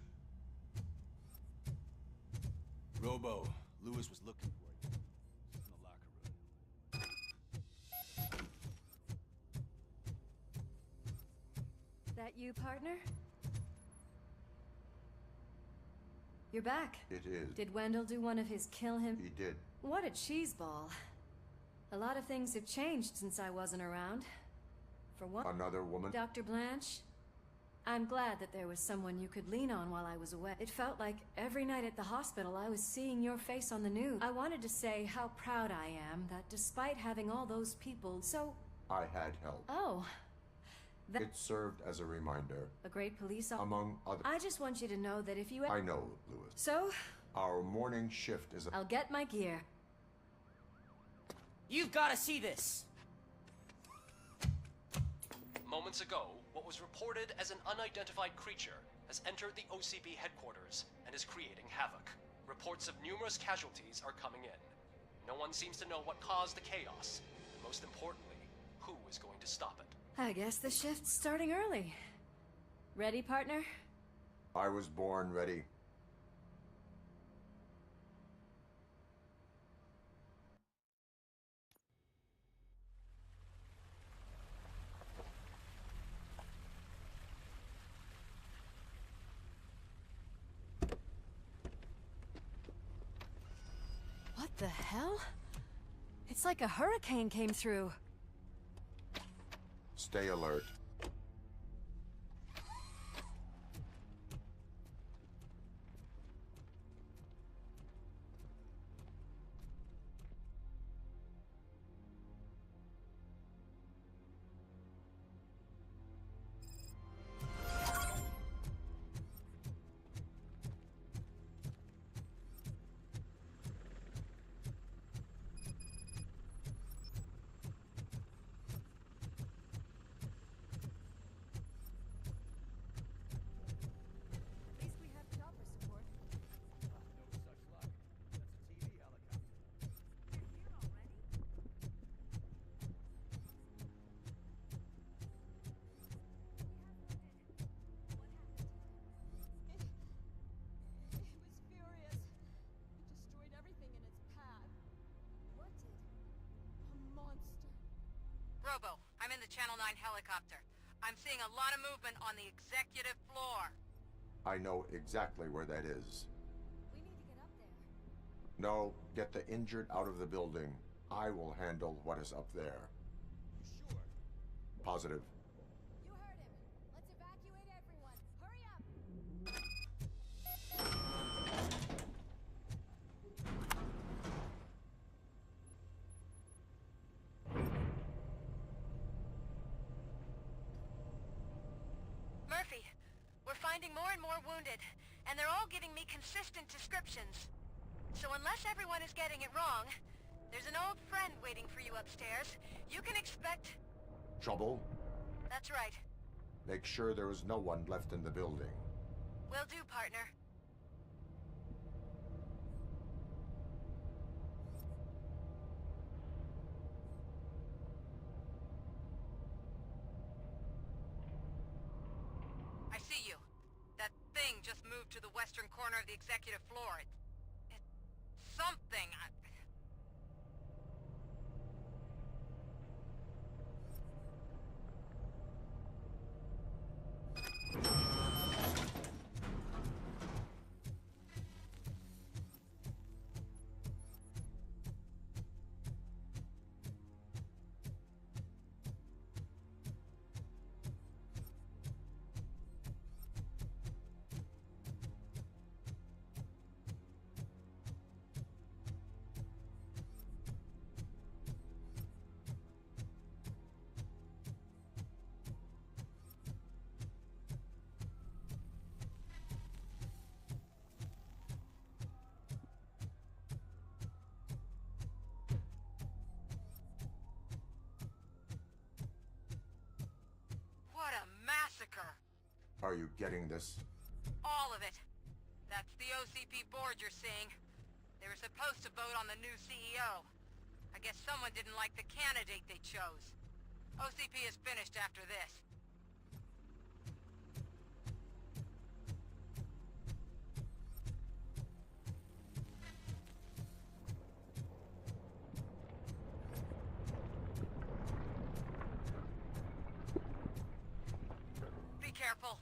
Robo, Lewis was looking for you. In the locker room. That you, partner? You're back. It is. Did Wendell do one of his kill him? He did. What a cheeseball. A lot of things have changed since I wasn't around. For one, Another woman? Dr. Blanche, I'm glad that there was someone you could lean on while I was away. It felt like every night at the hospital I was seeing your face on the news. I wanted to say how proud I am that despite having all those people, I had help. Oh. It served as a reminder. A great police officer. Among other... I just want you to know that if you... I know, Lewis. So? Our morning shift is... I'll get my gear. You've got to see this! Moments ago, what was reported as an unidentified creature has entered the OCP headquarters and is creating havoc. Reports of numerous casualties are coming in. No one seems to know what caused the chaos, and most importantly, who is going to stop it. I guess the shift's starting early. Ready, partner? I was born ready. What the hell? It's like a hurricane came through. Stay alert. Robo, I'm in the Channel 9 helicopter. I'm seeing a lot of movement on the executive floor. I know exactly where that is. We need to get up there. No, get the injured out of the building. I will handle what is up there. Sure. Positive. You heard him. Let's evacuate everyone. Hurry up! Murphy, we're finding more and more wounded, and they're all giving me consistent descriptions. So unless everyone is getting it wrong, there's an old friend waiting for you upstairs. You can expect... Trouble? That's right. Make sure there is no one left in the building. Will do, partner. I see you. That thing just moved to the western corner of the executive floor. It's something. What a massacre! Are you getting this? All of it. That's the OCP board you're seeing. They were supposed to vote on the new CEO. I guess someone didn't like the candidate they chose. OCP is finished after this. Be careful.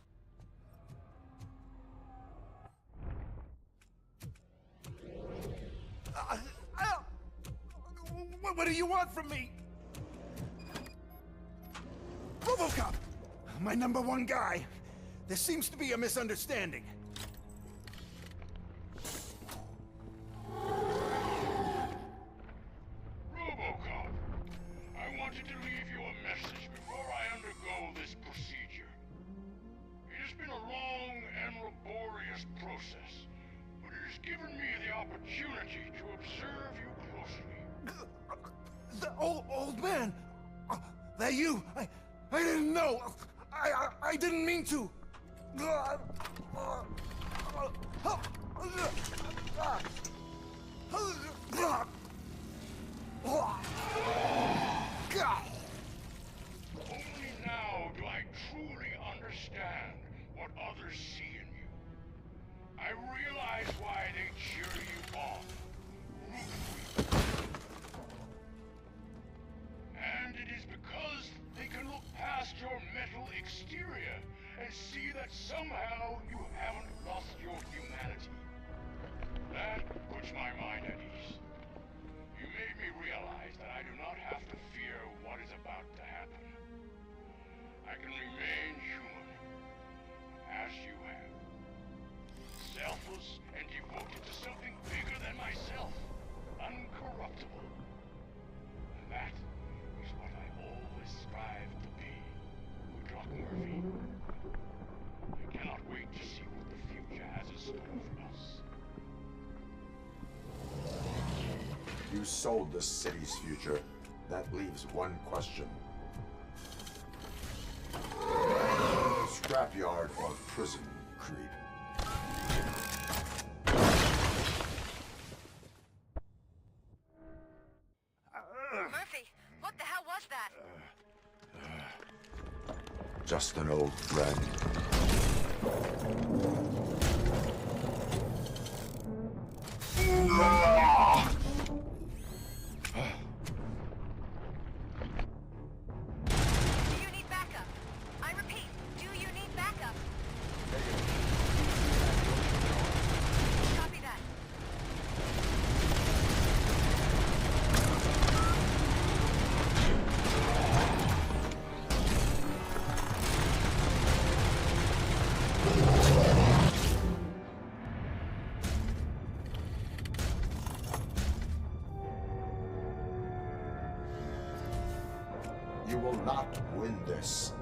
What do you want from me? Robocop! My #1 guy. There seems to be a misunderstanding. Robocop, I wanted to leave you a message before I undergo this procedure. It has been a long and laborious process, but it has given me the opportunity to observe you closely. The old man! That you? I didn't know! I didn't mean to! Only now do I truly understand what others see in you. I realize why they cheer you on. And it is because they can look past your metal exterior and see that somehow you haven't lost your humanity. That puts my mind at ease. You made me realize that I do not have to fear what is about to happen. I can remain human, as you have. Selfless and devoted to something bigger than myself. Uncorruptible. And that is what I always strive to be, Doc Murphy. I cannot wait to see what the future has in store for us. You sold the city's future. That leaves one question. Scrapyard or prison, creep? Murphy, what the hell was that? Just an old friend. Do you need backup? I repeat, do you need backup? Copy that. You will not win this.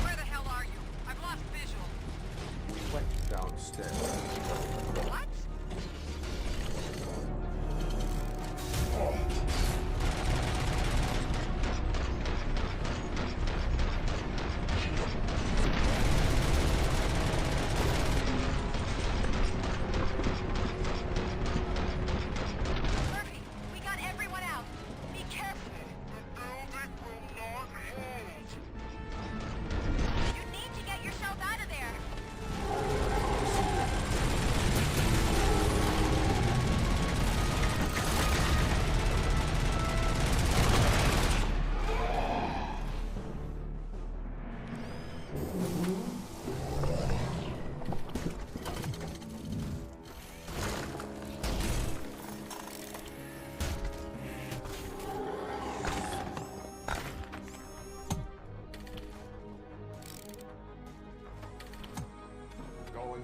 Where the hell are you? I've lost visual. We went downstairs. What?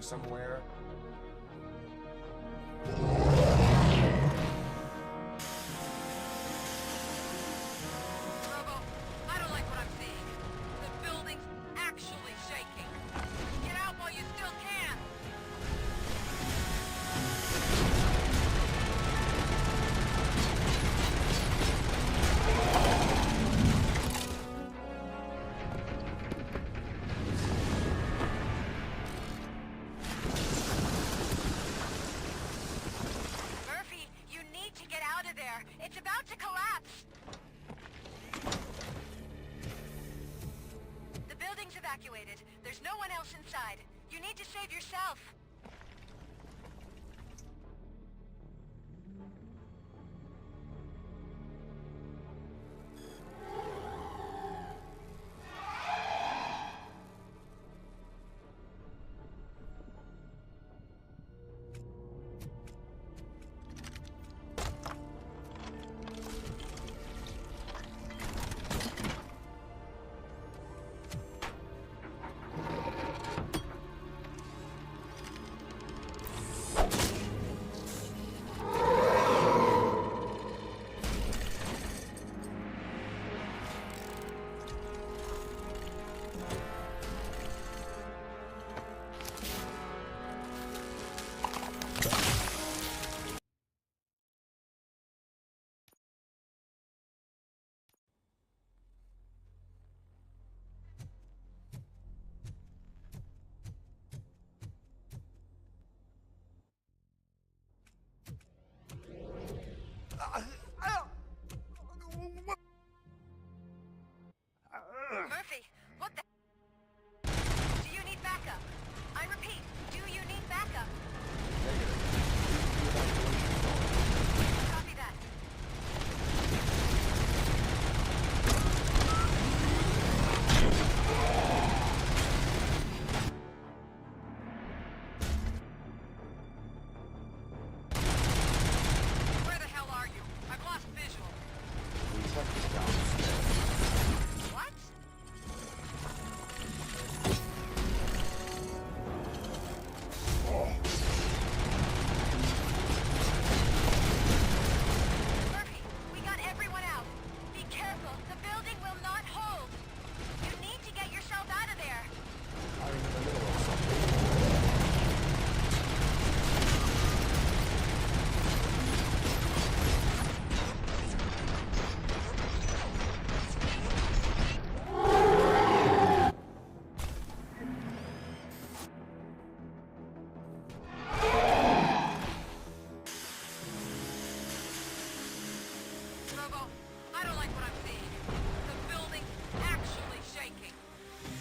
somewhere? Robo, I don't like what I'm seeing. The building's actually shaking. Get out while you still can! Murphy, you need to get out of there. It's about to collapse. The building's evacuated. There's no one else inside. You need to save yourself. Murphy, what the... Do you need backup? I repeat, do you need backup? Copy that. Where the hell are you? I've lost visual. What? Murphy, we got everyone out. Be careful. The building will not hold. You need to get yourself out of there. I'm in the middle of something. Robo, I don't like what I'm seeing. The building's actually shaking.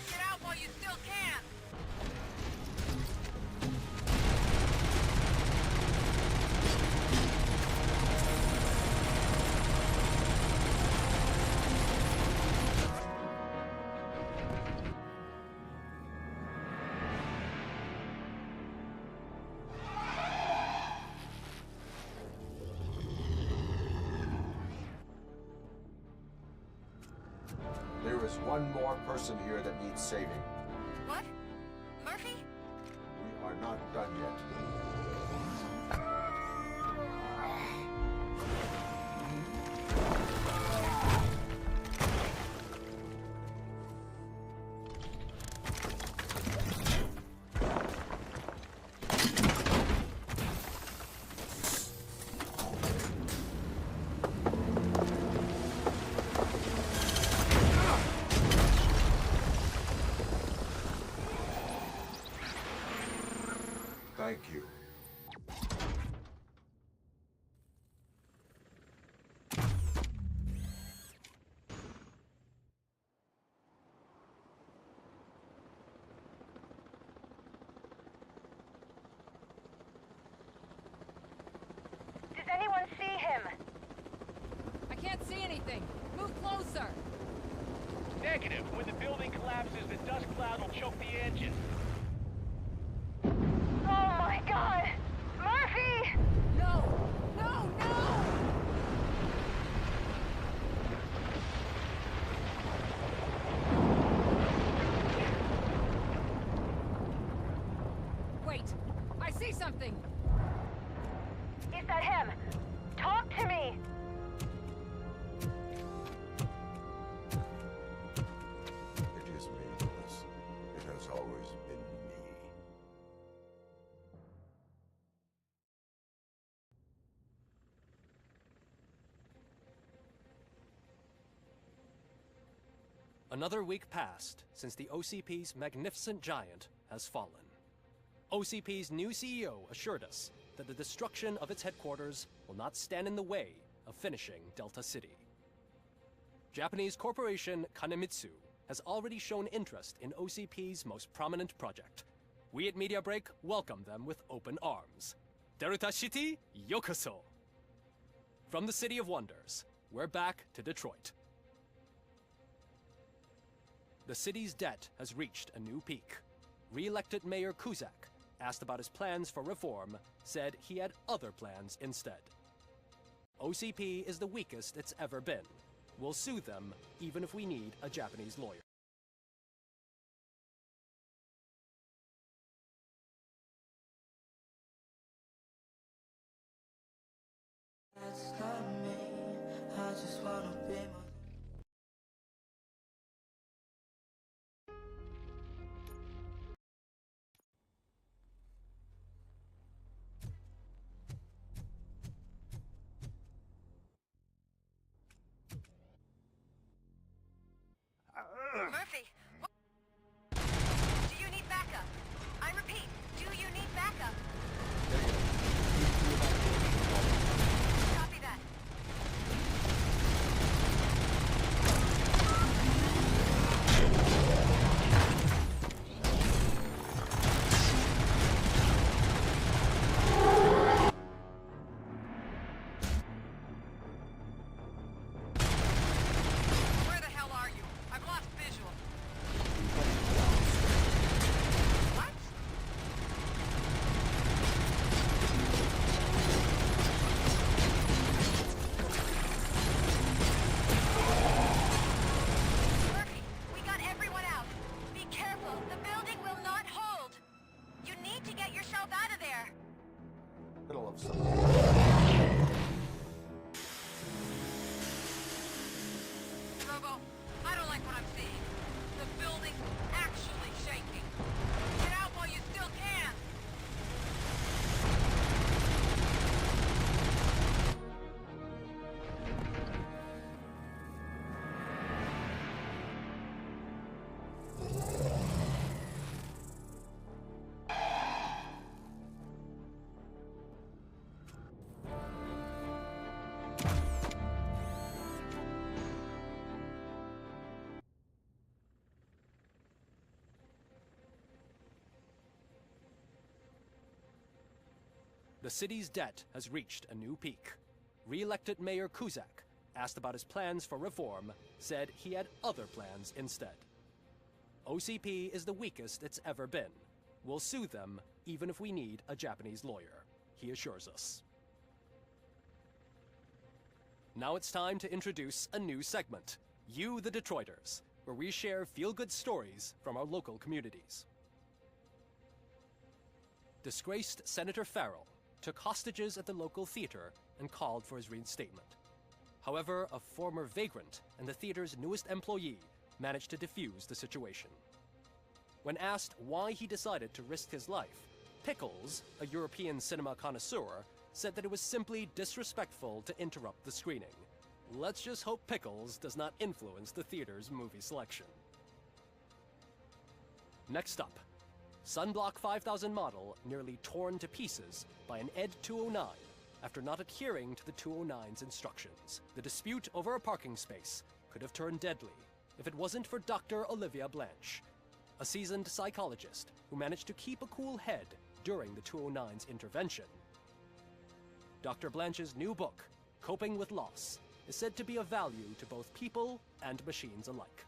Get out while you still can. There is one more person here that needs saving. What? Murphy? We are not done yet. Thank you. Does anyone see him? I can't see anything. Move closer. Negative. When the building collapses, the dust cloud will choke the engine. Oh my god! Murphy! No! No! No! Wait. that him? Talk to me! It is me, Lewis. It has always been me. Another week passed since the OCP's magnificent giant has fallen. OCP's new CEO assured us that the destruction of its headquarters will not stand in the way of finishing Delta City. Japanese corporation Kanemitsu has already shown interest in OCP's most prominent project. We at Media Break welcome them with open arms. Delta City, yokoso! From the City of Wonders, we're back to Detroit. The city's debt has reached a new peak. Re-elected Mayor Kuzak, asked about his plans for reform, said he had other plans instead. OCP is the weakest it's ever been. We'll sue them, even if we need a Japanese lawyer. That's not me. I just wanna be my Murphy, do you need backup? I repeat, do you need backup? Copy that. Where the hell are you? I've lost visual. What? Murphy, we got everyone out. Be careful. The building will not hold. You need to get yourself out of there. Middle of something. Robo, I don't like what I'm seeing. The building's actually shaking. Get out while you still can. The city's debt has reached a new peak. Re-elected Mayor Kuzak, asked about his plans for reform, said he had other plans instead. OCP is the weakest it's ever been. We'll sue them, even if we need a Japanese lawyer, he assures us. Now it's time to introduce a new segment, You the Detroiters, where we share feel-good stories from our local communities. Disgraced Senator Farrell took hostages at the local theater and called for his reinstatement. However, a former vagrant and the theater's newest employee managed to defuse the situation. When asked why he decided to risk his life, Pickles, a European cinema connoisseur, said that it was simply disrespectful to interrupt the screening. Let's just hope Pickles does not influence the theater's movie selection. Next up, Sunblock 5000 model nearly torn to pieces by an Ed 209 after not adhering to the 209's instructions. The dispute over a parking space could have turned deadly if it wasn't for Dr. Olivia Blanche, a seasoned psychologist who managed to keep a cool head during the 209's intervention. Dr. Blanche's new book, Coping with Loss, is said to be of value to both people and machines alike.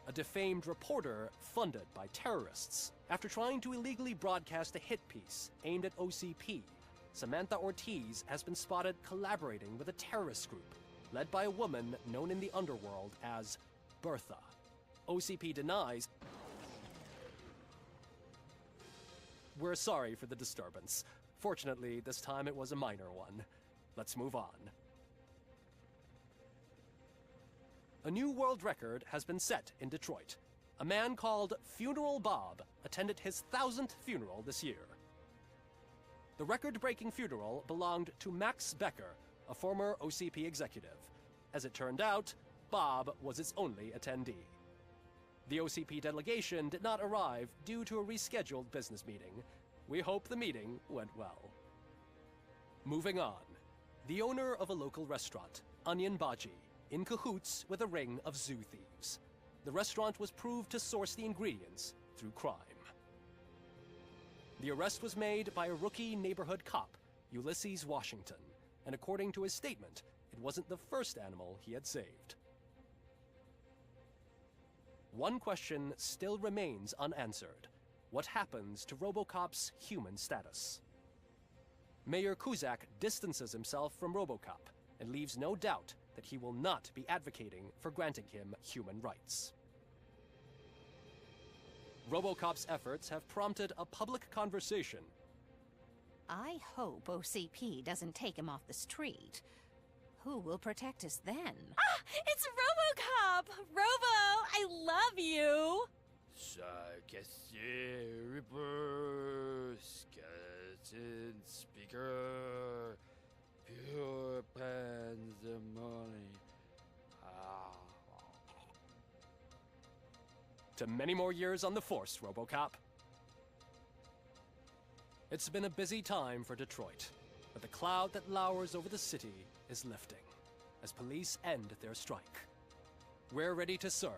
A defamed reporter funded by terrorists. After trying to illegally broadcast a hit piece aimed at OCP, Samantha Ortiz has been spotted collaborating with a terrorist group led by a woman known in the underworld as Bertha. OCP denies. We're sorry for the disturbance. Fortunately, this time it was a minor one. Let's move on. A new world record has been set in Detroit. A man called Funeral Bob attended his 1000th funeral this year. The record-breaking funeral belonged to Max Becker, a former OCP executive. As it turned out, Bob was its only attendee. The OCP delegation did not arrive due to a rescheduled business meeting. We hope the meeting went well. Moving on. The owner of a local restaurant, Onion Baji, in cahoots with a ring of zoo thieves. The restaurant was proved to source the ingredients through crime. The arrest was made by a rookie neighborhood cop, Ulysses Washington, and according to his statement, it wasn't the first animal he had saved. One question still remains unanswered. What happens to Robocop's human status? Mayor Kuzak distances himself from Robocop and leaves no doubt that he will not be advocating for granting him human rights. Robocop's efforts have prompted a public conversation. I hope OCP doesn't take him off the street. Who will protect us then? Ah! It's Robocop! Robo, I love you! Skeleton speaker, pure pandemonium. To many more years on the force, Robocop. It's been a busy time for Detroit, but the cloud that lowers over the city is lifting as police end their strike. We're ready to serve,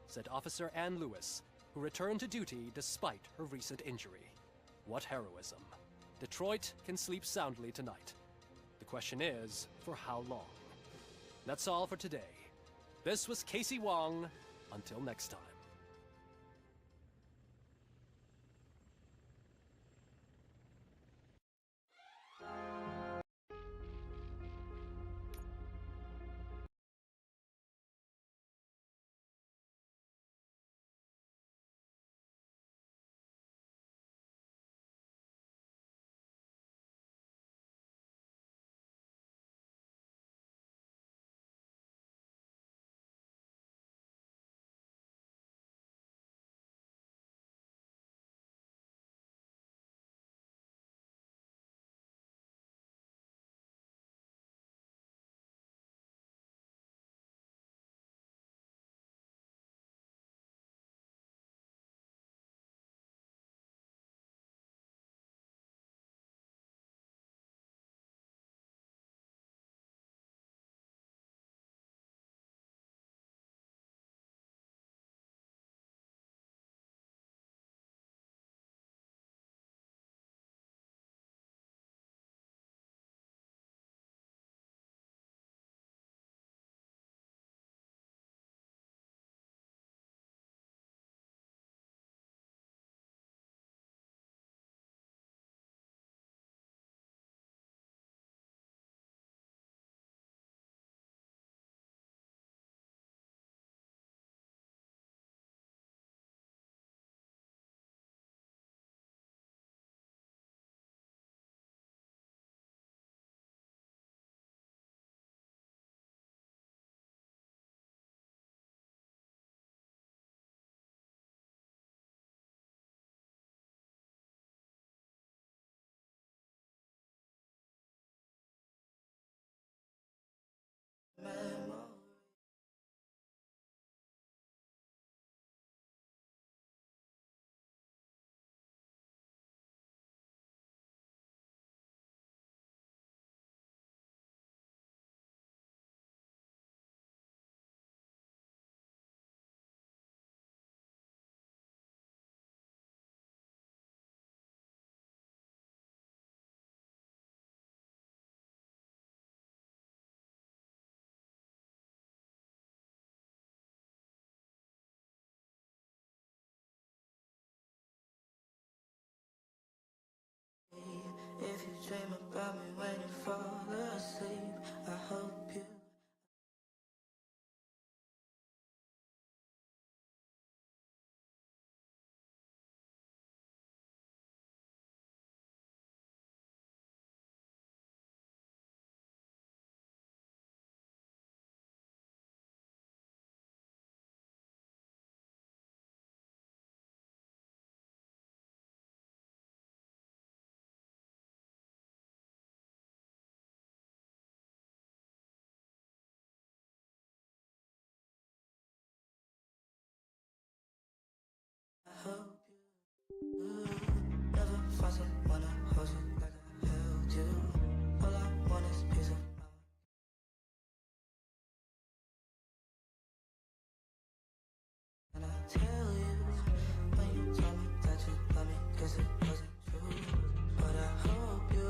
said Officer Ann Lewis, who returned to duty despite her recent injury. What heroism. Detroit can sleep soundly tonight. The question is, for how long? That's all for today. This was Casey Wong. Until next time. If you dream about me when you fall asleep, I hope you hope you never find someone that holds you like I held you. All I want is peace of mind. And I tell you, when you told me that you love me, guess it wasn't true. But I hope you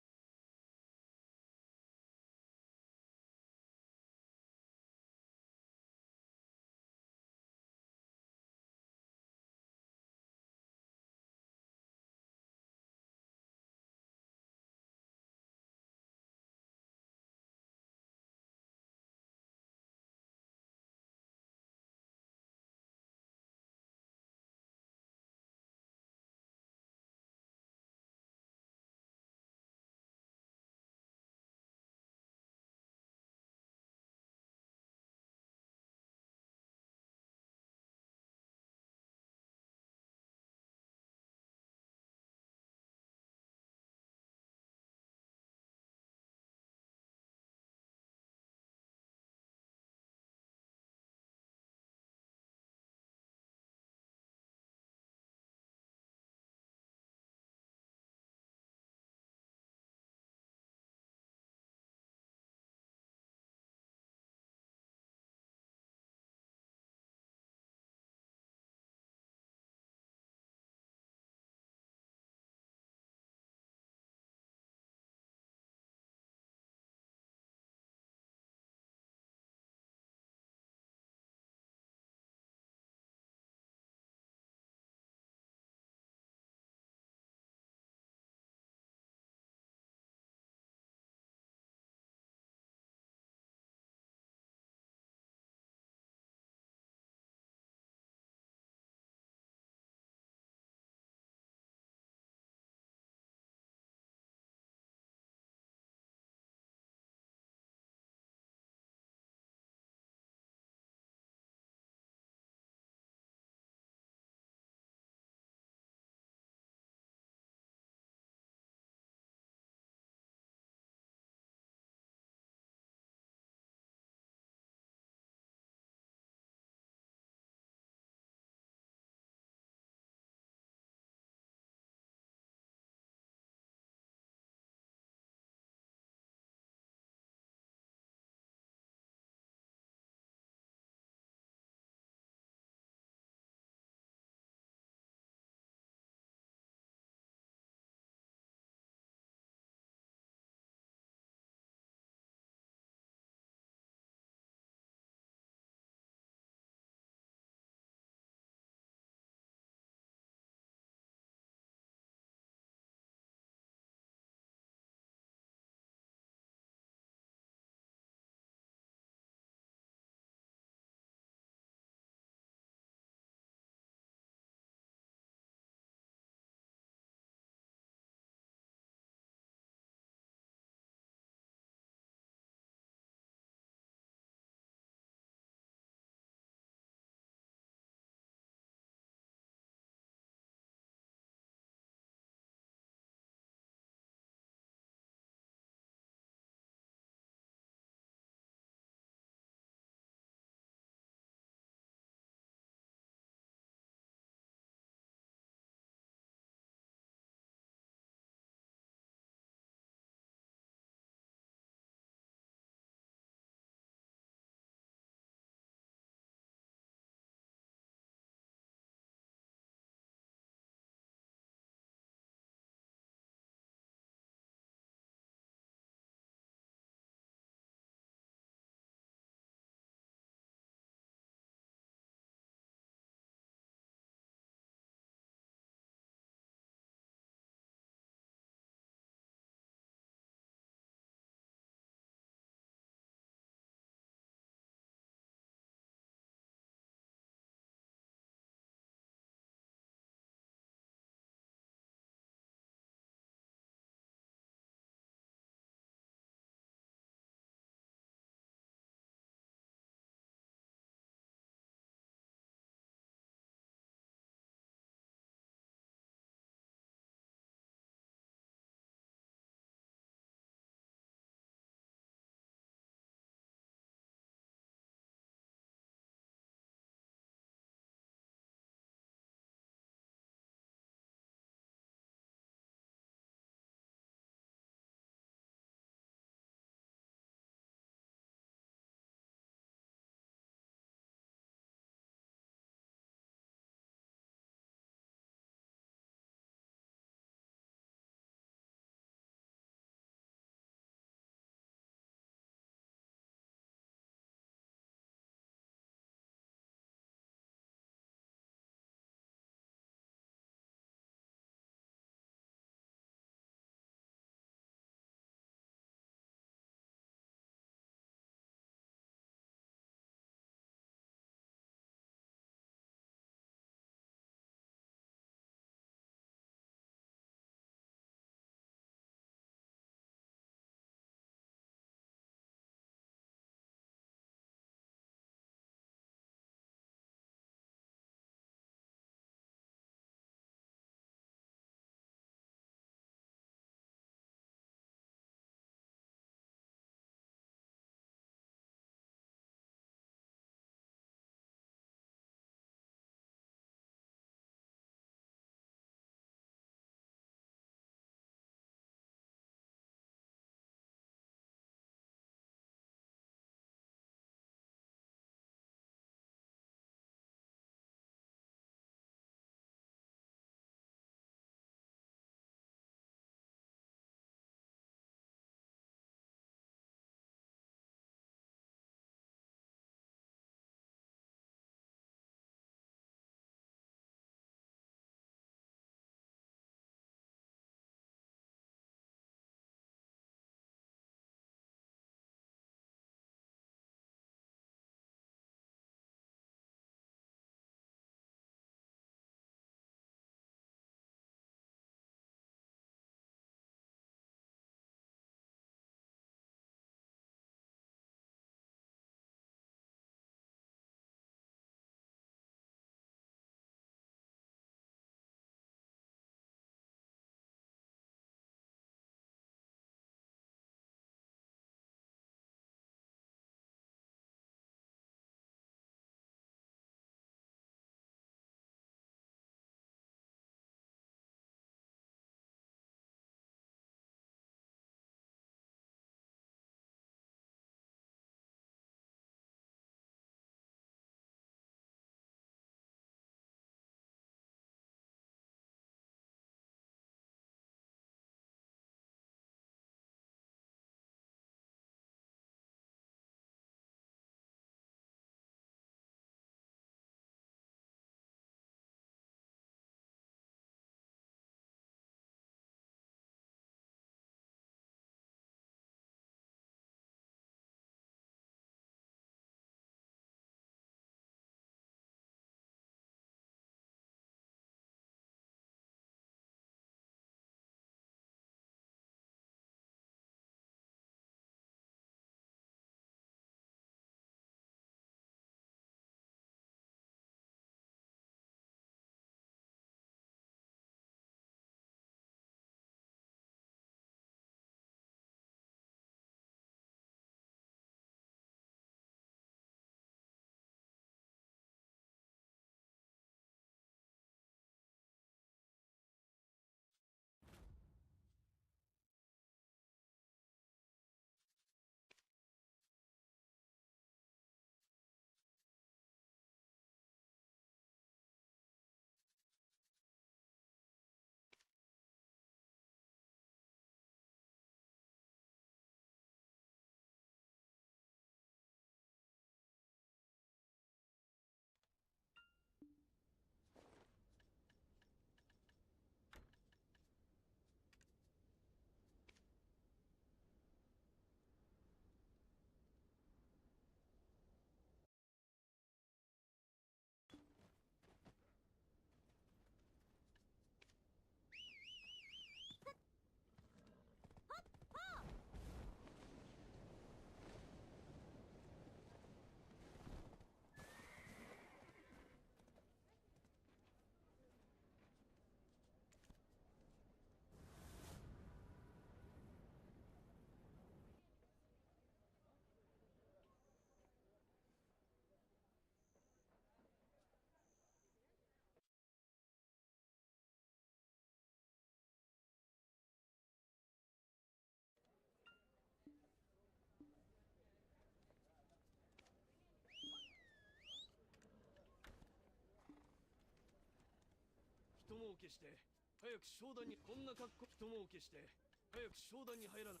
儲けして早く商談にこんな格好人儲けして早く商談に入らな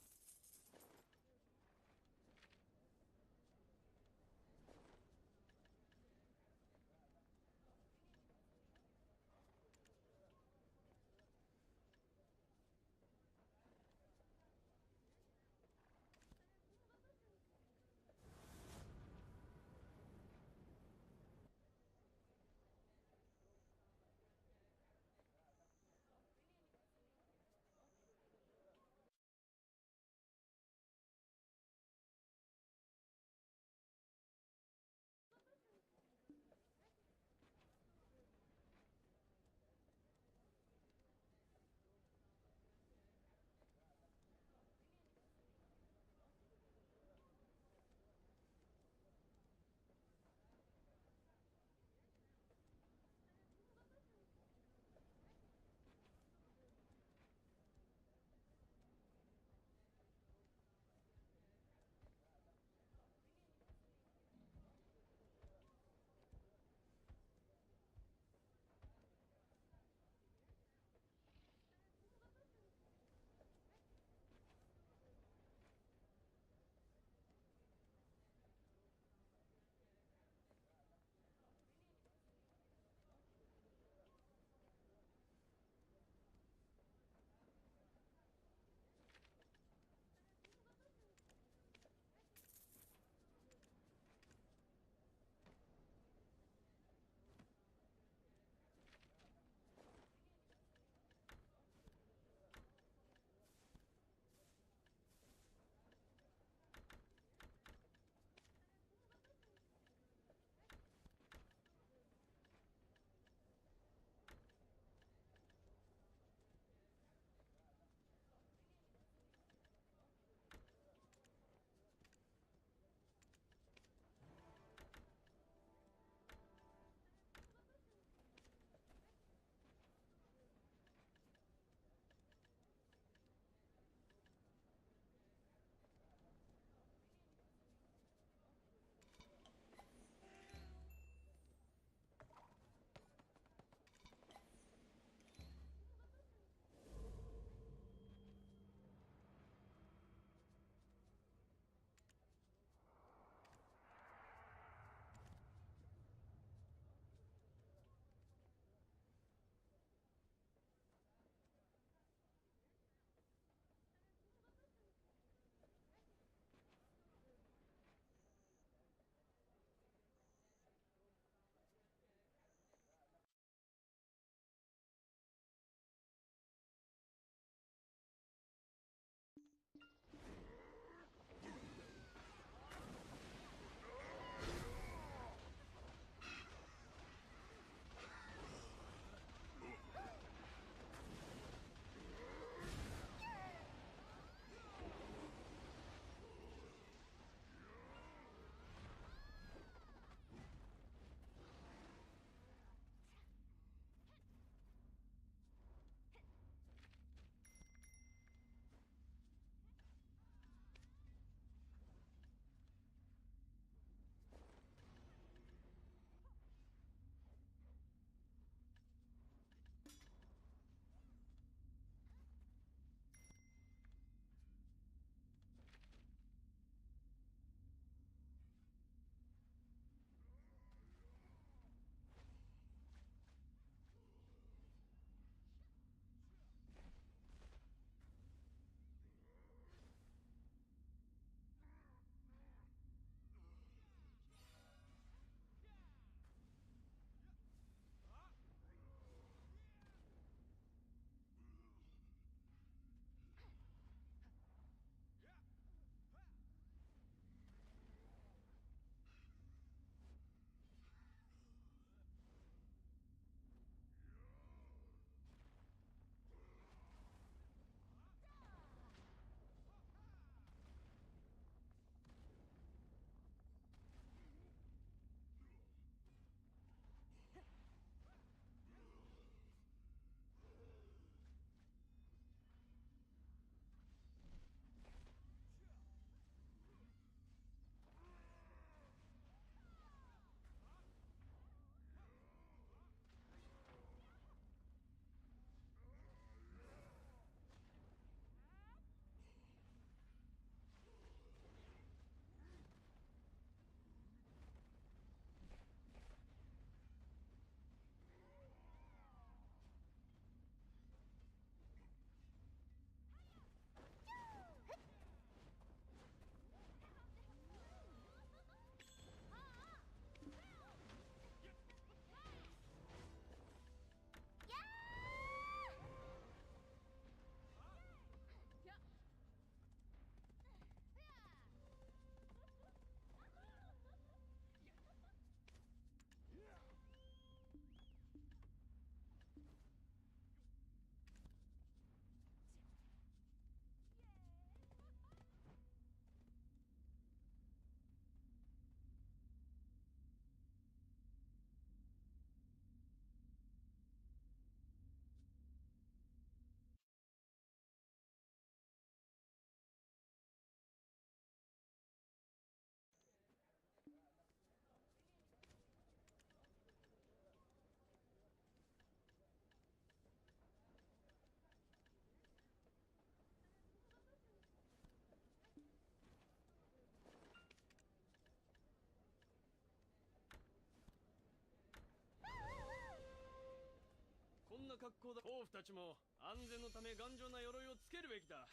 格好だ。王府たちも安全のため頑丈な鎧をつけるべきだ。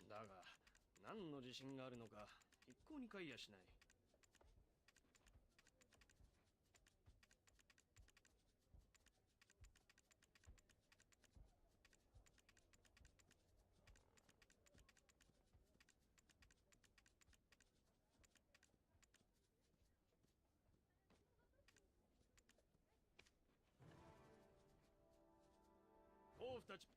だが何の自信があるのか一向に買いやしない。王府たち。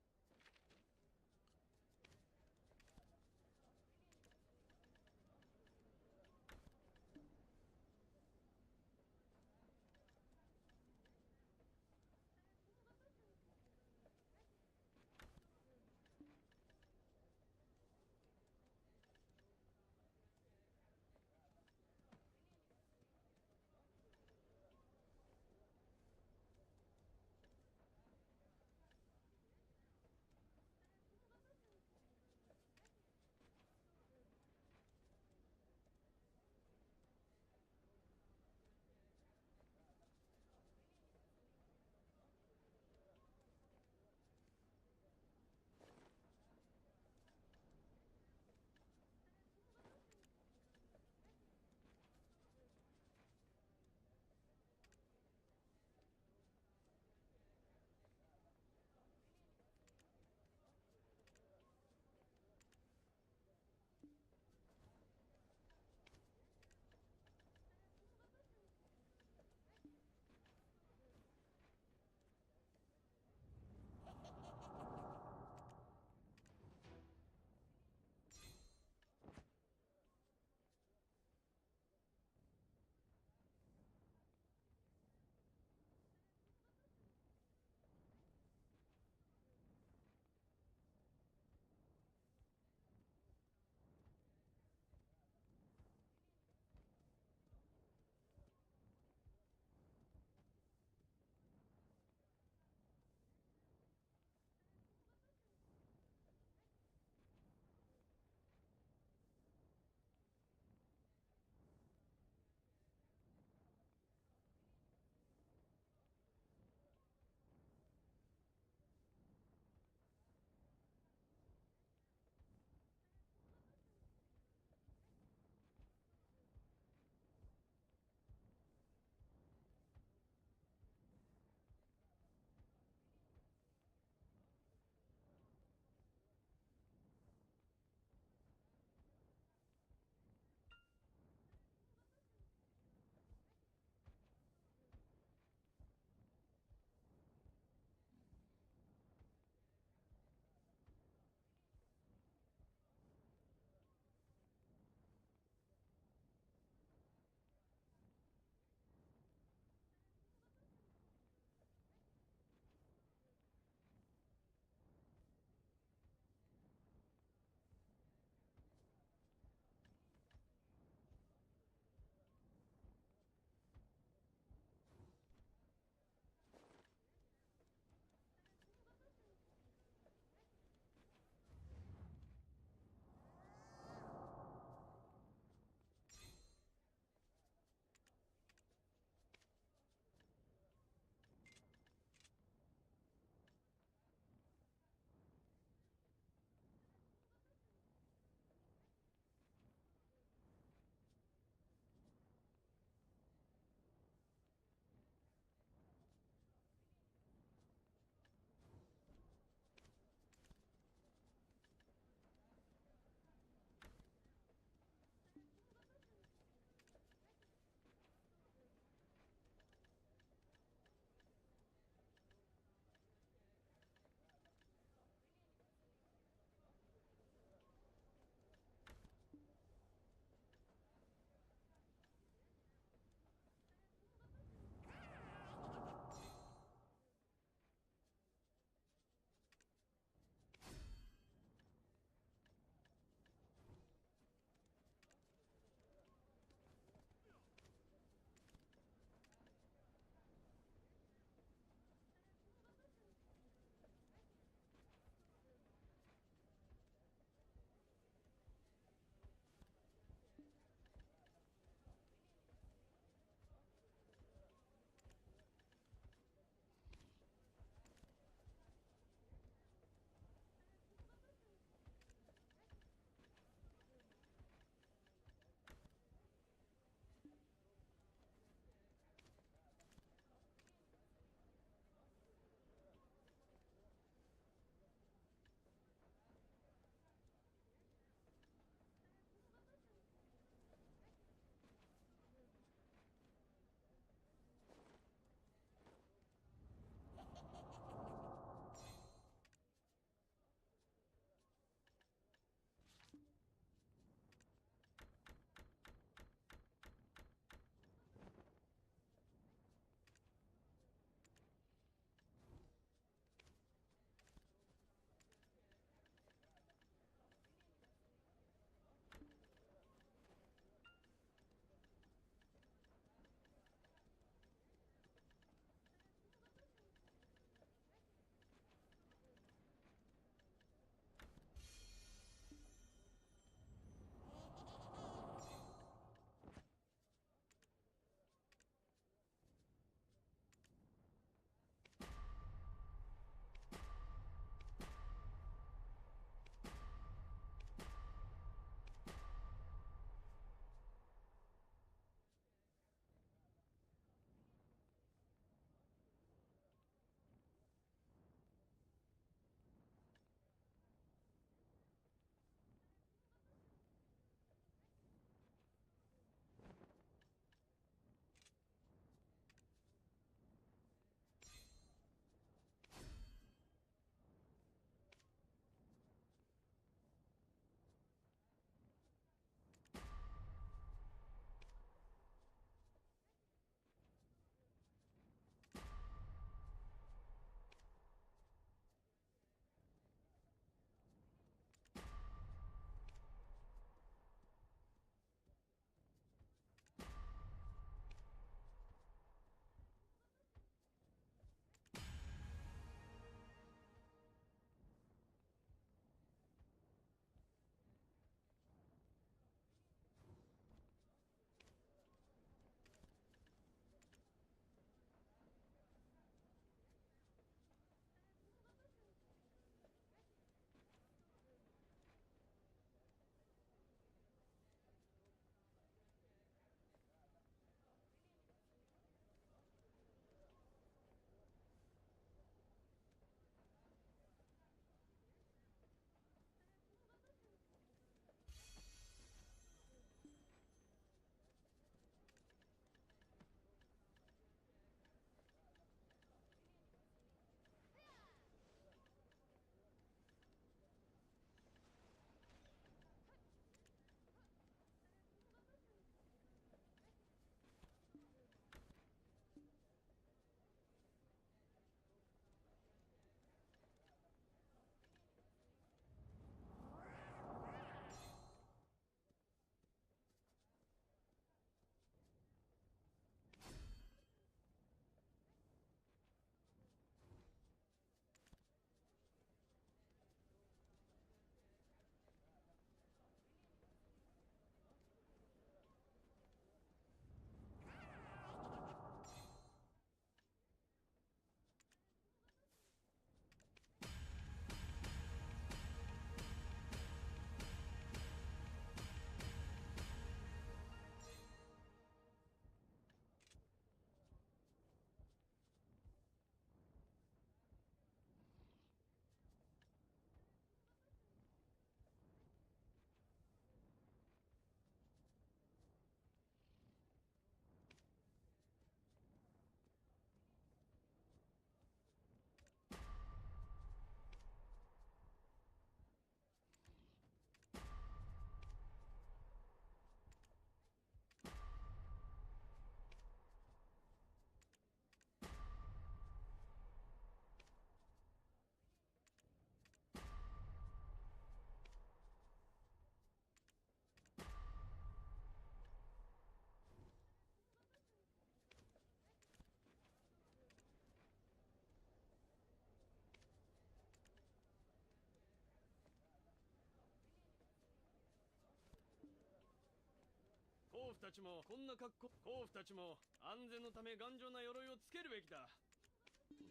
夫たちもこんな格好、甲府たちも安全のため頑丈な鎧をつけるべきだ。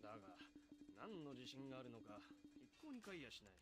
だが何の自信があるのか一向に買いやしない。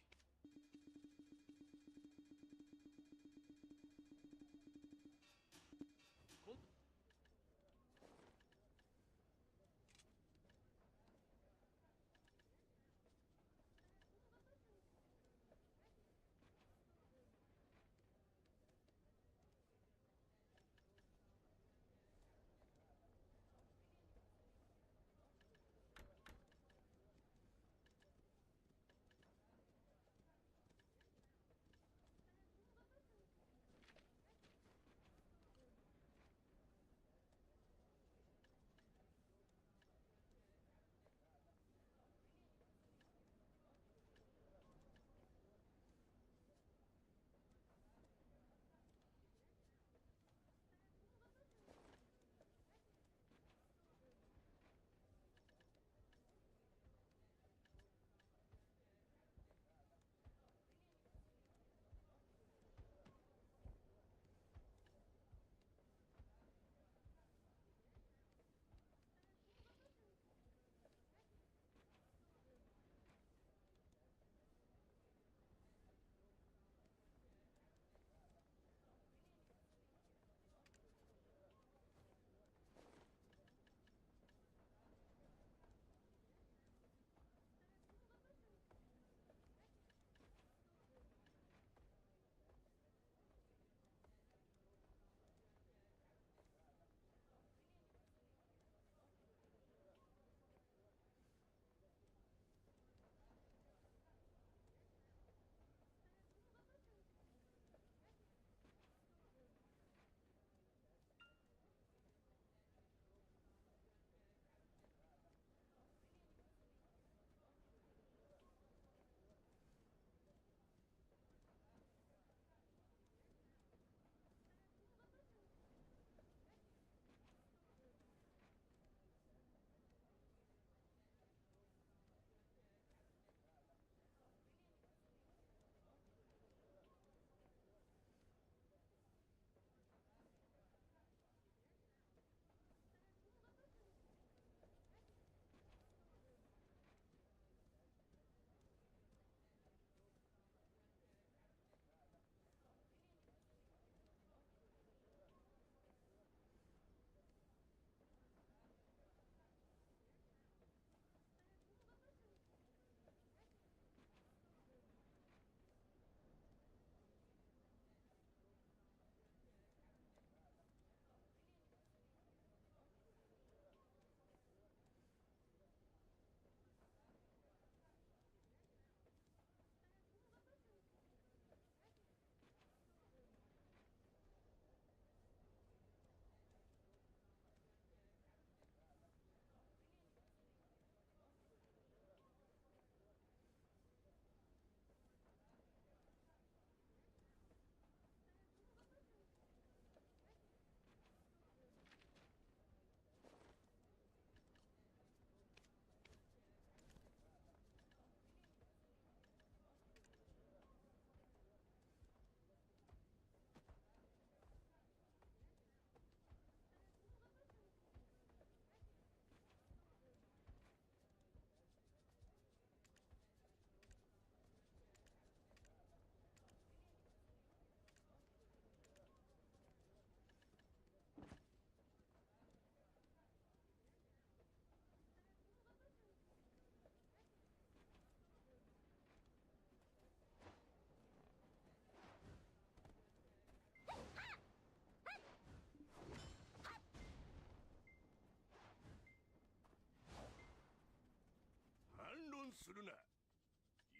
反論するな。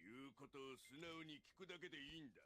言うことを素直に聞くだけでいいんだ。